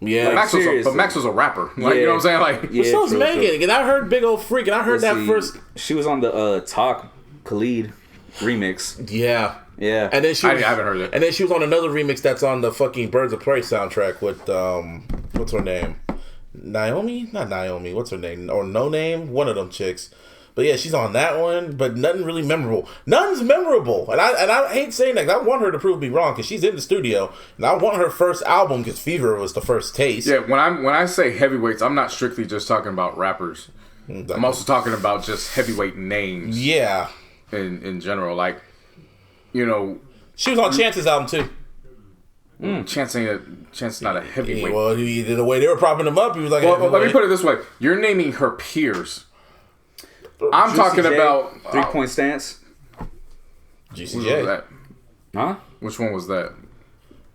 Yeah, but Max was a rapper. Like, you know what I'm saying? Like, but so was Megan. And I heard Big Old Freak, and I heard that first. She was on the Talk Khalid remix. Yeah. Yeah. And then I haven't heard it. And then she was on another remix that's on the fucking Birds of Prey soundtrack with what's her name? Naomi? Not Naomi. What's her name? Or No Name? One of them chicks. But yeah, she's on that one, but nothing really memorable. Nothing's memorable. And I hate saying that. I want her to prove me wrong because she's in the studio. And I want her first album because Fever was the first taste. Yeah, when I say heavyweights, I'm not strictly just talking about rappers. I'm also talking about just heavyweight names. Yeah. In general. Like, you know. She was on Chance's album too. Chance is not a heavyweight. Yeah, well, the way they were propping him up, he was like, well, let me put it this way. You're naming her peers. I'm talking about 3-point stance. GCJ. Which was that? Huh? Which one was that?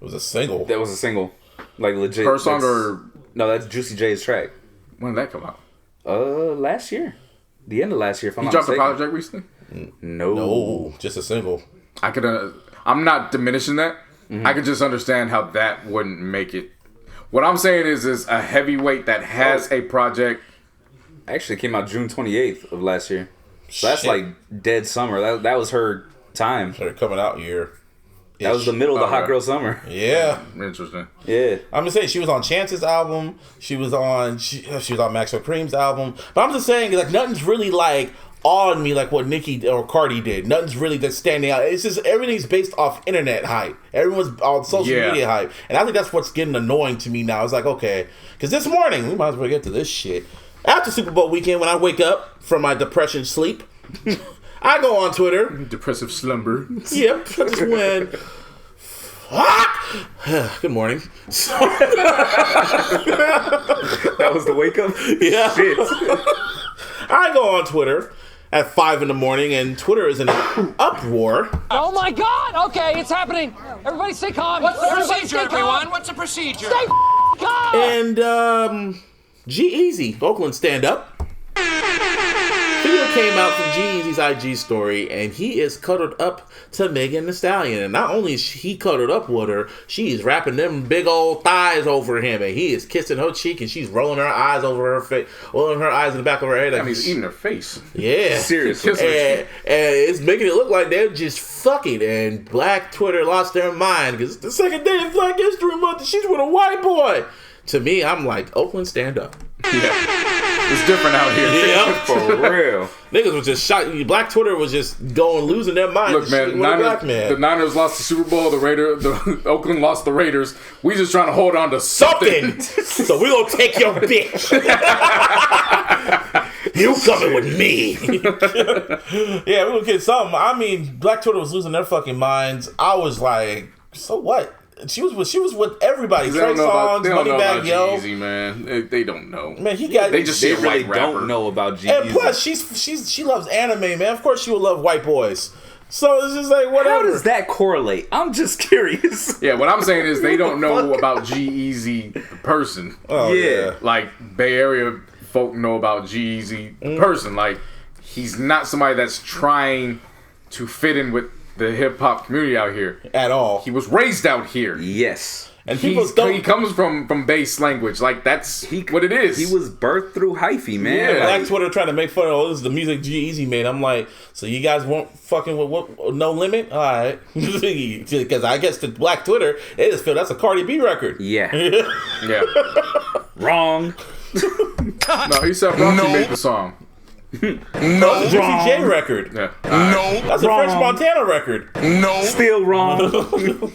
It was a single. That was a single. Like legit. Her song or no? That's Juicy J's track. When did that come out? Last year. The end of last year. If I'm you not dropped mistaken. a project recently? No, just a single. I'm not diminishing that. Mm-hmm. I could just understand how that wouldn't make it. What I'm saying is a heavyweight that has a project. Actually came out June 28th of last year. So that's like dead summer. That was her time. Her coming out year. That was the middle of the hot girl summer. Yeah. Interesting. Yeah. I'm just saying she was on Chance's album. She was on Maxwell Cream's album. But I'm just saying like nothing's really like awed me like what Nicki or Cardi did. Nothing's really that's standing out. It's just everything's based off internet hype. Everyone's on social media hype. And I think that's what's getting annoying to me now. It's like, okay. Because this morning, we might as well get to this shit. After Super Bowl weekend, when I wake up from my depression sleep, I go on Twitter. Depressive slumber. Yep. Just went. Good morning. That was the wake up? Yeah. Shit. I go on Twitter at 5 a.m. and Twitter is in an uproar. Oh my God! Okay, it's happening. Everybody stay calm. What's the procedure, everyone? What's the procedure? Stay calm. And G-Eazy, Oakland stand-up. Video came out from G-Eazy's IG story, and he is cuddled up to Megan Thee Stallion. And not only is he cuddled up with her, she's wrapping them big old thighs over him, and he is kissing her cheek, and she's rolling her eyes over her face, rolling her eyes in the back of her head. Like, he's eating her face. Yeah. Seriously. And it's making it look like they're just fucking, and Black Twitter lost their mind, because it's the second day of Black History Month, and she's with a white boy. To me, I'm like, Oakland, stand up. Yeah. It's different out here. Yeah. For real. Niggas was just shot. Black Twitter was just losing their mind. Look, man, the Niners lost the Super Bowl. The Oakland lost the Raiders. We just trying to hold on to something. So we gonna take your bitch. You coming with me? Yeah, we gonna get something. I mean, Black Twitter was losing their fucking minds. I was like, so what? She was with everybody. Trey Songz, Moneybagg Yo. G-Eazy, man. They don't know. Man, they just see a really white rapper. don't know about G-Eazy. And plus, she loves anime, man. Of course, she would love white boys. So it's just like whatever. How does that correlate? I'm just curious. Yeah, what I'm saying is they don't know about G-Eazy the person. Oh, yeah. Like Bay Area folk know about G-Eazy the person. Like he's not somebody that's trying to fit in with the hip hop community out here at all. He was raised out here. Yes. And he comes from base language. Like that's what it is. He was birthed through hyphy, man. Yeah. Black Twitter trying to make fun of this is the music G-Eazy made. I'm like, so you guys won't fucking with No Limit? All right. Because I guess the Black Twitter, they just feel that's a Cardi B record. Yeah. Yeah. Wrong. No, he said Rocky made the song. No, that's a Juicy J record. Yeah. No, that's a French Montana record. No, still wrong.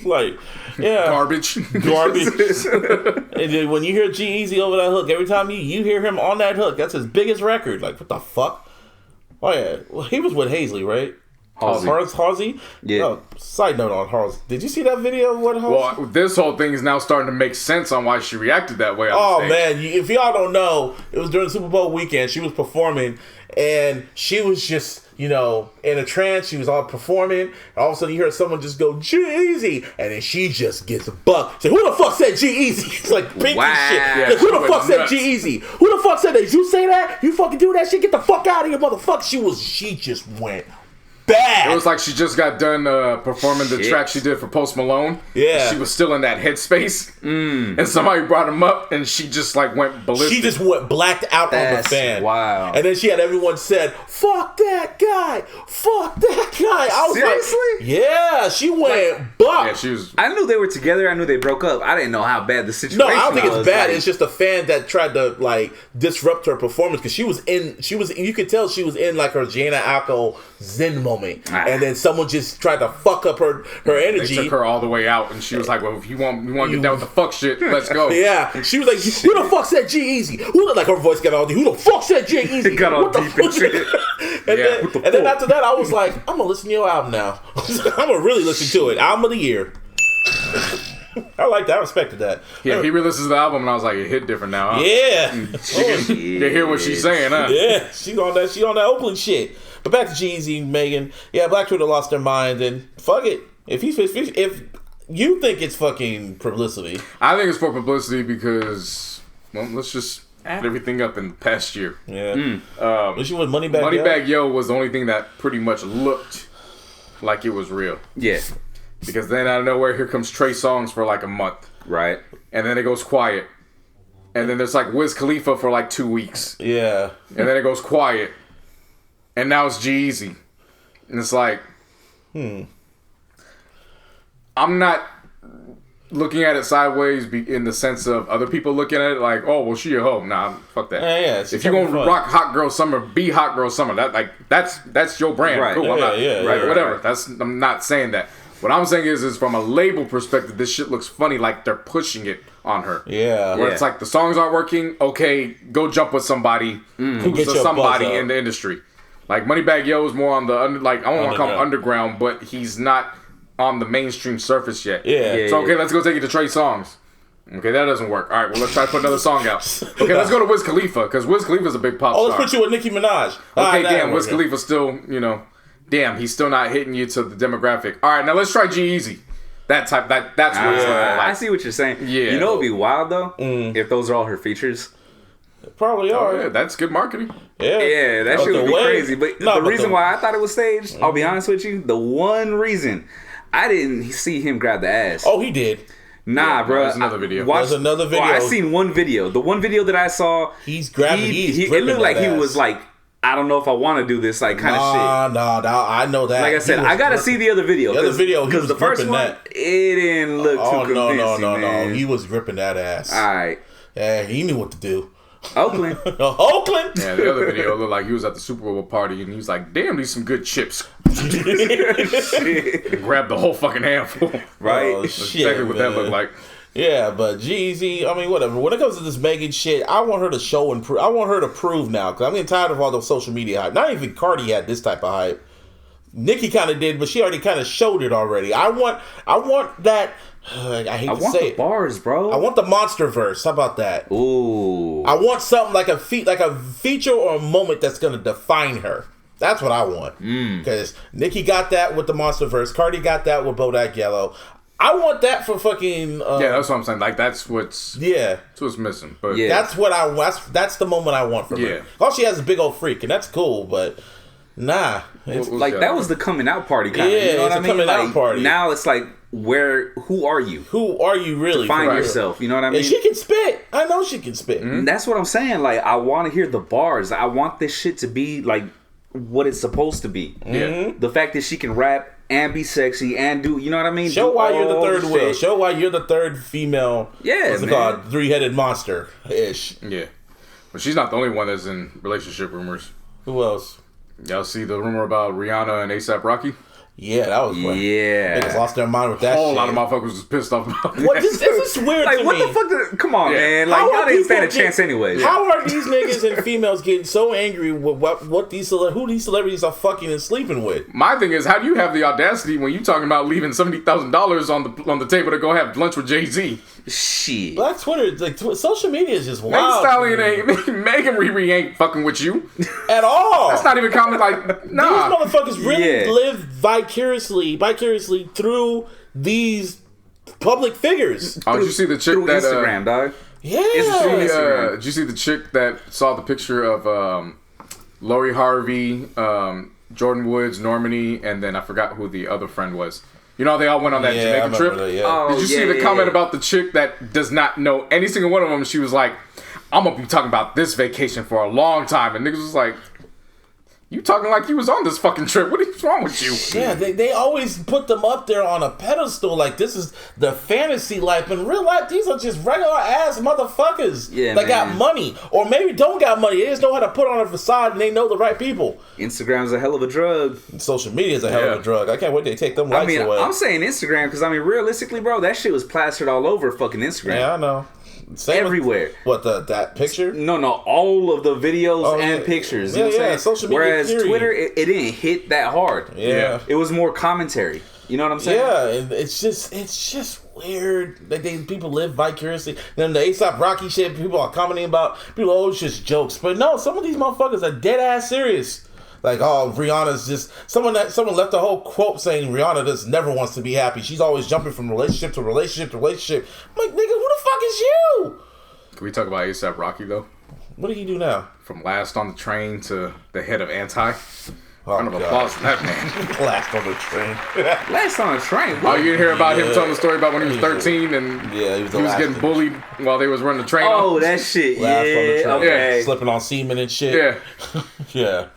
Like, yeah, garbage. And then when you hear G-Eazy over that hook, every time you hear him on that hook, that's his biggest record. Like, what the fuck? Oh yeah, well, he was with Hazley, right? Halsey? Yeah. Oh, side note on Halsey. Did you see that video of what Halsey? Well, this whole thing is now starting to make sense on why she reacted that way. Oh man, if y'all don't know, it was during the Super Bowl weekend. She was performing, and she was just, in a trance. She was all performing. And all of a sudden, you hear someone just go G-Eazy, and then she just gets bucked. Say, who the fuck said G-Eazy? It's like pinky shit. Yeah, like, who the fuck said G-Eazy? Who the fuck said that? You say that? You fucking do that shit? Get the fuck out of here, motherfucker! She just went bad. It was like she just got done performing the track she did for Post Malone. Yeah. She was still in that headspace. And somebody brought him up and she just like went ballistic. She just went blacked out on the fan. Wow. And then she had everyone said, fuck that guy. Fuck that guy. I was Seriously? like, yeah, she went buck. Yeah, she was. I knew they were together. I knew they broke up. I didn't know how bad the situation was. No, I don't think it's bad. Like, it's just a fan that tried to like disrupt her performance because you could tell she was in like her Jana Alco Zen moment. And then someone just tried to fuck up her energy. They took her all the way out, and she was like, "Well, if you want to get down with the fuck shit, let's go." Yeah, she was like, "Who the fuck said G-Eazy?" Like her voice got all deep. Who the fuck said G-Eazy? Got all deep and shit. And then after that, I was like, "I'm gonna listen to your album now. I'm gonna really listen to it. Album of the year." I like that. I respected that. Yeah, he re-listens to the album, and I was like, it hit different now. Huh? Yeah, you hear what she's saying, huh? Yeah, she on that Oakland shit. But back to G-Eazy, Megan. Yeah, Black Twitter lost their mind, and fuck it. If you think it's fucking publicity, I think it's for publicity because, well, let's just add everything up in the past year. Yeah. Was she with Moneybagg Yo was the only thing that pretty much looked like it was real. Yeah. Because then out of nowhere, here comes Trey Songz for like a month. Right. And then it goes quiet. And then there's like Wiz Khalifa for like 2 weeks. Yeah. And then it goes quiet. And now it's G-Eazy. And it's like, I'm not looking at it sideways in the sense of other people looking at it like, oh, well, she a hoe. Nah, fuck that. Yeah, if you're gonna rock Hot Girl Summer, be Hot Girl Summer. That's your brand. Right. Cool. Yeah, whatever. Right. I'm not saying that. What I'm saying is from a label perspective, this shit looks funny, like they're pushing it on her. Yeah. Where it's like the songs aren't working. Okay, go jump with somebody who's somebody in the industry. Like Moneybagg Yo is more on the I don't want to call him underground, but he's not on the mainstream surface yet. Yeah. So okay, let's go take it to Trey Songz. Okay, that doesn't work. All right, well let's try to put another song out. Okay, let's go to Wiz Khalifa because Wiz Khalifa's a big pop star. Let's put you with Nicki Minaj. Okay, damn, Wiz Khalifa's still, damn, he's still not hitting you to the demographic. All right, now let's try G-Eazy. That's what it's like. I see what you're saying. Yeah. You know what'd be wild though? If those are all her features. Probably are. Oh, yeah, that's good marketing. Yeah, that shit would be crazy. But the reason why I thought it was staged, I'll be honest with you, the one reason I didn't see him grab the ass. Oh, he did. Nah, bro. There's another video. There's another video. I seen one video. The one video that I saw, he's grabbing. It looked like he was like, I don't know if I want to do this, like kind of shit. Nah, I know that. Like I said, I gotta see the other video. The other video, because the first one, it didn't look too convincing. No. He was ripping that ass. All right. Yeah, he knew what to do. Oakland. Oakland? Yeah, the other video looked like he was at the Super Bowl party and he was like, damn, these some good chips. And grabbed the whole fucking handful. Right? That's exactly what that looked like. Yeah, but Jeezy, I mean, whatever. When it comes to this Megan shit, I want her to show and prove. I want her to prove now, because I'm getting tired of all the social media hype. Not even Cardi had this type of hype. Nicki kind of did, but she already kind of showed it already. I want that. I hate to say it. Bars, bro. I want the monster verse. How about that? Ooh. I want something like a feature or a moment that's gonna define her. That's what I want. Because Nicki got that with the monster verse. Cardi got that with Bodak Yellow. I want that for fucking. Yeah, that's what I'm saying. Like that's what's missing. But yeah, that's what I want. That's the moment I want from her. All she has is a big old freak, and that's cool. But nah, it's like that was the coming out party kind of. Yeah, you know what I mean? Coming out party. Now it's like, who are you? Who are you really? Define yourself. You know what I mean? And she can spit. I know she can spit. Mm-hmm. That's what I'm saying. Like, I want to hear the bars. I want this shit to be like what it's supposed to be. Yeah. The fact that she can rap and be sexy and do, you know what I mean? Show why you're the third wheel. Show why you're the third female. Yeah, what's it called? Three-headed monster ish. Yeah, but she's not the only one that's in relationship rumors. Who else? Y'all see the rumor about Rihanna and A$AP Rocky? Yeah, that was funny. Yeah. They just lost their mind with that shit. A whole lot of motherfuckers was pissed off about that. What, this is weird like, to what me. the fuck? Come on, man. Like, y'all didn't stand a chance anyway. How are these niggas and females getting so angry with who these celebrities are fucking and sleeping with? My thing is, how do you have the audacity when you talking about leaving $70,000 on the table to go have lunch with Jay-Z? Shit. Black Twitter, like social media is just Meg wild. Stallion Megan Riri ain't fucking with you at all. That's not even common. Like, nah. These motherfuckers really live vicariously through these public figures. Oh, did you see the chick that Instagram, dog? Yeah. Did you see the chick that saw the picture of Lori Harvey, Jordan Woods, Normani, and then I forgot who the other friend was. You know, they all went on that Jamaican trip. That, Did you see the comment about the chick that does not know any single one of them? She was like, I'm going to be talking about this vacation for a long time. And niggas was like, you talking like you was on this fucking trip. What is wrong with you? Yeah, they always put them up there on a pedestal like this is the fantasy life. In real life, these are just regular ass motherfuckers that got money. Or maybe don't got money. They just know how to put on a facade and they know the right people. Instagram's a hell of a drug. Social media is a hell of a drug. I can't wait to take them likes away. I'm saying Instagram because, realistically, bro, that shit was plastered all over fucking Instagram. Yeah, I know. Same everywhere. That picture? No, all of the videos and pictures. You know what I'm saying? Social media. Whereas period. Twitter, it didn't hit that hard. Yeah. It was more commentary. You know what I'm saying? Yeah, and it's just weird. Like people live vicariously. Then the A$AP Rocky shit, people are commenting about. People, it's just jokes. But no, some of these motherfuckers are dead ass serious. Like, oh, Rihanna's just someone left a whole quote saying Rihanna just never wants to be happy. She's always jumping from relationship to relationship to relationship. I'm like, nigga, who the fuck is you? Can we talk about A$AP Rocky though? What did he do now? From last on the train to the head of Anti. Round of applause for that man. Last on the train. Last on the train. Oh, you didn't hear about him telling the story about when he was 13 and he was getting bullied while they was running the train. Oh, that shit. Last on the train. Okay. Slipping on semen and shit. Yeah. Yeah.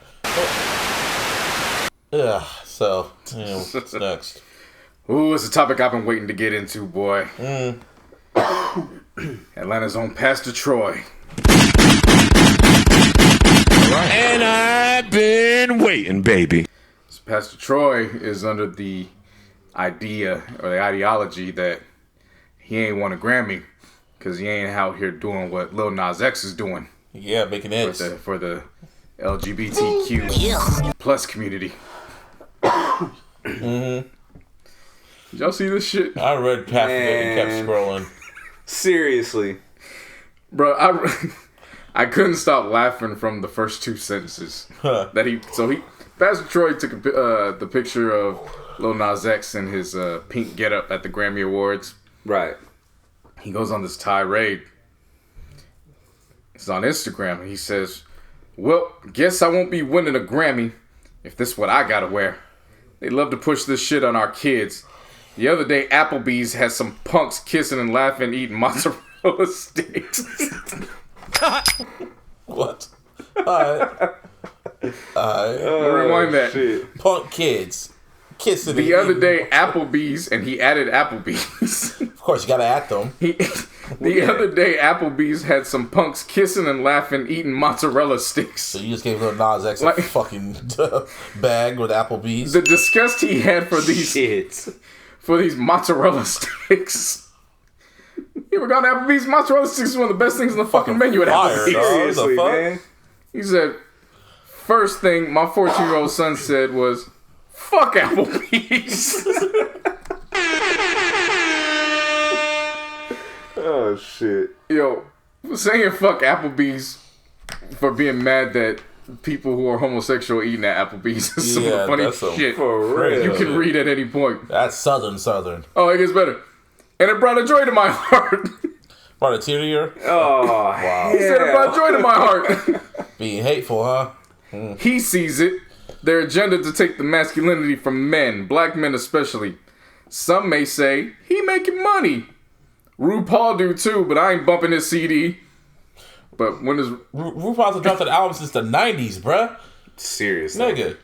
Yeah. So, what's next? Ooh, it's a topic I've been waiting to get into, boy. Atlanta's own Pastor Troy. And I've been waiting, baby. So Pastor Troy is under the idea or the ideology that he ain't won a Grammy because he ain't out here doing what Lil Nas X is doing. Yeah, making hits for the LGBTQ plus community. Did y'all see this shit? I read half of it and kept scrolling. Seriously, bro, I couldn't stop laughing from the first two sentences that Pastor Troy took the picture of Lil Nas X in his pink getup at the Grammy Awards. Right. He goes on this tirade. It's on Instagram and he says, "Well, guess I won't be winning a Grammy if this is what I gotta wear. They love to push this shit on our kids. The other day, Applebee's had some punks kissing and laughing, eating mozzarella sticks." What? Alright. Rewind that. Shit. Punk kids kissing. The other day, Applebee's, and he added Applebee's. Of course, you gotta at them. The other day, Applebee's had some punks kissing and laughing, eating mozzarella sticks. So you just gave Lil Nas X a fucking bag with Applebee's. The disgust he had for these mozzarella sticks You ever gone to Applebee's? Mozzarella sticks is one of the best things on the fucking menu at Applebee's. Seriously, man. He said, first thing my 14-year-old son said was, fuck Applebee's. Oh, shit. Yo, saying fuck Applebee's for being mad that people who are homosexual eating at Applebee's is some of the funniest shit for real. you can read at any point. That's southern. Oh, it gets better. And it brought a joy to my heart. Brought a tear to your... Oh, wow. He said it brought joy to my heart. Being hateful, huh? He sees it. Their agenda to take the masculinity from men, black men especially. Some may say, he making money. RuPaul do too, but I ain't bumping his CD. But when is... RuPaul's dropped an album since the 90s, bruh. Seriously. Nigga.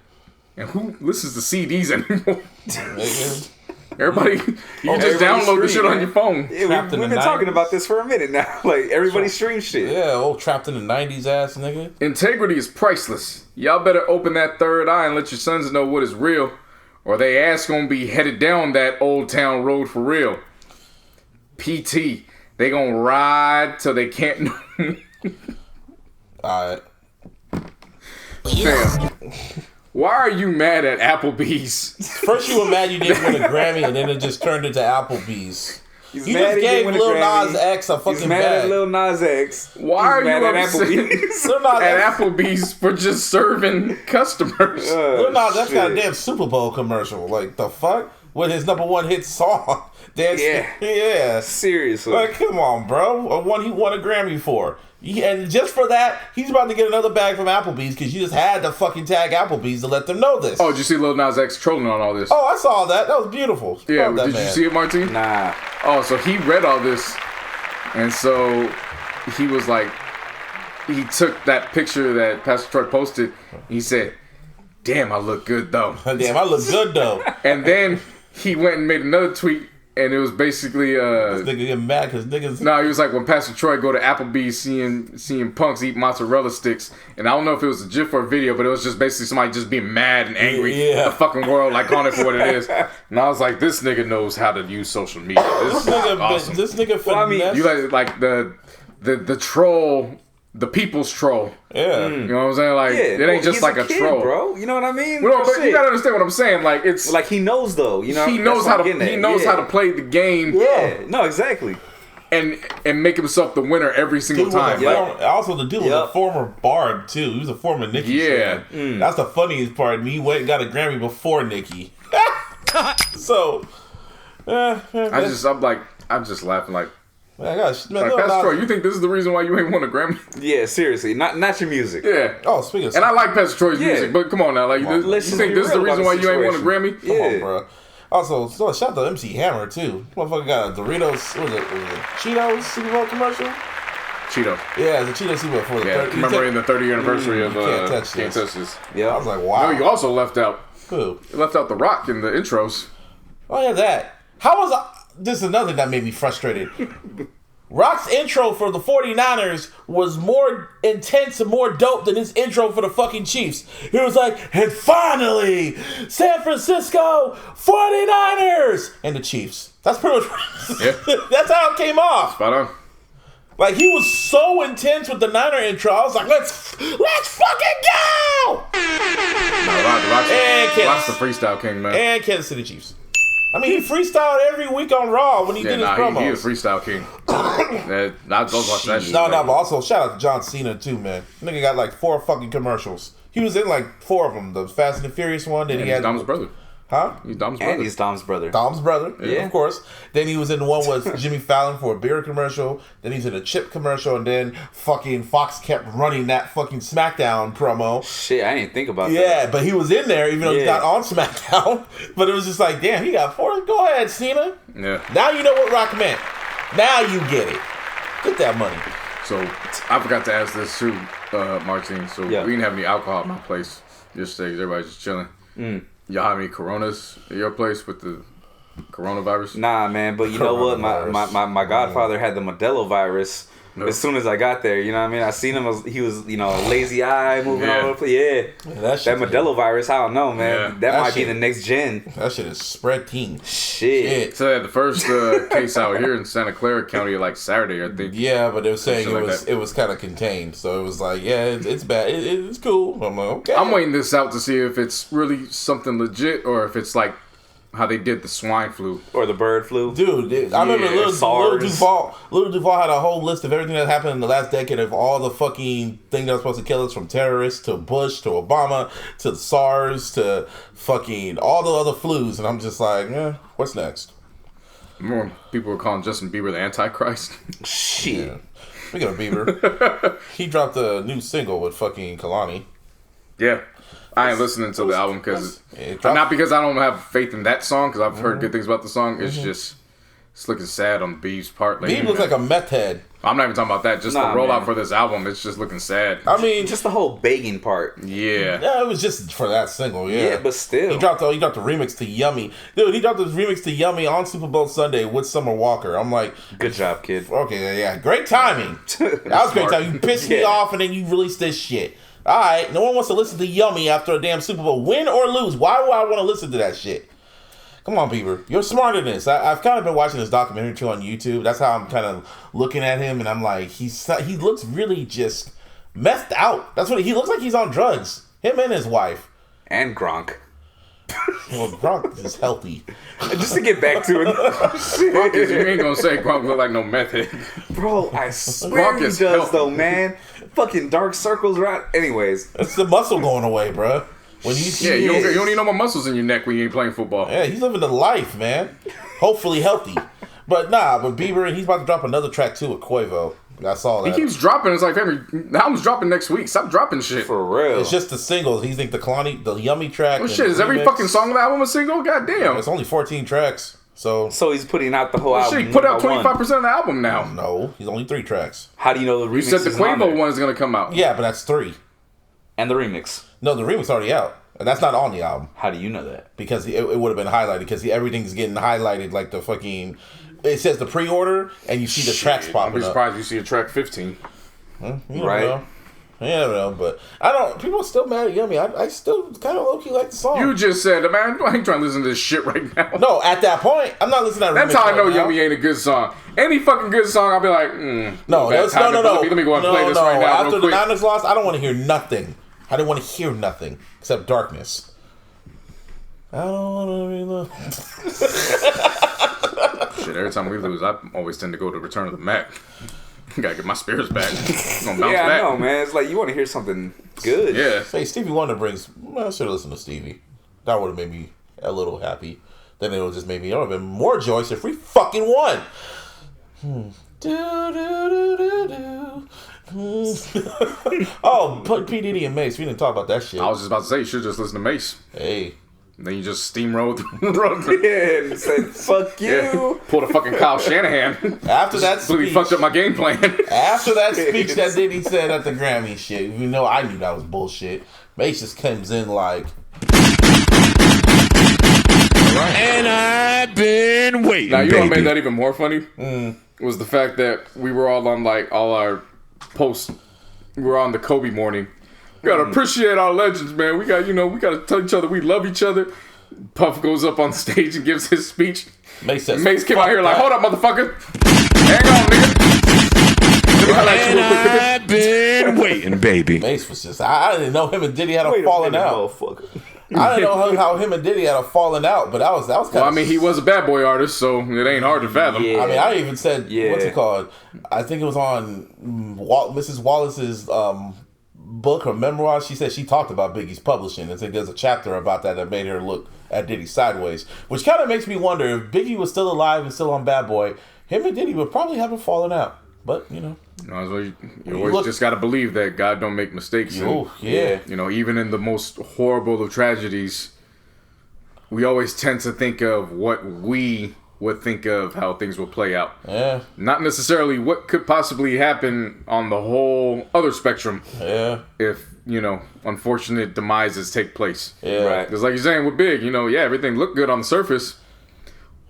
And who listens to CDs anymore? Nigga. Everybody, you just download the shit on your phone. Yeah, we've been talking about this for a minute now. Like, everybody streams shit. Yeah, old trapped in the 90s ass nigga. Integrity is priceless. Y'all better open that third eye and let your sons know what is real, or they ass gonna be headed down that old town road for real. PT, they gonna ride till they can't. Alright. Damn. Why are you mad at Applebee's? First you were mad you didn't win a Grammy, and then it just turned into Applebee's. You just gave Lil Nas X a fucking mad bag. at Lil Nas X. Why are you upset at Applebee's for just serving customers? Lil Nas X got a damn Super Bowl commercial. Like, the fuck? With his #1 hit song. Yeah. Seriously. Like, come on, bro. One he won a Grammy for. And just for that, he's about to get another bag from Applebee's because you just had to fucking tag Applebee's to let them know this. Oh, did you see Lil Nas X trolling on all this? Oh, I saw that. That was beautiful. Yeah, did you see it, Martin? Nah. Oh, so he read all this, and so he was like, he took that picture that Pastor Troy posted, and he said, damn, I look good, though. Damn, I look good, though. And then he went and made another tweet, and it was basically this nigga getting mad because niggas. No, he was like when Pastor Troy go to Applebee's seeing punks eat mozzarella sticks, and I don't know if it was a GIF or a video, but it was just basically somebody just being mad and angry at the fucking world, like calling it for what it is. And I was like, this nigga knows how to use social media. This nigga, awesome. This nigga. Well, I mean, you like the troll. The people's troll. Yeah. You know what I'm saying? Like, it ain't just like a kid, troll. Bro. You know what I mean? Well, but you gotta understand what I'm saying. Like, it's... Like, he knows, though. You know? He knows how to play the game. Yeah. No, exactly. And make himself the winner every single time. Also, the dude was a former Bard, too. He was a former Nicki fan. That's the funniest part. He went and got a Grammy before Nicki. So... I'm just laughing like... Man, Pastor Troy, you think this is the reason why you ain't won a Grammy? Yeah, seriously, not your music. Yeah. Oh, speaking of, and I like Pastor Troy's music, but come on now, like, you think this is the reason why you ain't won a Grammy? Come on, bro. Also, shout out to MC Hammer too. Motherfucker got a Doritos. What was it Cheetos Super Bowl commercial? Cheetos. Yeah, the Cheetos Super Bowl for the commemorating the 30th anniversary of Can't Touch This. Yeah, I was like, wow. No, you also left out. Who? You left out The Rock in the intros. Oh yeah, that. How was this is another thing that made me frustrated. Rock's intro for the 49ers was more intense and more dope than his intro for the fucking Chiefs. He was like, and finally, San Francisco 49ers and the Chiefs. That's pretty much that's how it came off. Spot on. Like, he was so intense with the Niner intro. I was like, let's fucking go! No, Rock's the freestyle king, man. And Kansas City Chiefs. I mean, he freestyled every week on Raw when he did his promos. He was freestyle king. Don't watch that shit. No, but also shout out to John Cena too, man. Nigga got like 4 fucking commercials. He was in like 4 of them. The Fast and the Furious one. Then he had Dom's brother. Huh? He's Dom's brother. And he's Dom's brother. Dom's brother, yeah, of course. Then he was in the one with Jimmy Fallon for a beer commercial. Then he's in a chip commercial. And then fucking Fox kept running that fucking SmackDown promo. Shit, I didn't think about that. Yeah, but he was in there even though he's not on SmackDown. But it was just like, damn, he got 4. Go ahead, Cena. Yeah. Now you know what Rock meant. Now you get it. Get that money. So I forgot to ask this too, Martin. So we didn't have any alcohol at my place yesterday. Everybody's just chilling. Y'all have any Coronas at your place with the coronavirus? Nah, man. But you know what? My godfather had the Modelo virus As soon as I got there, you know what I mean? I seen him, he was, you know, lazy eye moving all over the place. Yeah. That Modelo virus, I don't know, man. That might be the next gen. That shit is spread teen. Shit. So the first case out here in Santa Clara County, like Saturday, I think. Yeah, but they were saying it was kind of contained. So it was like, yeah, it's bad. It's cool. I'm like, okay. I'm waiting this out to see if it's really something legit or if it's like how they did the swine flu or the bird flu. Dude, I remember Lil Duval had a whole list of everything that happened in the last decade of all the fucking things that were supposed to kill us, from terrorists to Bush to Obama to SARS to fucking all the other flus, and I'm just like, what's next? Remember when people were calling Justin Bieber the Antichrist? Shit. Yeah. Speaking of Bieber, he dropped a new single with fucking Kalani. Yeah. I ain't listening to the album because not because I don't have faith in that song, because I've heard good things about the song. It's just it's looking sad on Beeb's part. Beeb looks like a meth head. I'm not even talking about that. Just the rollout for this album, it's just looking sad. I mean, just the whole begging part. Yeah, it was just for that single. Yeah, but still, he dropped the remix to Yummy, dude. He dropped the remix to Yummy on Super Bowl Sunday with Summer Walker. I'm like, good job, kid. Okay, yeah, great timing. That was great timing. You pissed me off, and then you released this shit. All right, no one wants to listen to Yummy after a damn Super Bowl, win or lose. Why would I want to listen to that shit? Come on, Bieber. You're smarter than this. I've kind of been watching this documentary too on YouTube. That's how I'm kind of looking at him, and I'm like, he looks really just messed out. That's what he looks like. He's on drugs. Him and his wife. And Gronk. Well, Gronk is healthy. Just to get back to it. Gronk is, you ain't gonna say Gronk look like no meth head. Bro, I swear he does though, man. Fucking dark circles right. Anyways. It's the muscle going away, bro. When you see you don't need no more muscles in your neck when you ain't playing football. Yeah, he's living the life, man. Hopefully healthy. But Bieber, he's about to drop another track too with Quavo. I saw that. He keeps dropping. It's like, the album's dropping next week. Stop dropping shit. For real. It's just the singles. He think the Yummy track. Well, shit, is every fucking song on the album a single? Goddamn. Yeah, it's only 14 tracks. So he's putting out the whole album. Shit, he put out 25% of the album now. No, he's only 3 tracks. How do you know the remix? You said the Quavo one is gonna come out. Yeah, but that's 3. And the remix. No, the remix already out, and that's not on the album. How do you know that? Because it would have been highlighted. Because everything's getting highlighted, like the fucking. It says the pre-order, and you see the tracks popping up. I'd be surprised if you see a track 15. You right? Know. I don't know, but I don't. People are still mad at Yummy. I still kind of low-key like the song. You just said, man, I ain't trying to listen to this shit right now. No, at that point, I'm not listening to that. That's how I know Yummy ain't a good song. Any fucking good song, I'll be like, No. Let me go and play this right now. After the Niners lost, I don't want to hear nothing. I didn't want to hear nothing except darkness. I don't want to be Shit, every time we lose, I always tend to go to Return of the Mac. Gotta get my spirits back. Gonna bounce back. I know, man. It's like you want to hear something good. Yeah. Hey, Stevie Wonder brings. I should have listened to Stevie. That would have made me a little happy. Then it would just made me. I would have been more joyous if we fucking won. Oh, P. Diddy and Mace. We didn't talk about that shit. I was just about to say you should just listen to Mace. Hey. And then you just steamrolled and said, fuck you. Yeah. Pulled a fucking Kyle Shanahan. After that speech. Fucked up my game plan. After that speech that Diddy said at the Grammy shit, I knew that was bullshit. Mace just comes in like. And I've been waiting. Now, you know what made that even more funny? Was the fact that we were all on like all our posts. We were on the Kobe morning. We gotta appreciate our legends, man. We gotta tell each other we love each other. Puff goes up on stage and gives his speech. Mace came out here like, hold up, motherfucker. Hang on, nigga. I've been waiting, baby. Mace was just, I didn't know him and Diddy had a falling out. I didn't know how him and Diddy had a falling out, but that was kind of. Well, I mean, he was a bad boy artist, so it ain't hard to fathom. Yeah. I mean, I even said, what's it called? I think it was on Mrs. Wallace's book or memoir. She said she talked about Biggie's publishing and said there's a chapter about that made her look at Diddy sideways, which kind of makes me wonder if Biggie was still alive and still on Bad Boy, him and Diddy would probably have a falling out. But you always just gotta believe that God don't make mistakes. Yeah. Even in the most horrible of tragedies, we always tend to think of what we would think of how things will play out. Yeah. Not necessarily what could possibly happen on the whole other spectrum. Yeah. If, unfortunate demises take place. Yeah. Right. Because like you're saying with Big, everything looked good on the surface.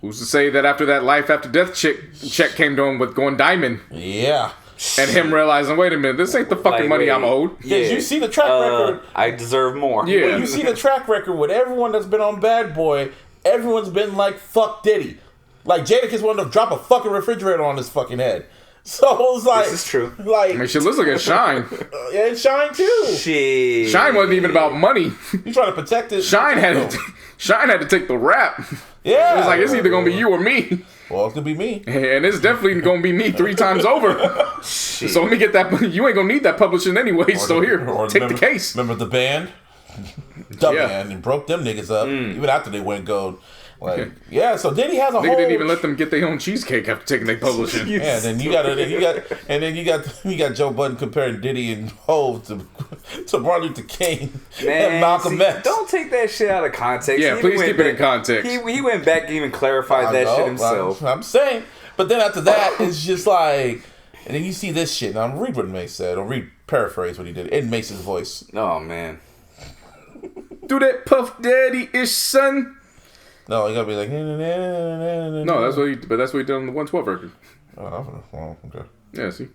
Who's to say that after that life after death check came to him with going diamond? Yeah. and him realizing, wait a minute, this ain't the fucking money I'm owed. Yeah, you see the track record. I deserve more. Yeah, when you see the track record with everyone that's been on Bad Boy, everyone's been like, fuck Diddy. Like, Jadakiss wanted to drop a fucking refrigerator on his fucking head. So it was like, this is true. Like, I mean, shit looks like a Shine. And Shine too. Shit. Shine wasn't even about money. He's trying to protect it. Shine had to take the rap. Yeah, it was like, it's either gonna be you or me. Well, it's gonna be me, and it's definitely gonna be me 3 times over. So let me get that. You ain't gonna need that publishing anyway. So here, take the case. Remember the band? Band, and broke them niggas up even after they went gold. Like, yeah, so Diddy has a whole. Nigga didn't even let them get their own cheesecake after taking their publishing. Yeah, then you got Joe Budden comparing Diddy and Hov to Martin Luther King and Malcolm X. Don't take that shit out of context. Yeah, please keep it in context. He went back and even clarified that shit himself. I'm saying, but then after that, it's just like, and then you see this shit. Now read what Mace said, or paraphrase what he did in Mace's voice. Oh man, do that Puff Daddy-ish, son. No, you gotta be like. No, that's what he did on the 112 record. Oh, well, okay. Yeah, see.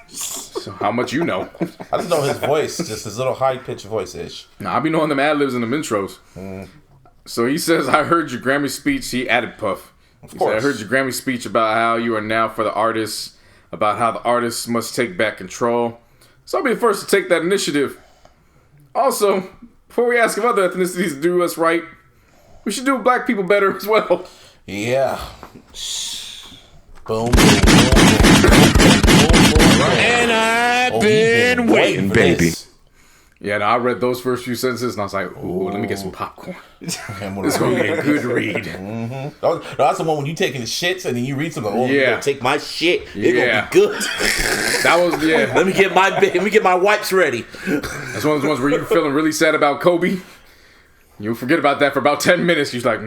So how much you know? I just know his voice, just his little high pitched voice ish. Nah, I be knowing them ad libs and them intros. So he says, "I heard your Grammy speech." He added Puff. Of course, I heard your Grammy speech about how you are now for the artists, about how the artists must take back control. So I'll be the first to take that initiative. Also, before we ask if other ethnicities to do us right, we should do black people better as well. Yeah. Boom, boom, boom, boom, boom, boom. And I've been waiting, baby. Yeah, no, I read those first few sentences and I was like, ooh, let me get some popcorn. This is going to be a good read. Mm-hmm. That's the one when you taking the shits and then you read something. Oh, yeah. Take my shit. It's going to be good. That was, yeah. Let me get my wipes ready. That's one of those ones where you're feeling really sad about Kobe. You forget about that for about 10 minutes. You're like,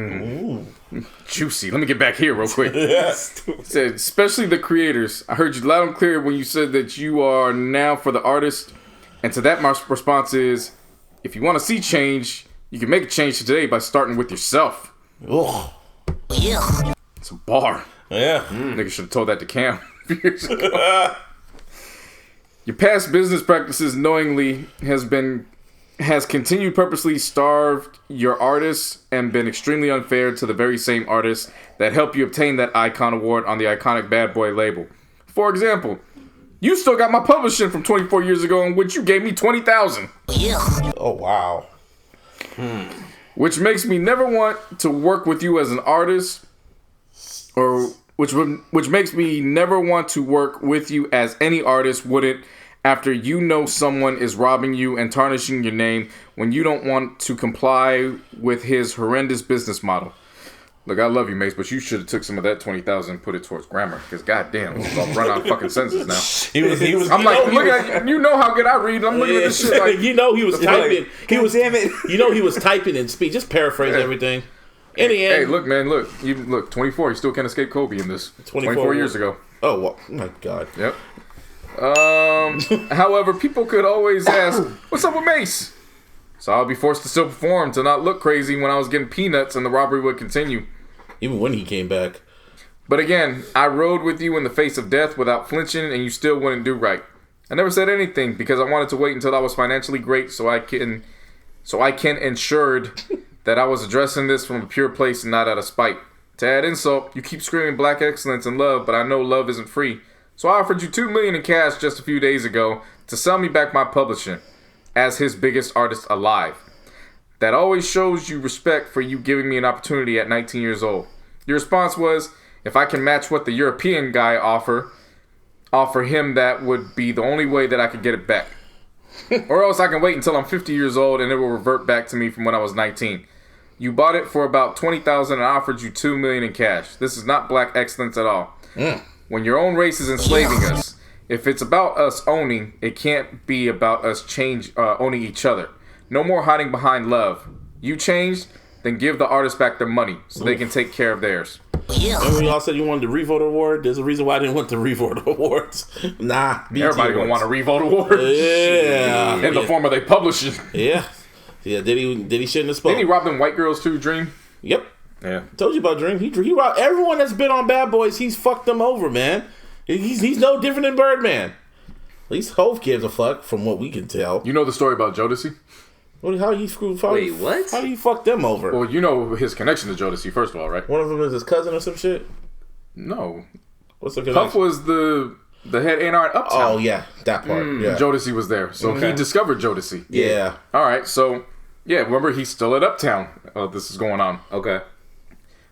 juicy. Let me get back here real quick. Said, especially the creators. I heard you loud and clear when you said that you are now for the artist. And to that, my response is, if you want to see change, you can make a change today by starting with yourself. Ugh. Yeah. It's a bar. Yeah. Nigga should have told that to Cam years ago. Your past business practices knowingly has continued purposely starved your artists and been extremely unfair to the very same artists that helped you obtain that icon award on the iconic Bad Boy label. For example, you still got my publishing from 24 years ago in which you gave me $20,000. Oh, wow. Which makes me never want to work with you as an artist, or which makes me never want to work with you as any artist wouldn't, after you know someone is robbing you and tarnishing your name when you don't want to comply with his horrendous business model. Look, I love you, Mace, but you should have took some of that $20,000 and put it towards grammar. Because goddamn, I'm running out of fucking sentences now. He was. I'm like, look at you know how good I read. I'm looking at this shit like, you know he was typing. He was typing in speech. Just paraphrase everything. In the end, hey, look, man, look, 24. You still can't escape Kobe in this. 24 years ago. Oh, well, my God. Yep. However, people could always ask, what's up with Mace? So I'll be forced to still perform to not look crazy when I was getting peanuts and the robbery would continue. Even when he came back. But again, I rode with you in the face of death without flinching and you still wouldn't do right. I never said anything because I wanted to wait until I was financially great so I can ensured that I was addressing this from a pure place and not out of spite. To add insult, you keep screaming black excellence and love, but I know love isn't free. So I offered you $2 million in cash just a few days ago to sell me back my publishing as his biggest artist alive. That always shows you respect for you giving me an opportunity at 19 years old. Your response was, if I can match what the European guy offer him, that would be the only way that I could get it back. Or else I can wait until I'm 50 years old and it will revert back to me from when I was 19. You bought it for about $20,000 and I offered you $2 million in cash. This is not black excellence at all. When your own race is enslaving us, if it's about us owning, it can't be about us owning each other. No more hiding behind love. You changed, then give the artists back their money so they can take care of theirs. Remember y'all said you wanted the Revote Award? There's a reason why I didn't want the Revote Awards. Nah. Everybody gonna want a Revote Award. Yeah. In the form of they publishing. Yeah. Yeah, Diddy shouldn't have spoken. Didn't he rob them white girls too, Dream? Yep. Yeah. Told you about Dream. He robbed everyone that's been on Bad Boys. He's fucked them over, man. He's no different than Birdman. At least Hov gives a fuck, from what we can tell. You know the story about Jodeci? How you screwed? Wait, what? How do you fuck them over? Well, you know his connection to Jodeci, first of all, right? One of them is his cousin or some shit? No. What's the connection? Puff was the head A&R at Uptown. Oh, yeah. That part. Yeah. Jodeci was there. So he discovered Jodeci. Yeah. All right. So, yeah, remember, he's still at Uptown. This is going on. Okay.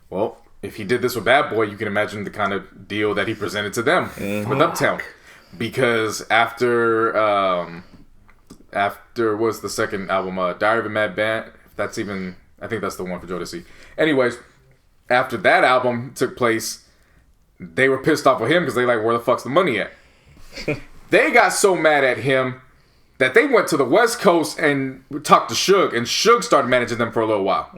Well, if he did this with Bad Boy, you can imagine the kind of deal that he presented to them with Uptown. Because after what's the second album? Diary of a Mad Band. I think that's the one for Jodeci. Anyways, after that album took place, they were pissed off with him because they like, where the fuck's the money at? They got so mad at him that they went to the West Coast and talked to Suge, and Suge started managing them for a little while.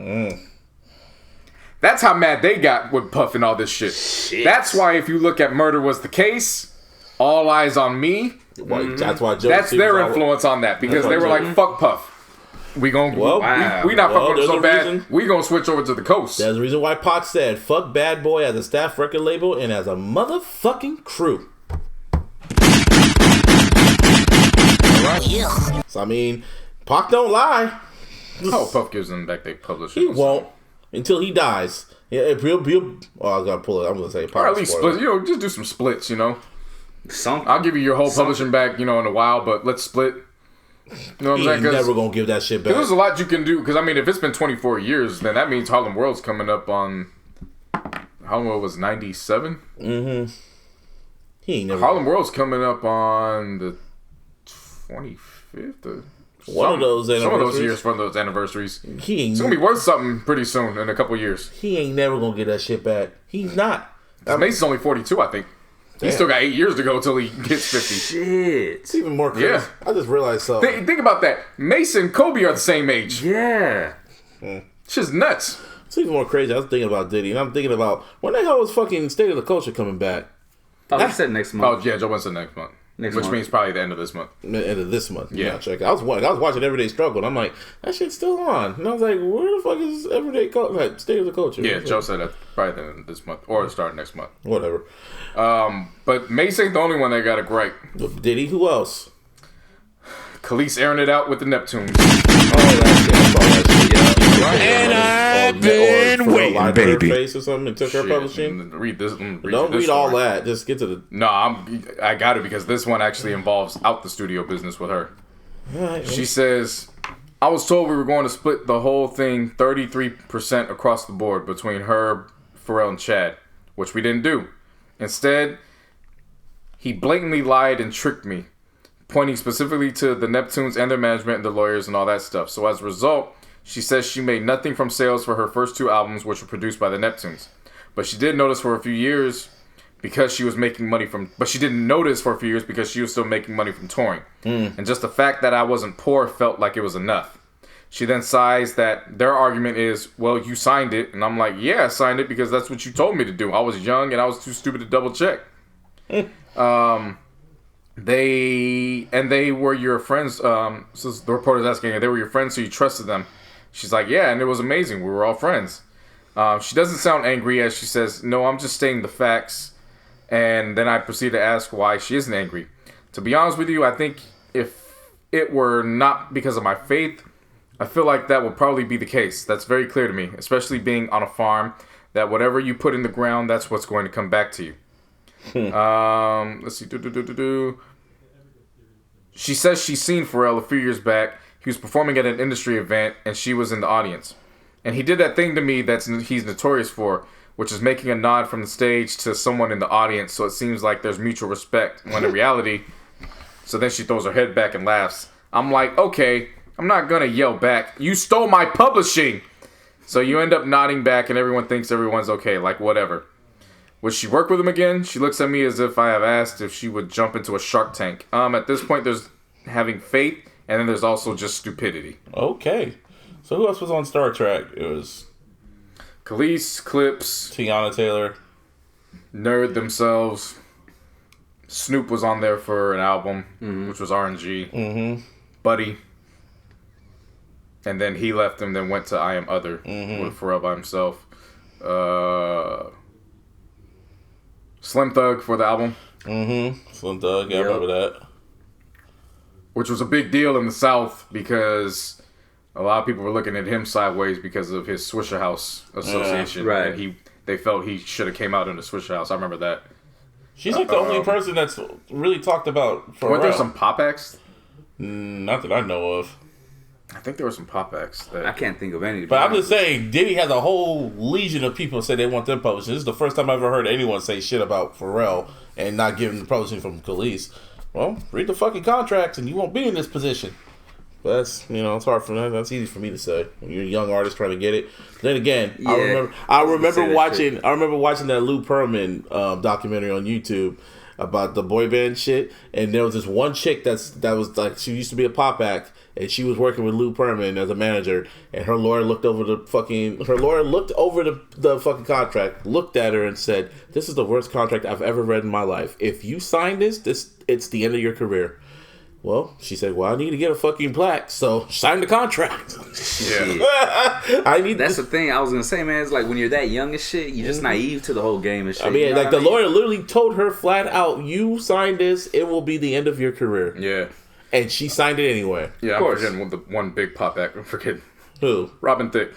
That's how mad they got with Puff and all this shit. That's why if you look at Murder Was the Case, All Eyes on Me, that's why that's their influence on that, because they were like, fuck Puff. We not fucking with him so bad. We gonna switch over to the coast. There's a reason why Pac said, fuck Bad Boy as a staff record label and as a motherfucking crew. Alright. So I mean, Pac don't lie. Oh, Puff gives them back their publishing. He won't until he dies. Yeah, I gotta pull it. I'm gonna say Pac. Or at least split. Just do some splits. Something. I'll give you your whole publishing back. In a while, but let's split. You know what I'm saying? He's never gonna give that shit back. There's a lot you can do. Because I mean, if it's been 24 years, then that means Harlem World's coming up on. Harlem World was 97. Mm-hmm. He ain't never. Harlem World's coming up on the 25th. One of those anniversaries. Some of those years from those anniversaries. It's gonna be worth something pretty soon in a couple years. He ain't never gonna get that shit back. He's not. Mason's only 42, I think. Damn. He still got 8 years to go till he gets 50. Shit. It's even more crazy. Yeah. I just realized something. Think about that. Mason and Kobe are the same age. Yeah. It's just nuts. It's even more crazy. I was thinking about Diddy, and I'm thinking about when the hell was fucking State of the Culture coming back? Oh, he said next month. Oh, yeah, Joe Budden said next month. Which means probably the end of this month. The end of this month. Yeah. Check. I was watching Everyday Struggle, and I'm like, that shit's still on. And I was like, where the fuck is State of the Culture? Yeah, Joe said that probably the end of this month or the start of next month. Whatever. But Mace ain't the only one that got it great. Diddy, who else? Khalees airing it out with the Neptunes. And I've been waiting, baby. Face or something and took her publishing. Read this. Don't read all that. Just get to the. No, I got it because this one actually involves out the studio business with her. Right, she says, I was told we were going to split the whole thing 33% across the board between her, Pharrell, and Chad, which we didn't do. Instead, he blatantly lied and tricked me, pointing specifically to the Neptunes and their management and their lawyers and all that stuff. So as a result, she says she made nothing from sales for her first 2 albums, which were produced by the Neptunes. But she did notice for a few years because she was making money from... But she didn't notice for a few years because she was still making money from touring. And just the fact that I wasn't poor felt like it was enough. She then sighs that their argument is, well, you signed it. And I'm like, yeah, I signed it because that's what you told me to do. I was young and I was too stupid to double check. They were your friends. So the reporter's asking her, they were your friends, so you trusted them. She's like, yeah, and it was amazing. We were all friends. She doesn't sound angry as she says, no, I'm just stating the facts. And then I proceed to ask why she isn't angry. To be honest with you, I think if it were not because of my faith, I feel like that would probably be the case. That's very clear to me, especially being on a farm, that whatever you put in the ground, that's what's going to come back to you. Let's see. She says she's seen Pharrell a few years back. He was performing at an industry event, and she was in the audience. And he did that thing to me he's notorious for, which is making a nod from the stage to someone in the audience, so it seems like there's mutual respect, when in reality... So then she throws her head back and laughs. I'm like, okay, I'm not gonna yell back. You stole my publishing! So you end up nodding back, and everyone thinks everyone's okay, like whatever. Would she work with him again? She looks at me as if I have asked if she would jump into a Shark Tank. At this point, there's having faith, and then there's also just stupidity. Okay. So who else was on Star Trek? It was... Khalees, Clips, Tiana Taylor, Nerd themselves. Snoop was on there for an album, which was RNG. Buddy. And then he left and then went to I Am Other with Pharrell by himself. Slim Thug for the album. Slim Thug, yeah, I remember that. which was a big deal in the South because a lot of people were looking at him sideways because of his Swisher House association. Right. And they felt he should have came out in the Swisher House. I remember that. She's like the only person that's really talked about Pharrell. Weren't there some pop acts? Not that I know of. I think there were some pop acts. I can't think of any. But I'm just saying, Diddy has a whole legion of people say they want them published. This is the first time I've ever heard anyone say shit about Pharrell and not giving the publishing from Khalees. Well, read the fucking contracts and you won't be in this position. But that's, it's hard for me. That's easy for me to say when you're a young artist trying to get it. Then again, yeah, I remember watching that Lou Pearlman documentary on YouTube about the boy band shit, and there was this one chick that was like, she used to be a pop act, and she was working with Lou Pearlman as a manager, and her lawyer looked over the fucking contract, looked at her and said, "This is the worst contract I've ever read in my life. If you sign this, it's the end of your career." Well, she said, "Well, I need to get a fucking plaque, so sign the contract." Yeah. That's the thing I was gonna say, man. It's like when you're that young and shit, you're just naive to the whole game and shit. I mean, the lawyer literally told her flat out, "You sign this, it will be the end of your career." Yeah. And she signed it anyway. Yeah, of course. I'm forgetting the one big pop act. I'm forgetting. Who? Robin Thicke.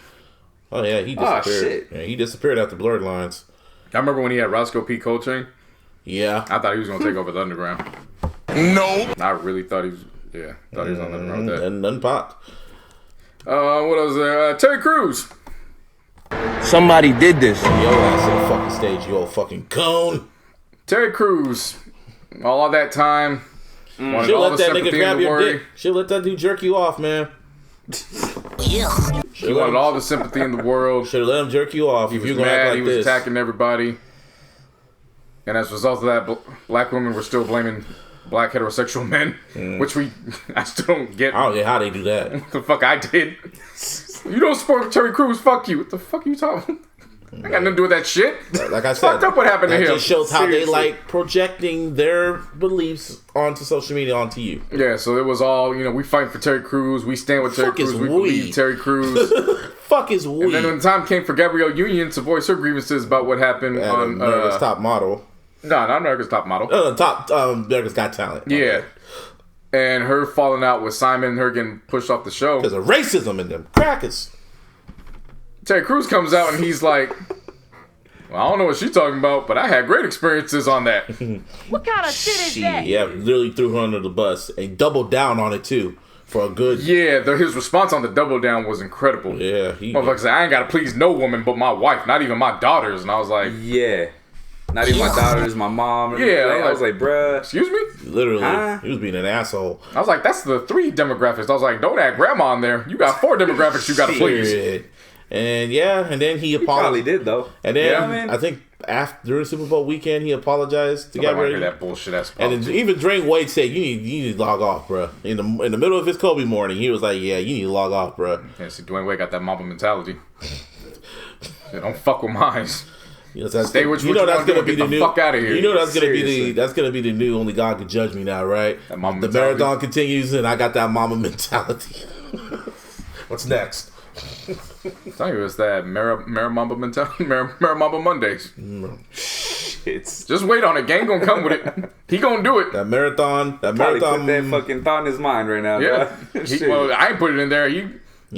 Oh, yeah, he disappeared. Oh, shit. Yeah, he disappeared after Blurred Lines. I remember when he had Roscoe P. Coltrane. Yeah. I thought he was going to take over the underground. No. I really thought he was... Yeah, thought he was on the underground with that. And none popped. What else there? Terry Crews. Somebody did this. Yo ass on the fucking stage, you old fucking cone. Terry Crews. All of that time... She'll let that nigga grab your dick. She'll let that dude jerk you off, man. He wanted all the sympathy in the world. Should have let him jerk you off. He was mad. He was attacking everybody. And as a result of that, black women were still blaming black heterosexual men, which I still don't get. I don't get how they do that. What the fuck I did? You don't support Terry Crews? Fuck you. What the fuck are you talking about? I got nothing to do with that shit. Like I said, fucked up what happened to him. It just shows how they like projecting their beliefs onto social media onto you. Yeah, so it was all, we fight for Terry Crews. We stand with Terry Crews. We believe Terry Crews. Fuck is we. And then when the time came for Gabrielle Union to voice her grievances about what happened on America's Top Model. No, not America's Top Model. America's Got Talent. Yeah. And her falling out with Simon and her getting pushed off the show. Because of racism in them crackers. Terry Crews comes out and he's like, well, I don't know what she's talking about, but I had great experiences on that. What kind of shit is that? Yeah, literally threw her under the bus and doubled down on it too for a good. Yeah, his response on the double down was incredible. Yeah, motherfucker said, I ain't gotta please no woman but my wife, not even my daughters. And I was like, yeah. Not even my daughters, my mom. Yeah, I was like, bruh. Excuse me? Literally, he was being an asshole. I was like, that's the 3 demographics. I was like, don't add grandma in there. You got 4 demographics you gotta please. And then he apologized. Probably did though. And then I think during Super Bowl weekend, he apologized to Gabrielle. That bullshit ass. And even Dwayne Wade said, "You need to log off, bro." In the middle of his Kobe morning, he was like, "Yeah, you need to log off, bro." Yeah, see, Dwayne Wade got that Mamba mentality. Don't fuck with mine. Stay with you. That's gonna be the new. Fuck out of here. You know that's gonna be the new. Only God can judge me now, right? The marathon continues, and I got that Mamba mentality. What's next? I'm telling you, it's that Mamba mentality. Mamba Mondays. Just wait on it. Gang gonna come with it. He gonna do it. That marathon. Put that fucking thought in his mind right now. Yeah. Well, I ain't put it in there.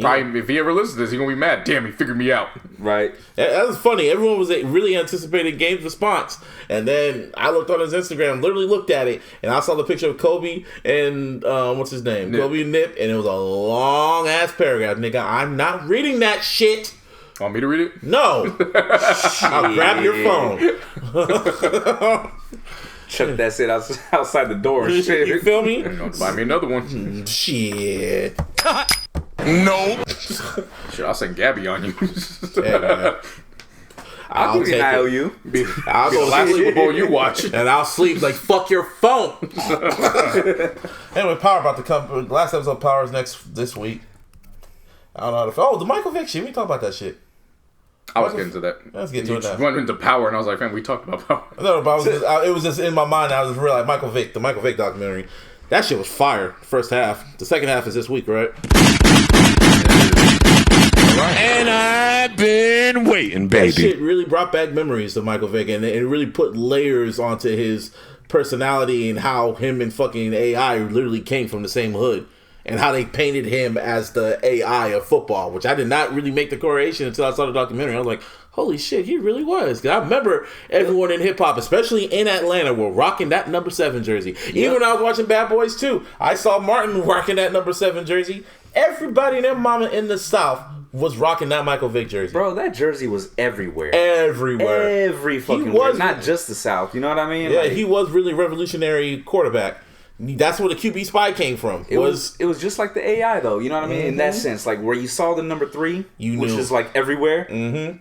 Probably, if he ever listens to this, he gonna be mad. Damn, he figured me out. Right. That was funny. Everyone was really anticipating Game's response, and then I looked on his Instagram, literally looked at it, and I saw the picture of Kobe and what's his name, Nip. Kobe and Nip, and it was a long ass paragraph. Nigga, I'm not reading that shit. Want me to read it? No. I'll grab your phone. Chuck that shit outside the door. Shit. You feel me? Buy me another one. Shit. No. Shit, I'll send Gabby on you. Yeah, I'll take IOU. I'll go last Super Bowl you watch. And I'll sleep like, fuck your phone. Anyway, Power about to come. Last episode of Power is this week. I don't know how to feel. Oh, the Michael Vick shit. We talked about that shit. I was getting to that. Let's get to it now. You went into Power, and I was like, man, we talked about Power. No, but it was just in my mind. I was just realizing the Michael Vick documentary. That shit was fire. First half. The second half is this week, right? And I've been waiting, baby. That shit really brought back memories of Michael Vick, and it really put layers onto his personality and how him and fucking AI literally came from the same hood. And how they painted him as the AI of football, which I did not really make the correlation until I saw the documentary. I was like, holy shit, he really was. 'Cause I remember everyone in hip-hop, especially in Atlanta, were rocking that number 7 jersey. Even when I was watching Bad Boys 2, I saw Martin rocking that number 7 jersey. Everybody and their mama in the South was rocking that Michael Vick jersey. Bro, that jersey was everywhere. Everywhere. Every fucking where. Not just the South. You know what I mean? Yeah, like, he was really revolutionary quarterback. That's where the QB spy came from. It was just like the AI though, you know what I mean? In that sense, like where you saw the number 3, which is like everywhere.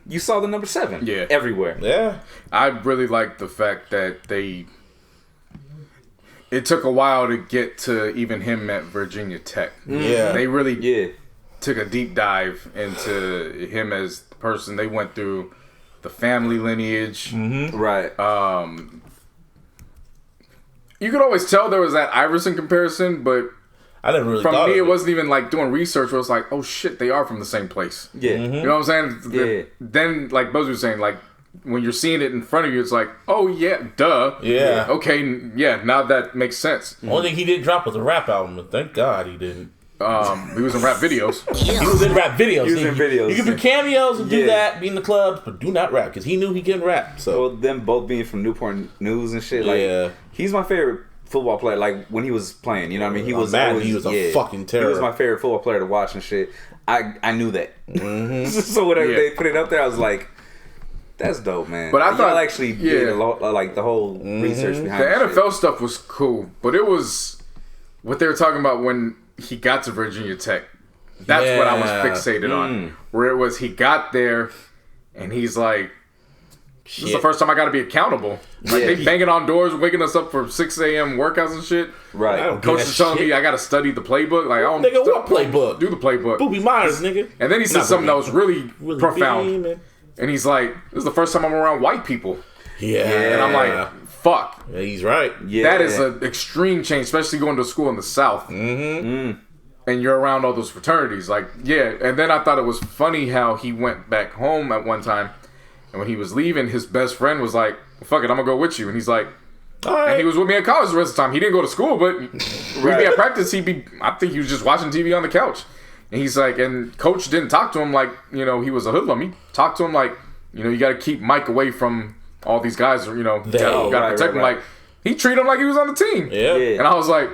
You saw the number 7, everywhere. Yeah, I really like the fact that it took a while to get to even him at Virginia Tech. Yeah, they really took a deep dive into him as the person. They went through the family lineage, right? You could always tell there was that Iverson comparison, but I never really from thought me, of it wasn't even like doing research where it's like, oh shit, they are from the same place. Yeah. You know what I'm saying? Yeah. Then, like Buzz was saying, like, when you're seeing it in front of you, it's like, oh yeah, duh. Yeah. Okay, yeah, now that makes sense. Only thing he didn't drop was a rap album, and thank God he didn't. He was in rap videos. He was in rap videos. He was in videos. You can do cameos and do that, be in the clubs, but do not rap, because he knew he couldn't rap. So Well, them both being from Newport News and shit, like, he's my favorite football player, like when he was playing, you know what I mean? He was mad. He was a fucking terror. He was my favorite football player to watch and shit. I knew that. So whenever they put it up there, I was like, that's dope, man. But I thought y'all actually did a lot, like the whole research behind the it. NFL stuff was cool, but it was what they were talking about when he got to Virginia Tech. That's what I was fixated on. Where it was he got there and he's like, this is the first time I got to be accountable. Like they banging on doors, waking us up for 6 a.m. workouts and shit. Right. Coach is telling me I got to study the playbook. Like, I don't nigga, what playbook? Do the playbook. Booby Myers, nigga. And then he said something that was really profound. Beaming. And he's like, this is the first time I'm around white people. Yeah. And I'm like, fuck. Yeah, he's right. Yeah. That is an extreme change, especially going to school in the South. And you're around all those fraternities. Like, yeah. And then I thought it was funny how he went back home at one time. And when he was leaving, his best friend was like, fuck it, I'm going to go with you. And he's like, all right. And he was with me at college the rest of the time. He didn't go to school, but we'd be at practice. I think he was just watching TV on the couch. And he's like, and coach didn't talk to him like, you know, he was a hoodlum. He talked to him like, you know, you got to keep Mike away from all these guys, you know, got to protect him. Like, he treated him like he was on the team. Yeah. And I was like,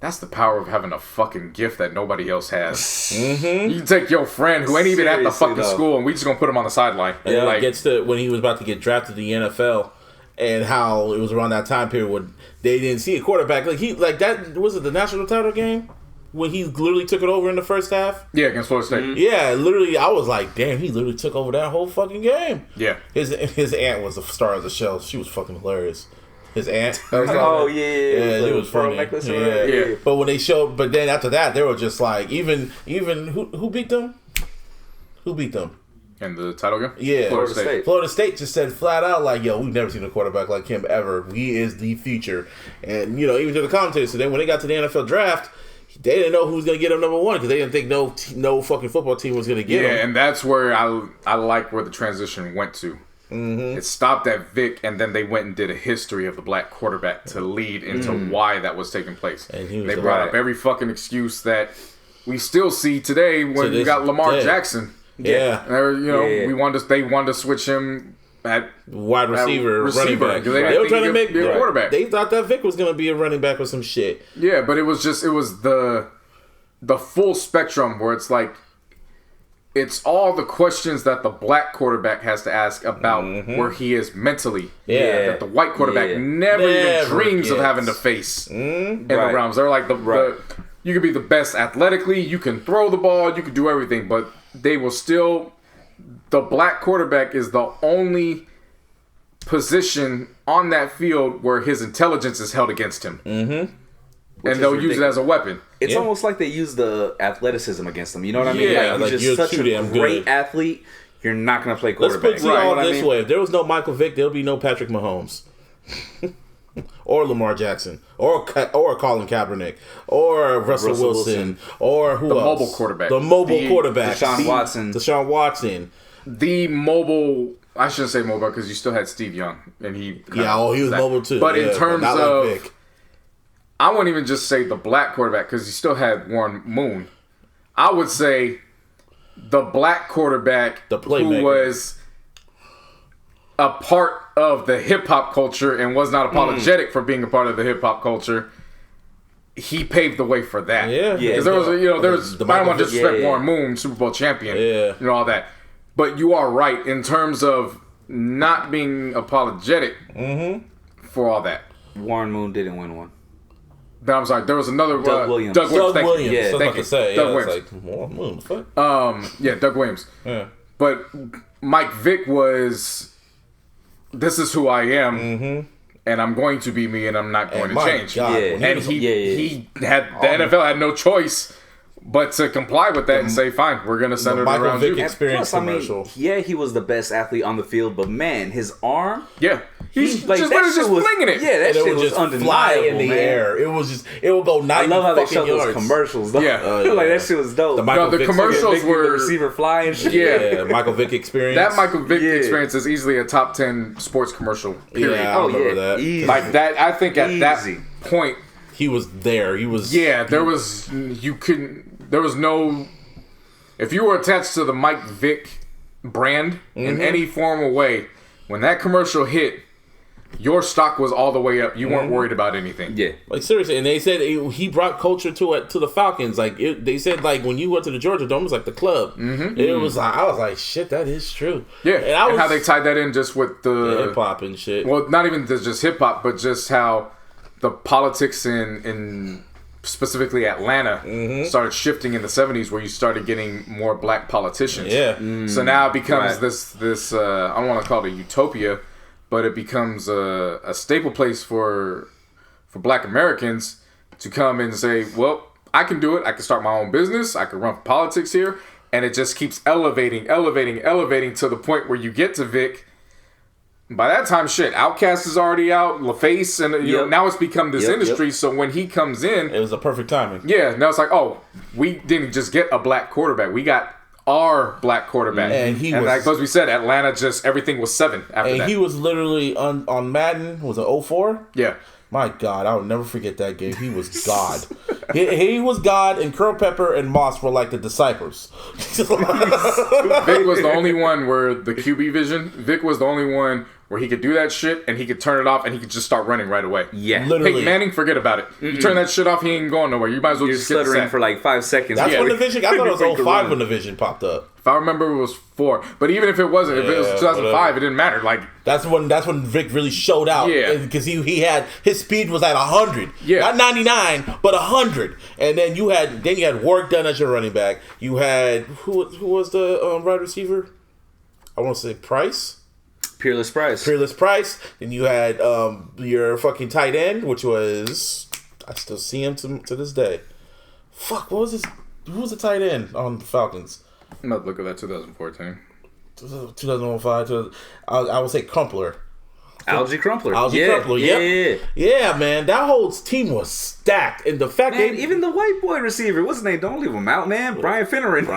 that's the power of having a fucking gift that nobody else has. You take your friend who ain't even at the fucking school and we just gonna put him on the sideline. Yeah, like, it gets to when he was about to get drafted to the NFL and how it was around that time period when they didn't see a quarterback. Like that was it the national title game? When he literally took it over in the first half? Yeah, against Florida State. Yeah, literally, I was like, damn, he literally took over that whole fucking game. Yeah. His aunt was the star of the show. She was fucking hilarious. His aunt. Oh, yeah. It was funny. Yeah. But when they showed, but then after that, they were just like, even who beat them? Who beat them? In the title game? Yeah. Florida State. Florida State just said flat out, like, yo, we've never seen a quarterback like him ever. He is the future. And, you know, even to the commentators, so then when they got to the NFL draft, they didn't know who was going to get him number one because they didn't think no fucking football team was going to get him. Yeah, and that's where I like where the transition went to. It stopped at Vick, and then they went and did a history of the black quarterback to lead into why that was taking place. And they brought up every fucking excuse that we still see today when you got Lamar Jackson. Yeah. They wanted to switch him at wide receiver, running back. They were trying to make a quarterback. They thought that Vick was going to be a running back or some shit. Yeah, but it was the full spectrum where it's like, it's all the questions that the black quarterback has to ask about where he is mentally. Yeah. That the white quarterback never even dreams of having to face in the realms. They're like, you can be the best athletically, you can throw the ball, you can do everything, but they will still... The black quarterback is the only position on that field where his intelligence is held against him. And they'll use it as a weapon. It's almost like they use the athleticism against them. You know what I mean? Yeah, like, he's just such a great athlete. You're not going to play quarterback. Let's put it all this way. If there was no Michael Vick, there'll be no Patrick Mahomes. Or Lamar Jackson. Or Colin Kaepernick. Or Russell Wilson. Or who else? The mobile quarterback. The mobile quarterback. Deshaun Watson. The mobile I shouldn't say mobile because you still had Steve Young, and he was mobile too. But in terms of, Vic. I wouldn't even just say the black quarterback because you still had Warren Moon. I would say the black quarterback who was a part of the hip hop culture and was not apologetic for being a part of the hip hop culture. He paved the way for that. Yeah. Because there was, I don't want to disrespect Warren Moon, Super Bowl champion, all that. But you are right in terms of not being apologetic for all that. Warren Moon didn't win one. But I'm sorry, there was another Doug Williams. Doug Williams. Yeah, thank you. Doug Williams. Like, Warren Moon, fuck. Doug Williams. Yeah. But Mike Vick was, this is who I am. And I'm going to be me, and I'm not going to change. God, and he had the NFL had no choice but to comply with that and say, "Fine, we're going to center it around Vick you." Experience commercial. He was the best athlete on the field, but man, his arm, he's just flinging it. Yeah, that shit was just undeniable, fly in the air. It would go 90 I love how they fucking showed yards. those commercials. Though. Like that shit was dope. The commercials were the receiver fly and shit. Yeah, Michael Vick Experience. That Michael Vick Experience is easily a top 10 sports commercial. Period. Yeah, I remember that. Easy. Like that, I think at that point he was there. He was. Yeah, there was no. If you were attached to the Mike Vick brand in any formal way, when that commercial hit, your stock was all the way up. You weren't worried about anything. Yeah, like seriously. And they said he brought culture to the Falcons. Like they said, like when you went to the Georgia Dome, it was like the club. It was like I was like, shit, that is true. Yeah, and how they tied that in just with the hip hop and shit. Well, not even just hip hop, but just how the politics in specifically Atlanta started shifting in the 70s, where you started getting more black politicians. Yeah. So now it becomes this I don't want to call it a utopia, but it becomes a staple place for black Americans to come and say, well, I can do it. I can start my own business. I can run for politics here. And it just keeps elevating to the point where you get to Vic. By that time, Outkast is already out, LaFace, and now it's become this industry. So when he comes in, it was a perfect timing. Yeah, now it's like, oh, we didn't just get a black quarterback, we got our black quarterback. And like as we said, Atlanta everything was 7 after that. And he was literally on Madden. Was it 04? Yeah. My God, I will never forget that game. He was God. he was God, and Curl Pepper and Moss were like the disciples. Vic was the only one where the QB vision. Vic was the only one where he could do that shit and he could turn it off and he could just start running right away. Yeah, literally. Hey, Manning, forget about it. You turn that shit off, he ain't going nowhere. You might as well just get stuttering for like 5 seconds. That's when the vision. I thought it was 05 when the vision popped up. If I remember, it was 4. But even if it wasn't, if it was 2005, whatever. It didn't matter. Like that's when Vic really showed out. Yeah, because he had his speed was at 100. Yeah, not 99, but 100. And then you had Warwick Dunn as your running back. You had who was the wide receiver? I want to say Price. Peerless Price. Then you had your fucking tight end, which was I still see him to this day. Fuck, what was this? Who was the tight end on the Falcons? I'm not looking at that 2014. 2005. I would say Crumpler. Algie Crumpler. Yeah, man. That whole team was stacked. And the fact that even the white boy receiver, what's his name? Don't leave him out, man. Brian Finneran.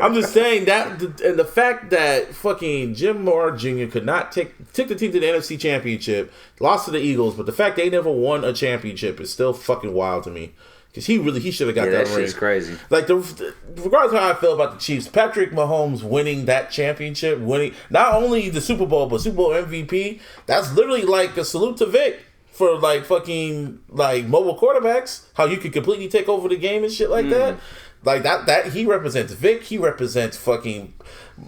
I'm just saying that, and the fact that fucking Jim Moore Jr. could not took the team to the NFC Championship, lost to the Eagles, but the fact they never won a championship is still fucking wild to me. Because he should have got that ring. That shit's crazy. Like, regardless of how I feel about the Chiefs, Patrick Mahomes winning that championship, winning not only the Super Bowl, but Super Bowl MVP, that's literally like a salute to Vic for, like, fucking, like, mobile quarterbacks. How you could completely take over the game and shit like that. Like, that he represents Vic, he represents fucking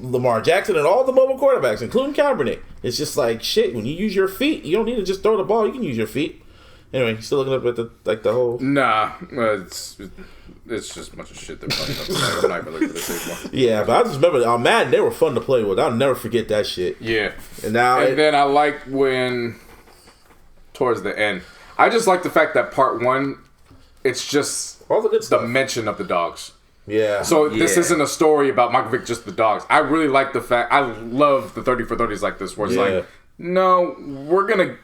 Lamar Jackson and all the mobile quarterbacks, including Kaepernick. It's just like, shit, when you use your feet, you don't need to just throw the ball, you can use your feet. Anyway, you still looking up at the whole... Nah, it's just a bunch of shit that I'm not even looking at this anymore. Yeah, but I just remember on Madden, they were fun to play with. I'll never forget that shit. Yeah. And then I like when, towards the end, I just like the fact that part 1, it's just all the good stuff. The mention of the dogs. Yeah. So this isn't a story about Michael Vick, just the dogs. I really like the fact, I love the 30 for 30s like this, where it's like, no, we'll get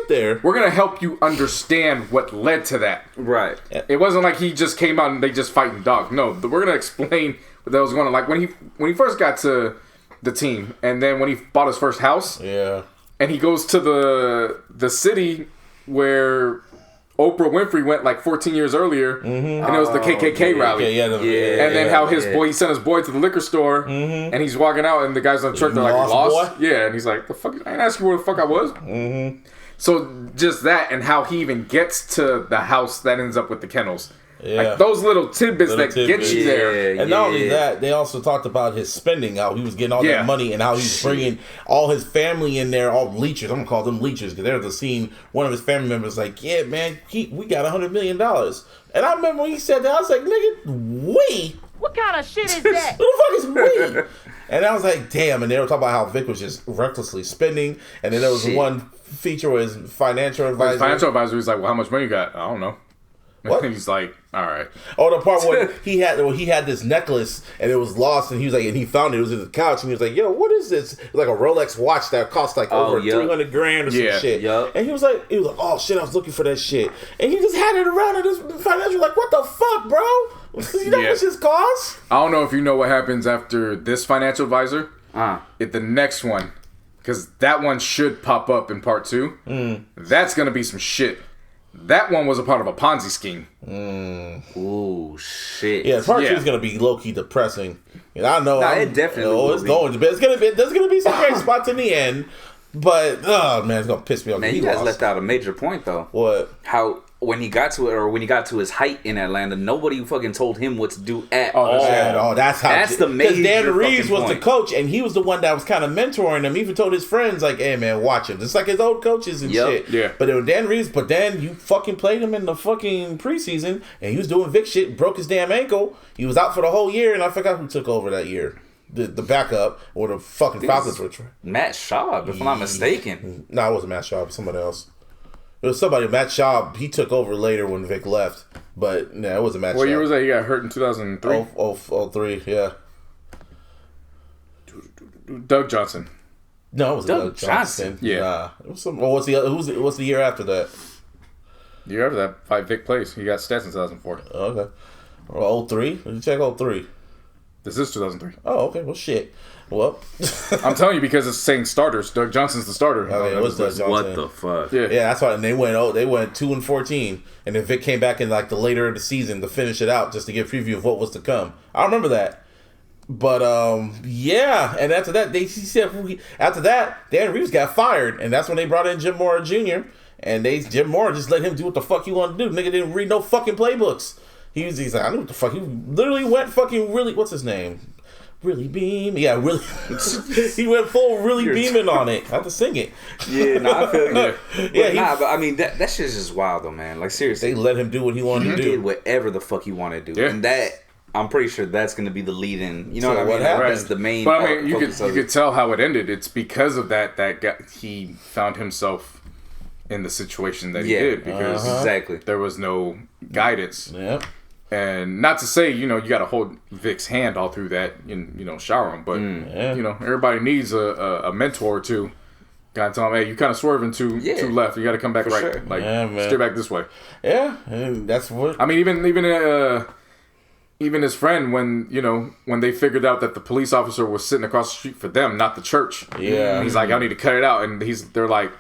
there. We're gonna help you understand what led to that. Right. It wasn't like he just came out and they just fighting dogs. No, we're gonna explain what that was going on. Like when he first got to the team. And then when he bought his first house, and he goes to the city where Oprah Winfrey went like 14 years earlier, and it was the KKK rally. And then how his boy, he sent his boy to the liquor store, and he's walking out, and the guys on the truck, they're like, lost? Boy? Yeah, and he's like, the fuck, I ain't asking where the fuck I was. So just that, and how he even gets to the house that ends up with the kennels. Like those little tidbits that get you there. And not only that, they also talked about his spending, how he was getting all that money, and how he was bringing all his family in there, all leechers. I'm going to call them leechers, because they're the scene. One of his family members was like, yeah, man, we got $100 million. And I remember when he said that, I was like, nigga, we? What kind of shit is that? Who the fuck is we? And I was like, damn. And they were talking about how Vic was just recklessly spending. And then there was one feature where his financial advisor. His financial advisor was like, well, how much money you got? I don't know. What? And he's like, all right. Oh, the part where he had this necklace and it was lost, and he was like, and he found it. It was in the couch, and he was like, "Yo, what is this?" It was like a Rolex watch that cost like over $300 grand or some shit. And he was like, "Oh shit, I was looking for that shit," and he just had it around, and his financial like, "What the fuck, bro? You know what this costs?" I don't know if you know what happens after this financial advisor. The next one, because that one should pop up in part 2. That's gonna be some shit. That one was a part of a Ponzi scheme. Ooh, shit. Yeah, part 2 is going to be low-key depressing. And I know. It definitely it's going to be. There's going to be some great spots in the end. But, oh, man, it's going to piss me off. Man, you guys left out a major point, though. What? How, when he got to it, or when he got to his height in Atlanta, nobody fucking told him what to do at all. That's the major. Because Dan Reeves was the coach, and he was the one that was kind of mentoring him. He even told his friends, like, hey, man, watch him. Just like his old coaches and shit. Yeah. But it was Dan Reeves, but then you fucking played him in the fucking preseason, and he was doing Vic shit, broke his damn ankle. He was out for the whole year, and I forgot who took over that year. The backup, or the fucking Falcons were Matt Schaub, if I'm not mistaken. No, it wasn't Matt Schaub. It was somebody else. It was somebody. Matt Schaub, he took over later when Vic left. But, no, it wasn't Matt Schaub. What year was that? He got hurt in 2003? 03, yeah. Doug Johnson. No, it was Doug Johnson. Yeah. Nah. It was what's the year after that? The year after that, fight Vic Place. He got stats in 2004. Okay. Or 03? Did you check 03? This is 2003. Oh, okay. Well, shit. Well, I'm telling you because it's saying starters. Doug Johnson's the starter. It was Doug Johnson. What the fuck? Yeah, that's why. And they went 2-14, and then Vic came back in like the later of the season to finish it out, just to give a preview of what was to come. I remember that. But yeah, and after that, after that, Dan Reeves got fired, and that's when they brought in Jim Mora Jr. And Jim Mora just let him do what the fuck he wanted to do. Nigga didn't read no fucking playbooks. He's like, I know what the fuck. He literally went fucking really. What's his name? Really Beam. Yeah, really. He went full really beaming on it. I have to sing it. Yeah, I feel you. But I mean that shit's just wild though, man. Like seriously, they let him do what he wanted to do. He did whatever the fuck he wanted to do, and that. I'm pretty sure that's going to be the lead-in. You know so what I mean? Right. That's the main. But I mean, you could tell how it ended. It's because of that he found himself in the situation that he did because exactly there was no guidance. Yeah. And not to say, you got to hold Vic's hand all through that and, shower him. But, everybody needs a mentor or two. Got to tell him, hey, you kind of swerving too left. You got to come back right. Sure. Like, steer back this way. Yeah, and that's what... I mean, even his friend, when they figured out that the police officer was sitting across the street for them, not the church. Yeah. He's like, I need to cut it out. And they're like,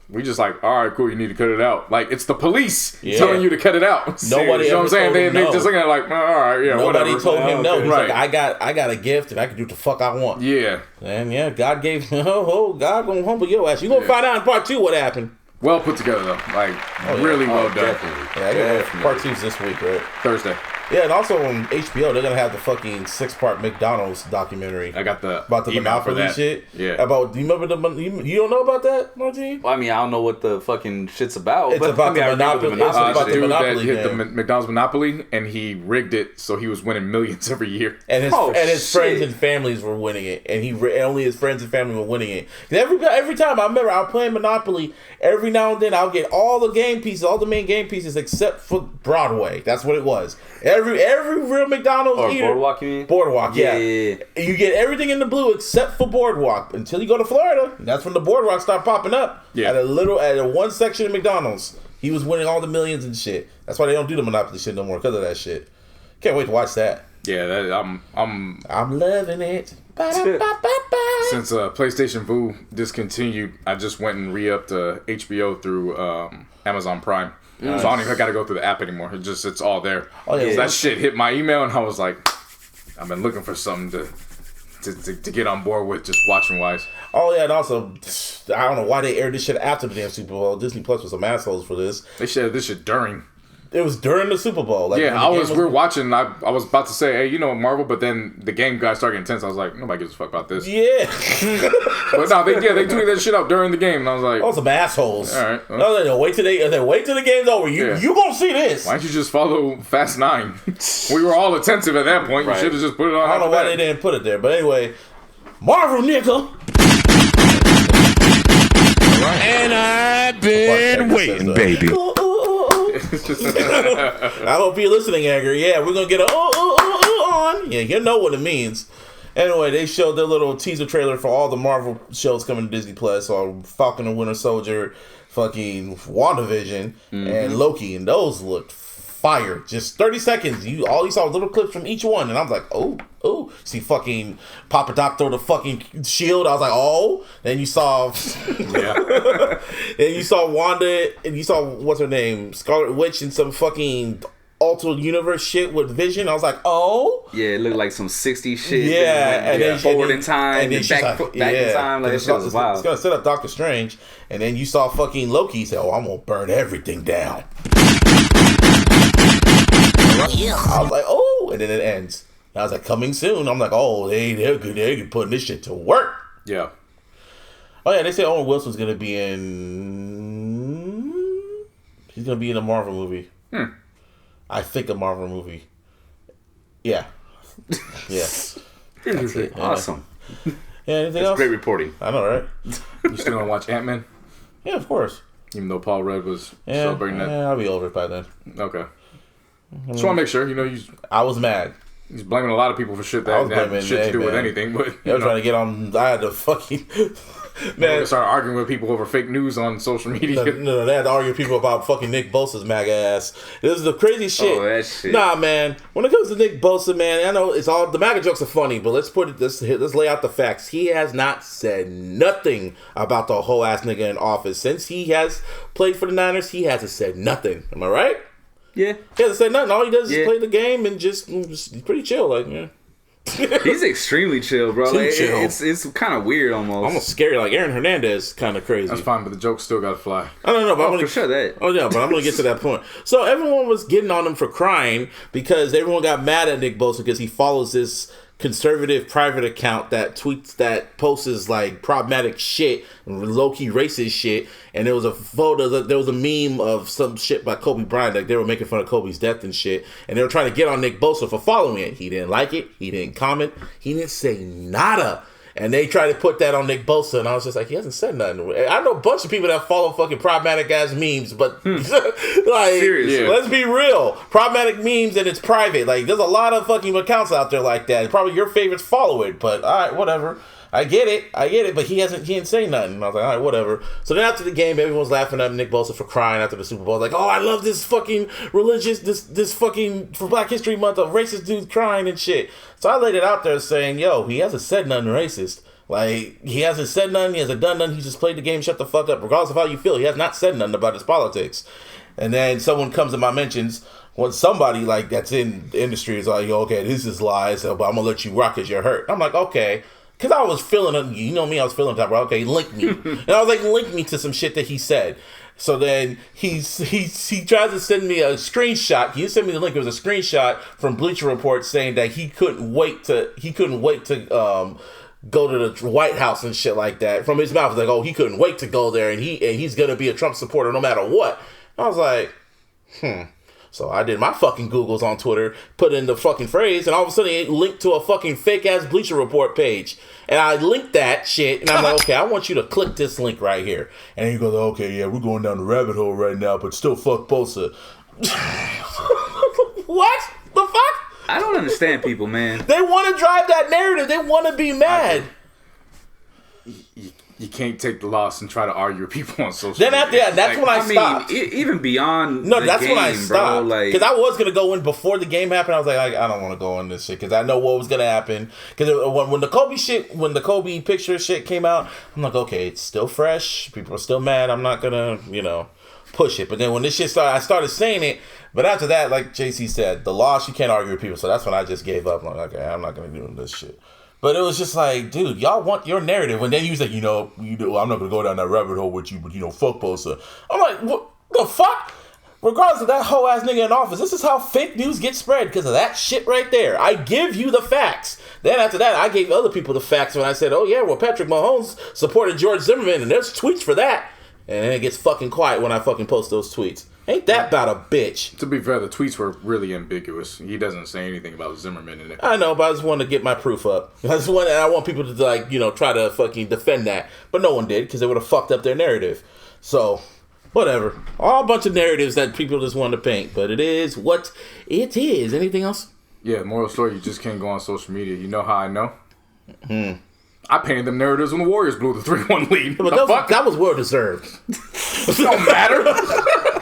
we just like, all right, cool, you need to cut it out. Like, it's the police telling you to cut it out. Nobody, you know what I'm saying? They just looking at it like, all right, yeah, Nobody whatever. told him no. He's right. like, I got a gift and I can do what the fuck I want. Yeah. And God gave God gonna humble your ass. You gonna find out in part 2 what happened. Well put together though. Like, really well done. Definitely. Yeah, part 2's this week, right? Thursday. Yeah, and also on HBO, they're gonna have the fucking 6-part McDonald's documentary. I got about the Monopoly shit. Yeah. Do you remember you don't know about that, Margie? Well, I mean, I don't know what the fucking shit's about. It's about the Monopoly. It's about the Monopoly that hit the McDonald's Monopoly, and he rigged it so he was winning millions every year. And his friends and families were winning it, and only his friends and family were winning it. Every time I remember, I'm playing Monopoly. Every now and then, I'll get all the game pieces, all the main game pieces, except for Broadway. That's what it was. Every real McDonald's eater. Boardwalk, you mean? Boardwalk, yeah. You get everything in the blue except for Boardwalk until you go to Florida. That's when the Boardwalk start popping up. Yeah. At one section of McDonald's, he was winning all the millions and shit. That's why they don't do the Monopoly shit no more because of that shit. Can't wait to watch that. Yeah, I'm loving it. Since PlayStation Vue discontinued, I just went and re-upped HBO through Amazon Prime. So I don't even got to go through the app anymore. It's all there. Oh yeah, that shit hit my email, and I was like, I've been looking for something to get on board with, just watching wise. Oh yeah, and also I don't know why they aired this shit after the damn Super Bowl. Disney Plus was some assholes for this. They shared this shit during. It was during the Super Bowl. Like, yeah, we were watching. I was about to say, hey, you know Marvel, but then the game got started getting intense. I was like, nobody gives a fuck about this. Yeah. But no, they tweeted that shit out during the game, and I was like, oh, some assholes. All right. Well. No, wait till the game's over. You gonna see this. Why don't you just follow Fast 9? We were all attentive at that point. Right. You should have just put it on. I don't know why they didn't put it there, but anyway, Marvel nigga. And I've been waiting, baby. I hope you're listening, Edgar. Yeah, we're gonna get a on. Yeah, you know what it means. Anyway, they showed their little teaser trailer for all the Marvel shows coming to Disney Plus. So Falcon and Winter Soldier, fucking WandaVision, and Loki, and those looked fire. Just 30 seconds. You saw little clips from each one, and I was like, oh. See fucking Papa Doc throw the fucking shield. I was like, oh. Then you saw, and you saw Wanda, and you saw what's her name, Scarlet Witch, and some fucking alternate universe shit with Vision. I was like, oh. Yeah, it looked like some 60s shit. Yeah, and then forward in time, and back in time. Like, this shit was wild. It's gonna set up Doctor Strange, and then you saw fucking Loki say, oh, I'm gonna burn everything down. I was like, oh, and then it ends. I was like, coming soon. I'm like, oh, they're good. They're putting this shit to work. Yeah. Oh yeah, they say Owen Wilson's gonna be in. He's gonna be in a Marvel movie. I think a Marvel movie. Yeah. Yeah. Interesting. Awesome. Yeah. Anything else? Great reporting. I know, right? You still gonna watch Ant-Man? Yeah, of course. Even though Paul Rudd was celebrating that. Yeah, I'll be over it by then. Okay. Just want to make sure, I was mad. He's blaming a lot of people for shit that had shit to do with anything. But I was trying to get on. I had to fucking man. Start arguing with people over fake news on social media. No, they had to argue with people about fucking Nick Bosa's MAGA ass. This is the crazy shit. Oh, that shit. Nah, man. When it comes to Nick Bosa, man, I know it's all the MAGA jokes are funny, but let's lay out the facts. He has not said nothing about the whole ass nigga in office since he has played for the Niners. He hasn't said nothing. Am I right? Yeah. He hasn't said nothing. All he does is play the game and just he's pretty chill. Like, yeah. He's extremely chill, bro. Like, chill. It's kind of weird almost scary. Like Aaron Hernandez, kind of crazy. That's fine, but the jokes still gotta fly. I don't know, but for sure that. Oh yeah, but I'm gonna get to that point. So everyone was getting on him for crying because everyone got mad at Nick Bosa because he follows this conservative private account that posts like problematic shit, low-key racist shit, and there was a meme of some shit by Kobe Bryant, like they were making fun of Kobe's death and shit, and they were trying to get on Nick Bosa for following it. He didn't like it, he didn't comment, he didn't say nada. And they tried to put that on Nick Bosa, and I was just like, he hasn't said nothing. I know a bunch of people that follow fucking problematic ass memes, but like, seriously, let's be real. Problematic memes, and it's private. Like, there's a lot of fucking accounts out there like that. Probably your favorites follow it, but all right, whatever. I get it, but he didn't say nothing. And I was like, all right, whatever. So then after the game, everyone was laughing at Nick Bosa for crying after the Super Bowl. Like, oh, I love this fucking this fucking for Black History Month, a racist dude crying and shit. So I laid it out there saying, yo, he hasn't said nothing racist. Like, he hasn't said nothing, he hasn't done nothing, he just played the game, shut the fuck up. Regardless of how you feel, he has not said nothing about his politics. And then someone comes in my mentions, when somebody like that's in the industry is like, okay, this is lies, but I'm gonna let you rock because you're hurt. I'm like, okay. Because I was feeling it, you know me, I was feeling that, okay, link me. And I was like, link me to some shit that he said. So then he tries to send me a screenshot. He sent me the link. It was a screenshot from Bleacher Report saying that he couldn't wait to go to the White House and shit like that. From his mouth, it's like, oh, he couldn't wait to go there, and he's gonna be a Trump supporter no matter what. I was like, So I did my fucking Googles on Twitter, put in the fucking phrase, and all of a sudden it linked to a fucking fake-ass Bleacher Report page. And I linked that shit, and I'm like, okay, I want you to click this link right here. And he goes, okay, yeah, we're going down the rabbit hole right now, but still fuck Bosa. What? The fuck? I don't understand people, man. They want to drive that narrative. They want to be mad. You you can't take the loss and try to argue with people on social then media. after that, that's when I stopped. Even beyond that's game, when I stopped. Like, because I was gonna go in before the game happened. I was like, I don't want to go in this shit because I know what was gonna happen. Because when the Kobe picture shit came out, I'm like, okay, it's still fresh. People are still mad. I'm not gonna, push it. But then when this shit started, I started saying it. But after that, like JC said, the loss, you can't argue with people. So that's when I just gave up. I'm like, okay, I'm not gonna do this shit. But it was just like, dude, y'all want your narrative. When then you was like, I'm not gonna go down that rabbit hole with you, but fuck poster. I'm like, what the fuck? Regardless of that whole ass nigga in office, this is how fake news gets spread because of that shit right there. I give you the facts. Then after that, I gave other people the facts when I said, oh yeah, well Patrick Mahomes supported George Zimmerman and there's tweets for that. And then it gets fucking quiet when I fucking post those tweets. Ain't that about a bitch? To be fair, the tweets were really ambiguous. He doesn't say anything about Zimmerman in it. I know, but I just wanted to get my proof up. I want people to try to fucking defend that. But no one did because they would have fucked up their narrative. So, whatever. All a bunch of narratives that people just want to paint. But it is what it is. Anything else? Yeah, moral story, you just can't go on social media. You know how I know? I painted them narratives when the Warriors blew the 3-1 lead. But that was well deserved. It don't matter.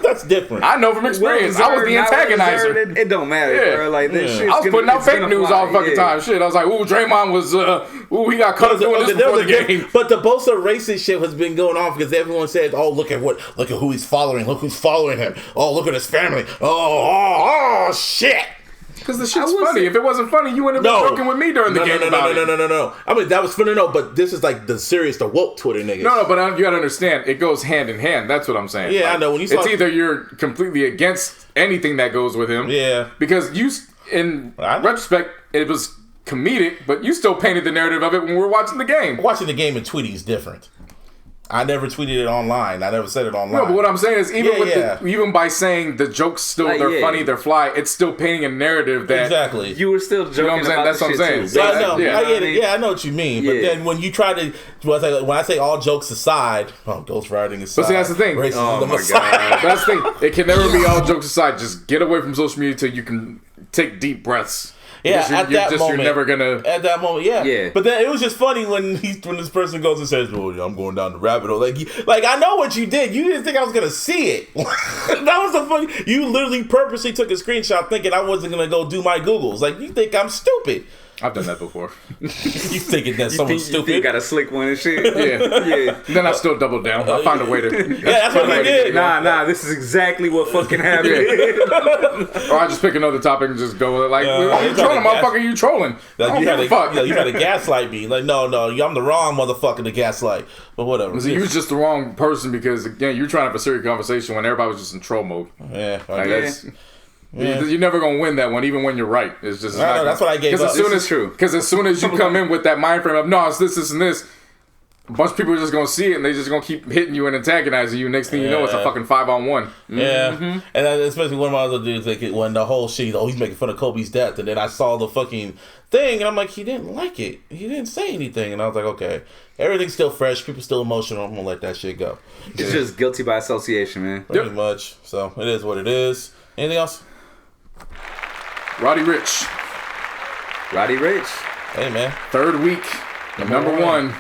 That's different. I know from experience. I was the antagonizer. It don't matter, bro. Like this shit. I was putting out fake news all the fucking time. Shit. I was like, ooh, Draymond was, he got cut doing this before the game. But the Bosa racist shit has been going on because everyone says, oh, look at who he's following. Look who's following him. Oh, look at his family. Oh, shit. Because the shit's funny. If it wasn't funny, you wouldn't have been joking with me during the game about it. No. I mean, that was funny, but this is like the woke Twitter niggas. No, but you gotta understand, it goes hand in hand. That's what I'm saying. Yeah, I know. When you it's either you're completely against anything that goes with him. Yeah. Because in retrospect, it was comedic, but you still painted the narrative of it when we were watching the game. Watching the game and tweeting is different. I never tweeted it online. I never said it online. No, but what I'm saying is, even by saying the jokes still, they're funny, they're fly, it's still painting a narrative that... Exactly. You were still joking about That's what I'm saying. Too. I know. I get it. Yeah, I know what you mean. But then when you try to... When I say all jokes aside... ghostwriting aside... But see, that's the thing. Racism aside. God. That's the thing. It can never be all jokes aside. Just get away from social media till you can take deep breaths. Yeah, you're never gonna. At that moment, yeah. But then it was just funny when this person goes and says, "Well, I'm going down the rabbit hole." Like I know what you did. You didn't think I was gonna see it. That was the funny. You literally purposely took a screenshot thinking I wasn't gonna go do my Googles. Like you think I'm stupid. I've done that before. You thinking that someone's stupid? You got a slick one and shit. Yeah. Then I still double down. I find a way to. That's what I did. Nah. This is exactly what fucking happened. Or I just pick another topic and just go with it. Like, you trolling, motherfucker? You trolling? You try to gaslight me. Like, no, I'm the wrong motherfucker to gaslight. But whatever. See, you was just the wrong person because again, you're trying to have a serious conversation when everybody was just in troll mode. Yeah. You're never gonna win that one, even when you're right. It's just that's what I gave up. Because as soon as you come in with that mind frame of no, it's this, and this, a bunch of people are just gonna see it and they're just gonna keep hitting you and antagonizing you. Next thing you know, it's a fucking 5-on-1. Yeah, and especially one of my other dudes, like when the whole shit, he's making fun of Kobe's death, and then I saw the fucking thing, and I'm like, he didn't like it. He didn't say anything, and I was like, okay, everything's still fresh. People still emotional. I'm gonna let that shit go. It's just guilty by association, man. Pretty much. So it is what it is. Anything else? Roddy Ricch. Hey, man. Third week, number one.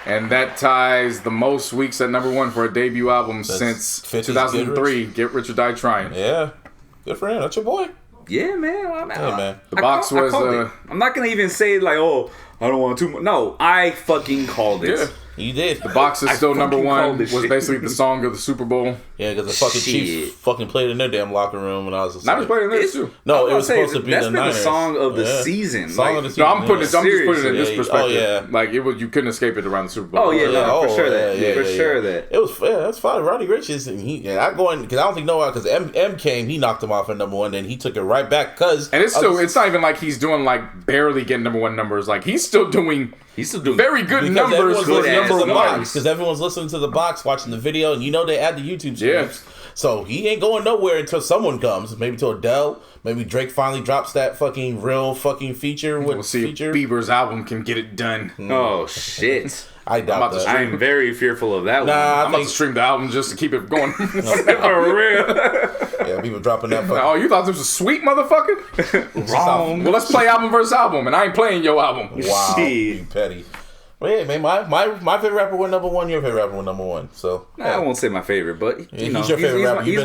And that ties the most weeks at number one for a debut album since 2003. Get Rich or Die Trying. Yeah. Good for him. That's your boy. Yeah, man. Man. The box was... I'm not going to even say like, oh, I don't want too much. No, I fucking called it. Yeah. You did. The box is still number one. Was basically the song of the Super Bowl. Yeah, because the fucking Chiefs fucking played in their damn locker room when I was. Niners played in theirs too. No, it was supposed to be the Niners. That's been the song of the season. Song of the season. No, I'm just putting it in this perspective. Oh yeah, like it was. You couldn't escape it around the Super Bowl. Oh yeah, for sure that. It was. Yeah, that's fine. Roddy Ricch is. I'm going because I don't think because M came. He knocked him off at number one. Then he took it right back because. And it's still. It's not even like he's doing like barely getting number one numbers. Like he's still doing very good numbers for number one. Because everyone's listening to the box, watching the video, and they add the YouTube streams. Yeah. So he ain't going nowhere until someone comes. Maybe to Adele. Maybe Drake finally drops that fucking real fucking feature. We'll see if Bieber's album can get it done. Oh, shit. I doubt that. I'm very fearful of that one. I'm about to stream the album just to keep it going. For real. Yeah, people dropping that. Oh, you thought this was sweet, motherfucker? Wrong. Well, let's play album versus album, and I ain't playing your album. Wow, you petty. Well, yeah, man, my favorite rapper went number one. Your favorite rapper went number one. So I won't say my favorite, but you know, he's your favorite rapper. He's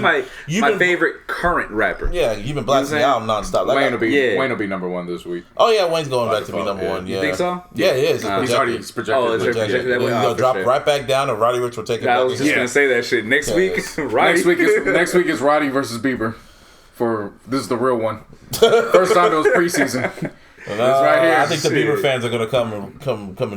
my favorite current rapper. Yeah, you've been blasting the album nonstop. Like, Wayne will be number one this week. Oh yeah, Wayne's going back to be number one. Yeah. You think so? Yeah, he is. He's already projected. Oh, it's projected that way. He'll drop right back down, and Roddy Ricch will take it. I was just gonna say that shit next week. Roddy. Next week is Roddy versus Bieber. This is the real one. First time it was preseason. Right here. I think the Bieber fans are gonna come and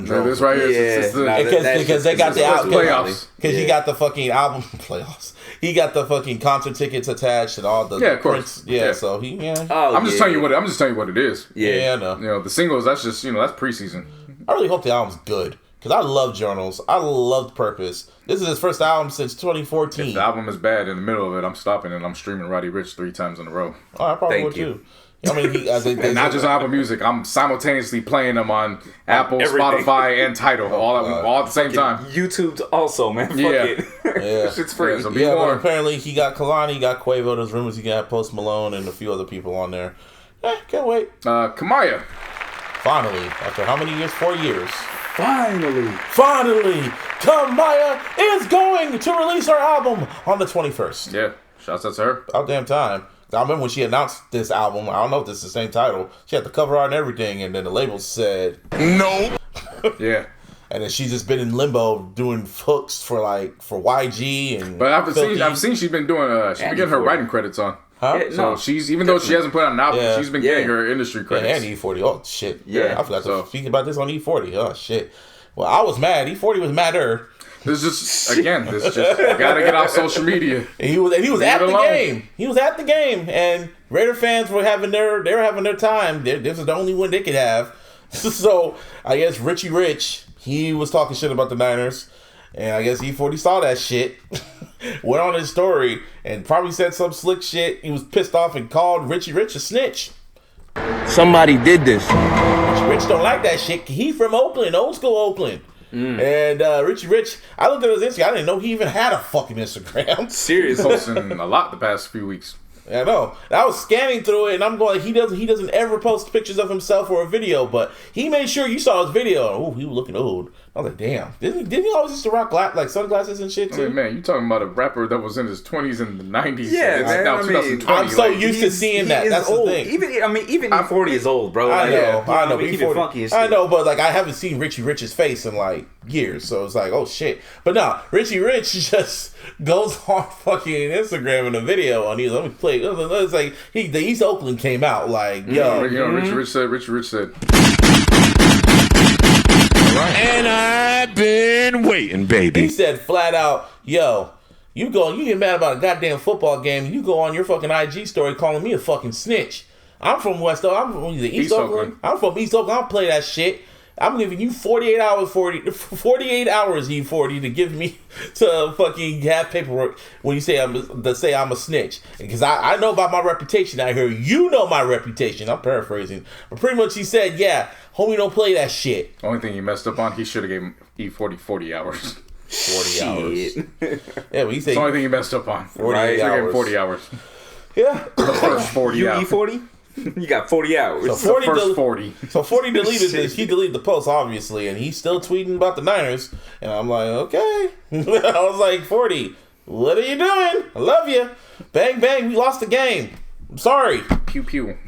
drove. This right here, because they got the playoffs. Because he got the fucking album playoffs. He got the fucking concert tickets attached and all the of course. So he I'm just telling you what it is. Yeah, I know. You know the singles. That's just that's preseason. I really hope the album's good because I love Journals. I loved Purpose. This is his first album since 2014. If the album is bad in the middle of it, I'm stopping and I'm streaming Roddy Ricch 3 times in a row. Oh, I probably would too. I mean, and not just Apple Music. I'm simultaneously playing them on Apple, Spotify, and Tidal all at the same time. YouTube also, man. Fuck it. Yeah. Shit's free. So but apparently he got Kalani, he got Quavo. There's rumors he got Post Malone and a few other people on there. Can't wait. Kamaya. Finally, after how many years? 4 years. Finally, Kamaya is going to release her album on the 21st. Yeah, shouts out to her. About damn time. I remember when she announced this album. I don't know if this is the same title. She had the cover art and everything, and then the label said no. Yeah. And then she's just been in limbo doing hooks for YG and. But I've seen she's been doing she's been getting her writing credits on. Huh? Yeah, so she's though she hasn't put out an album, she's been getting her industry credits. Yeah, and E40. Oh shit. Yeah. I forgot to speak about this on E40. Oh shit. Well, I was mad. E40 was madder. You gotta get off social media. And he was at the game. He was at the game, and Raider fans were having their time. This was the only one they could have. So I guess Richie Rich, he was talking shit about the Niners, and I guess E40 saw that shit, went on his story, and probably said some slick shit. He was pissed off and called Richie Rich a snitch. Somebody did this. Richie Rich don't like that shit. He from Oakland, old school Oakland. And Richie Rich, I looked at his Instagram. I didn't know he even had a fucking Instagram. Seriously, posting a lot the past few weeks. I know. I was scanning through it, and I'm going. He doesn't ever post pictures of himself or a video, but he made sure you saw his video. Oh, he was looking old. I was like, damn. Didn't he always used to rock like sunglasses and shit too? I mean, man, you talking about a rapper that was in his 20s and the 90s? Yeah, man. Now 2020. I'm so used to seeing that. That's old. the thing. Even E40 is old, bro. I know. E40 funky and shit. I know, but like I haven't seen Richie Rich's face in like years, so it's like, oh shit. But no, Richie Rich just goes on fucking Instagram in a video and let me play. It's like the East Oakland came out like, yo. Richie Rich said. And I've been waiting, baby. He said flat out, yo, you get mad about a goddamn football game, you go on your fucking IG story calling me a fucking snitch. I'm from West Oakland. I'm from East Oakland. I'm from East Oakland. I don't play that shit. I'm giving you 48 hours, E40, to give me to fucking have paperwork when you say I'm a snitch. Because I know about my reputation out here. You know my reputation. I'm paraphrasing. But pretty much he said, yeah, homie, don't play that shit. Only thing he messed up on, he should have gave him E40 40 hours. 40 hours. Yeah, but he said... It's the only thing he messed up on. 40 hours. 40 hours. Yeah. The first 40 hours. E40? You got 40 hours. So 40 the first 40. So 40 deleted this. He deleted the post, obviously, and he's still tweeting about the Niners. And I'm like, okay. I was like, 40, what are you doing? I love you. Bang, bang, we lost the game. I'm sorry. Pew, pew.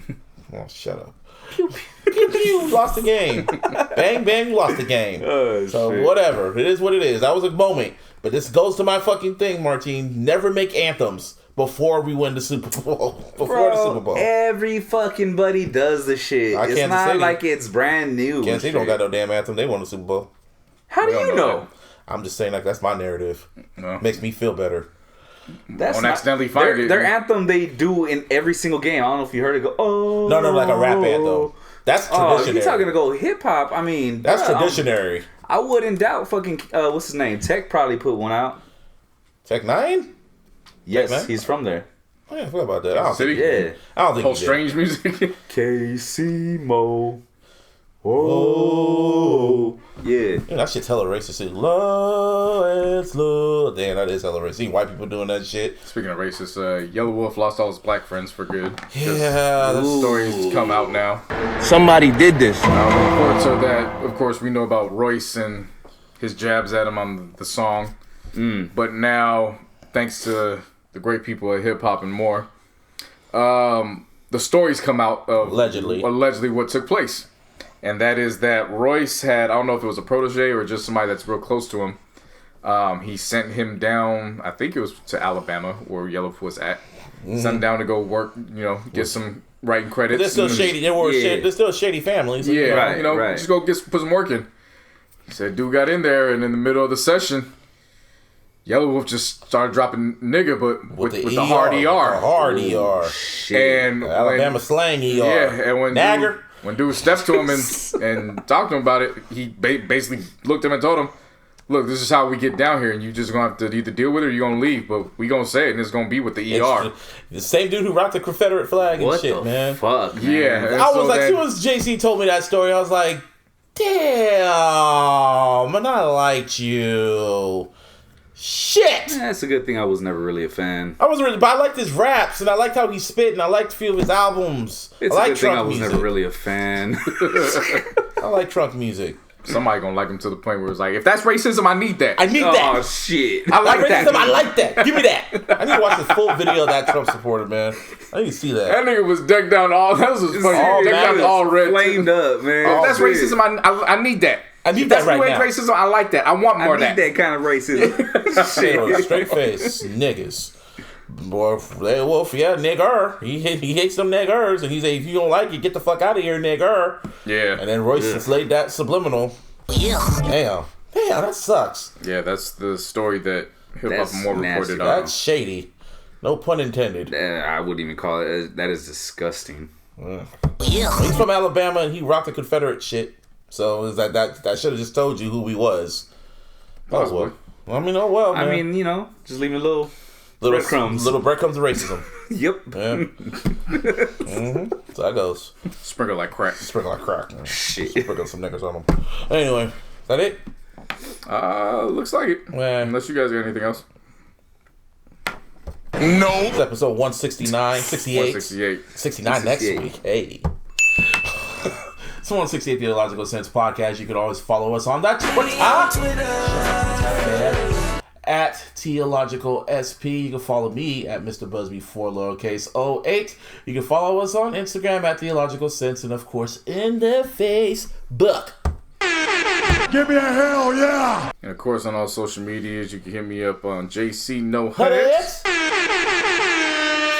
Oh, shut up. Pew, pew, pew, pew. Lost the game. Bang, bang, we lost the game. Oh, so shit. whatever. It is what it is. That was a moment. But this goes to my fucking thing, Martine. Never make anthems before we win the Super Bowl. The Super Bowl. Every fucking buddy does the shit. It's not like it's brand new. Kansas City don't got no damn anthem. They won the Super Bowl. How do you know? I'm just saying, like, that's my narrative. No. Makes me feel better. That's don't accidentally find it. Their anthem they do in every single game. I don't know if you heard it go, oh. No, like a rap anthem. That's traditionary. If you're talking to go hip hop, I mean. That's traditionary. I wouldn't doubt fucking, what's his name? Tech probably put one out. Tech 9? Yes, Tech he's from there. Oh, yeah, I forgot about that. I don't think whole strange music. KC Mo. Oh. Yeah. Dude, that shit's hella racist. It's Lil. Damn, that is hella racist. See white people doing that shit. Speaking of racist, Yellow Wolf lost all his black friends for good. Yeah, the stories come out now. Somebody did this. Reports are that, of course, we know about Royce and his jabs at him on the song. But now, thanks to the great people at hip hop and more, the stories come out of allegedly what took place. And that is that Royce had, I don't know if it was a protege or just somebody that's real close to him. He sent him down, I think it was to Alabama, where Yellow was at. Sent him down to go work, get some writing credits. But they're still shady. They're still a shady family. So just go put some work in. He said, dude got in there, and in the middle of the session, Yellow Wolf just started dropping nigga, but with the hard ER. The hard ER. Shit. And Alabama slang ER. Yeah, and when Nagger. When dude steps to him and talked to him about it, he basically looked at him and told him, look, this is how we get down here, and you just going to have to either deal with it or you're going to leave, but we going to say it, and it's going to be with the ER. The same dude who rocked the Confederate flag and shit, man. Fuck, man. Yeah. I was like, as soon as JC told me that story, I was like, damn, man, I liked you. Shit! That's a good thing I was never really a fan. But I liked his raps, and I liked how he spit, and I liked a few of his albums. It's I a good thing I was music. never really a fan. I like trunk music. Somebody gonna like him to the point where it's like, if that's racism, I need that. I need that. Oh, shit. I like that. Racism, I like that. Give me that. I need to watch the full video of that Trump supporter, man. I need to see that. That nigga was decked down all, that was funny. Decked down all red. Flamed up, man. If that's racism, I need that. I need that right now. Racism, I like that. I want more of that. I need that kind of racism. Shit. Straight face. Niggas. Boy, Wolf, yeah, nigger. He hates them niggers, and he say, if you don't like it, get the fuck out of here, nigger. Yeah. And then Royce just laid that subliminal. Damn, that sucks. Yeah, that's the story that Hip Hop and More reported on. That's shady. No pun intended. I wouldn't even call it. That is disgusting. He's from Alabama, and he rocked the Confederate shit. So is that should have just told you who he was. Possibly. I mean, oh well, man. I mean, just leaving little breadcrumbs. Little breadcrumbs of racism. Yep. Yeah. So that goes. Sprinkle like crack. Man. Shit. Sprinkle some niggas on them. Anyway, is that it? Looks like it. Man. Unless you guys got anything else. No. It's episode 169, 68. 168. 69 next week. Hey. It's 168 The iLLogical Sense Podcast. You can always follow us on that Twitter. At iLLogical SP. You can follow me at Mr. Busby 4 lowercase 08. You can follow us on Instagram at The iLLogical Sense, and of course in the Facebook. Give me a hell yeah. And of course on all social medias, you can hit me up on JC No Huddits.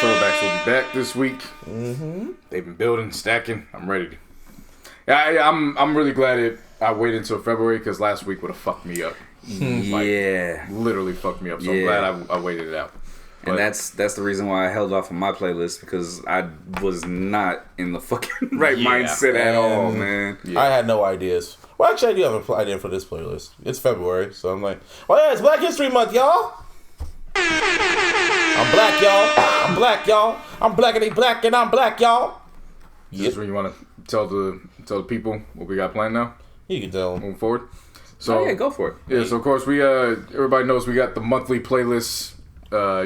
Throwbacks will be back this week. They've been building, stacking. I'm ready to. I'm really glad I waited until February, because last week would have fucked me up. Yeah. Literally fucked me up. So I'm glad I waited it out. But, And that's the reason why I held off on my playlist, because I was not in the fucking right mindset at all, man. Yeah. I had no ideas. Well, actually, I do have an idea for this playlist. It's February, so I'm like, oh yeah, it's Black History Month, y'all. I'm black, y'all. I'm black, y'all. I'm blackity black, and I'm black, y'all. Is this when you want to tell the people what we got planned now? You can tell them. Moving forward. So yeah, go for it. Yeah, so of course we everybody knows we got the monthly playlists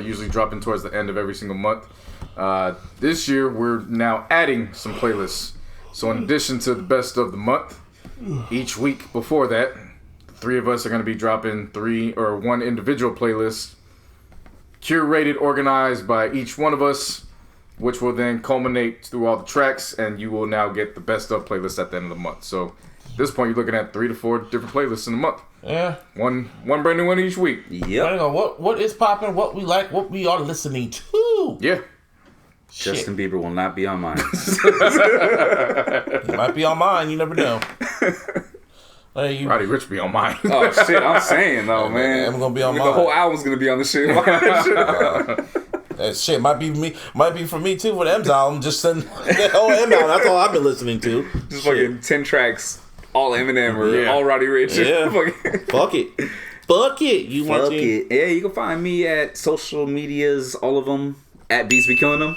usually dropping towards the end of every single month. This year we're now adding some playlists. So in addition to the best of the month, each week before that, the three of us are going to be dropping one individual playlist, curated, organized by each one of us, which will then culminate through all the tracks, and you will now get the best of playlist at the end of the month. So at this point, you're looking at 3 to 4 different playlists in a month. Yeah. One brand new one each week. Yep. What is popping, what we like, what we are listening to. Yeah. Justin Bieber will not be on mine. He might be on mine, you never know. Roddy Rich be on mine. Oh shit, I'm saying though, man. I'm gonna be on mine. The whole album's gonna be on the shit. That shit might be for me too for the M's album. Just send the whole M album. That's all I've been listening to. Just fucking 10 tracks, all Eminem or all Roddy Rich. Yeah. Fuck it. Fuck it. Fuck it. Yeah, you can find me at social medias, all of them, at Beats Be Killing Them.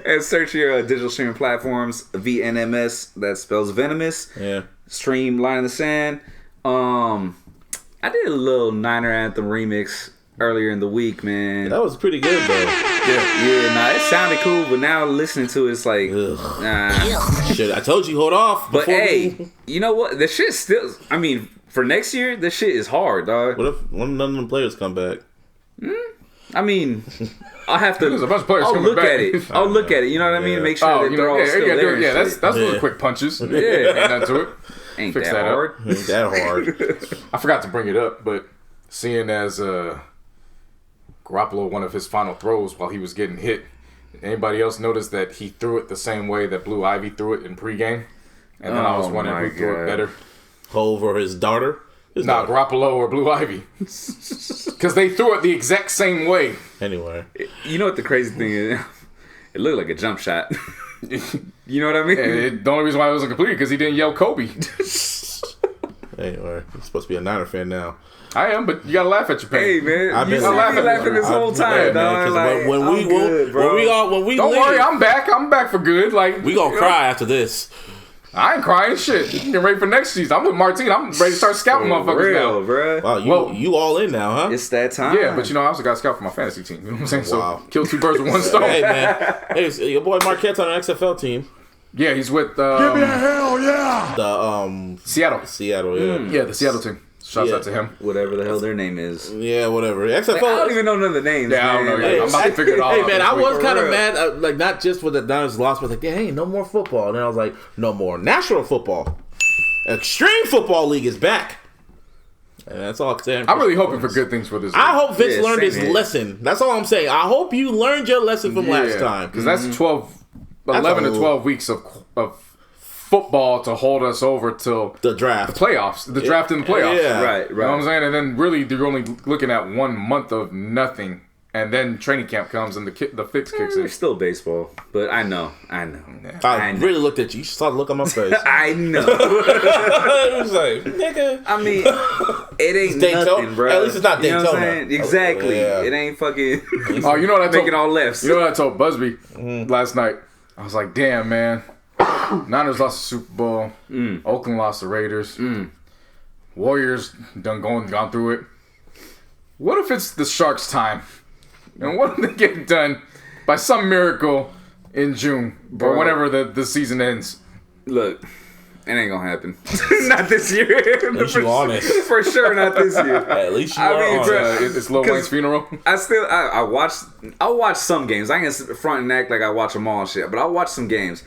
And search your digital streaming platforms, VNMS, that spells venomous. Yeah. stream Line in the Sand. I did a little Niner Anthem remix earlier in the week, man. That was pretty good, though. Yeah, it sounded cool, but now listening to it, it's like, nah. Shit, I told you, hold off. But hey, you know what? The shit still, I mean, for next year, this shit is hard, dog. What if none of them players come back? I mean, I'll have to. There's a bunch of players I'll coming look back. at it. I'll look at it. You know what I mean? Make sure that they're all still there. Yeah, that's little quick punches. Yeah, ain't nothing to it. Ain't Fix that hard. Ain't that hard. I forgot to bring it up, but seeing as Garoppolo, one of his final throws while he was getting hit, anybody else notice that he threw it the same way that Blue Ivy threw it in pregame? And then I was wondering who threw it better. Hove or his daughter? Garoppolo or Blue Ivy. Because they threw it the exact same way. Anyway. You know what the crazy thing is? It looked like a jump shot. You know what I mean? And the only reason why it wasn't completed because he didn't yell Kobe. Anyway, you're supposed to be a Niner fan now. I am, but you gotta laugh at your pain. Hey man, I've been laughing this whole time, dog. Like, when we don't leave, worry, I'm back. I'm back for good. Like we gonna cry after this. I ain't crying shit. Get ready for next season. I'm with Martine. I'm ready to start scouting motherfuckers now, bro. Wow, you all in now, huh? It's that time. Yeah, but I also got to scout for my fantasy team. You know what I'm saying? Wow. So kill two birds with one stone. Hey man, hey, your boy Marquette's on an XFL team. Yeah, he's with Give me a hell yeah! The Seattle. Yeah. Yeah, the Seattle team. Shouts out to him. Whatever the hell their name is. Yeah, whatever. XFL. Like, I don't even know none of the names. Yeah, I don't know. Hey, I'm about to figure it all out. Hey man, I was kind of real. mad, like not just with the Niners loss, but like, hey, no more football. And then I was like, no more national football. Extreme Football League is back. And that's all I'm saying. I'm really hoping for good things for this league. I hope Vince learned his here. lesson. That's all I'm saying. I hope you learned your lesson from last time. Because that's 11 to 12 weeks of football to hold us over till the draft. the playoffs. The draft and the playoffs. Yeah. Right. You know what I'm saying? And then really you're only looking at 1 month of nothing. And then training camp comes and the fix kicks in. It's still baseball, but I know. I really looked at you. You saw the look on my face. I know. It was like, nigga. I mean, it ain't Daytona, nothing, bro. At least it's not You know what I'm Daytona. saying? Exactly. Yeah. It ain't fucking. Oh, you know what I told? Making all lefts. You know what I told Busby last night? I was like, damn, man. Niners lost the Super Bowl. Oakland lost the Raiders. Warriors gone through it. What if it's the Sharks' time? And what if they get done by some miracle in June or whenever the season ends? Look, it ain't gonna happen. Not this year. At least you honest. For sure, not this year. At least you are honest. It's Lil Wayne's funeral. I watch some games. I ain't gonna front and act like I watch them all and shit, but I watch some games.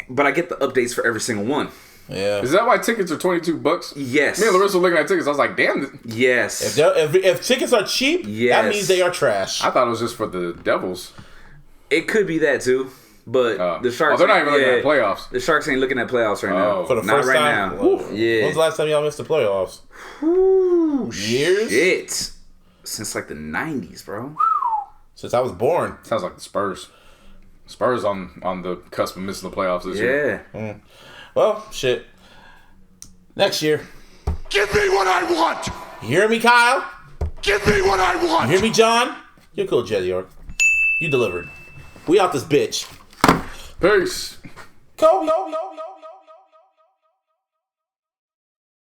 But I get the updates for every single one. Yeah. Is that why tickets are $22? Yes. Me and Larissa were looking at tickets. I was like, damn. Yes. If tickets are cheap, Yes. that means they are trash. I thought it was just for the Devils. It could be that too. But the Sharks. they're not even looking at playoffs. The Sharks ain't looking at playoffs right now. For the Not first right time? now. Woo. Yeah. When's the last time y'all missed the playoffs? Years? Shit. Since like the 90s, bro. Since I was born. Sounds like the Spurs. Spurs on the cusp of missing the playoffs this year. Yeah. Well, shit. Next year. Give me what I want! You hear me, Kyle? Give me what I want! You hear me, John? You're cool, Jed York. You delivered. We out this bitch. Peace. Kobe.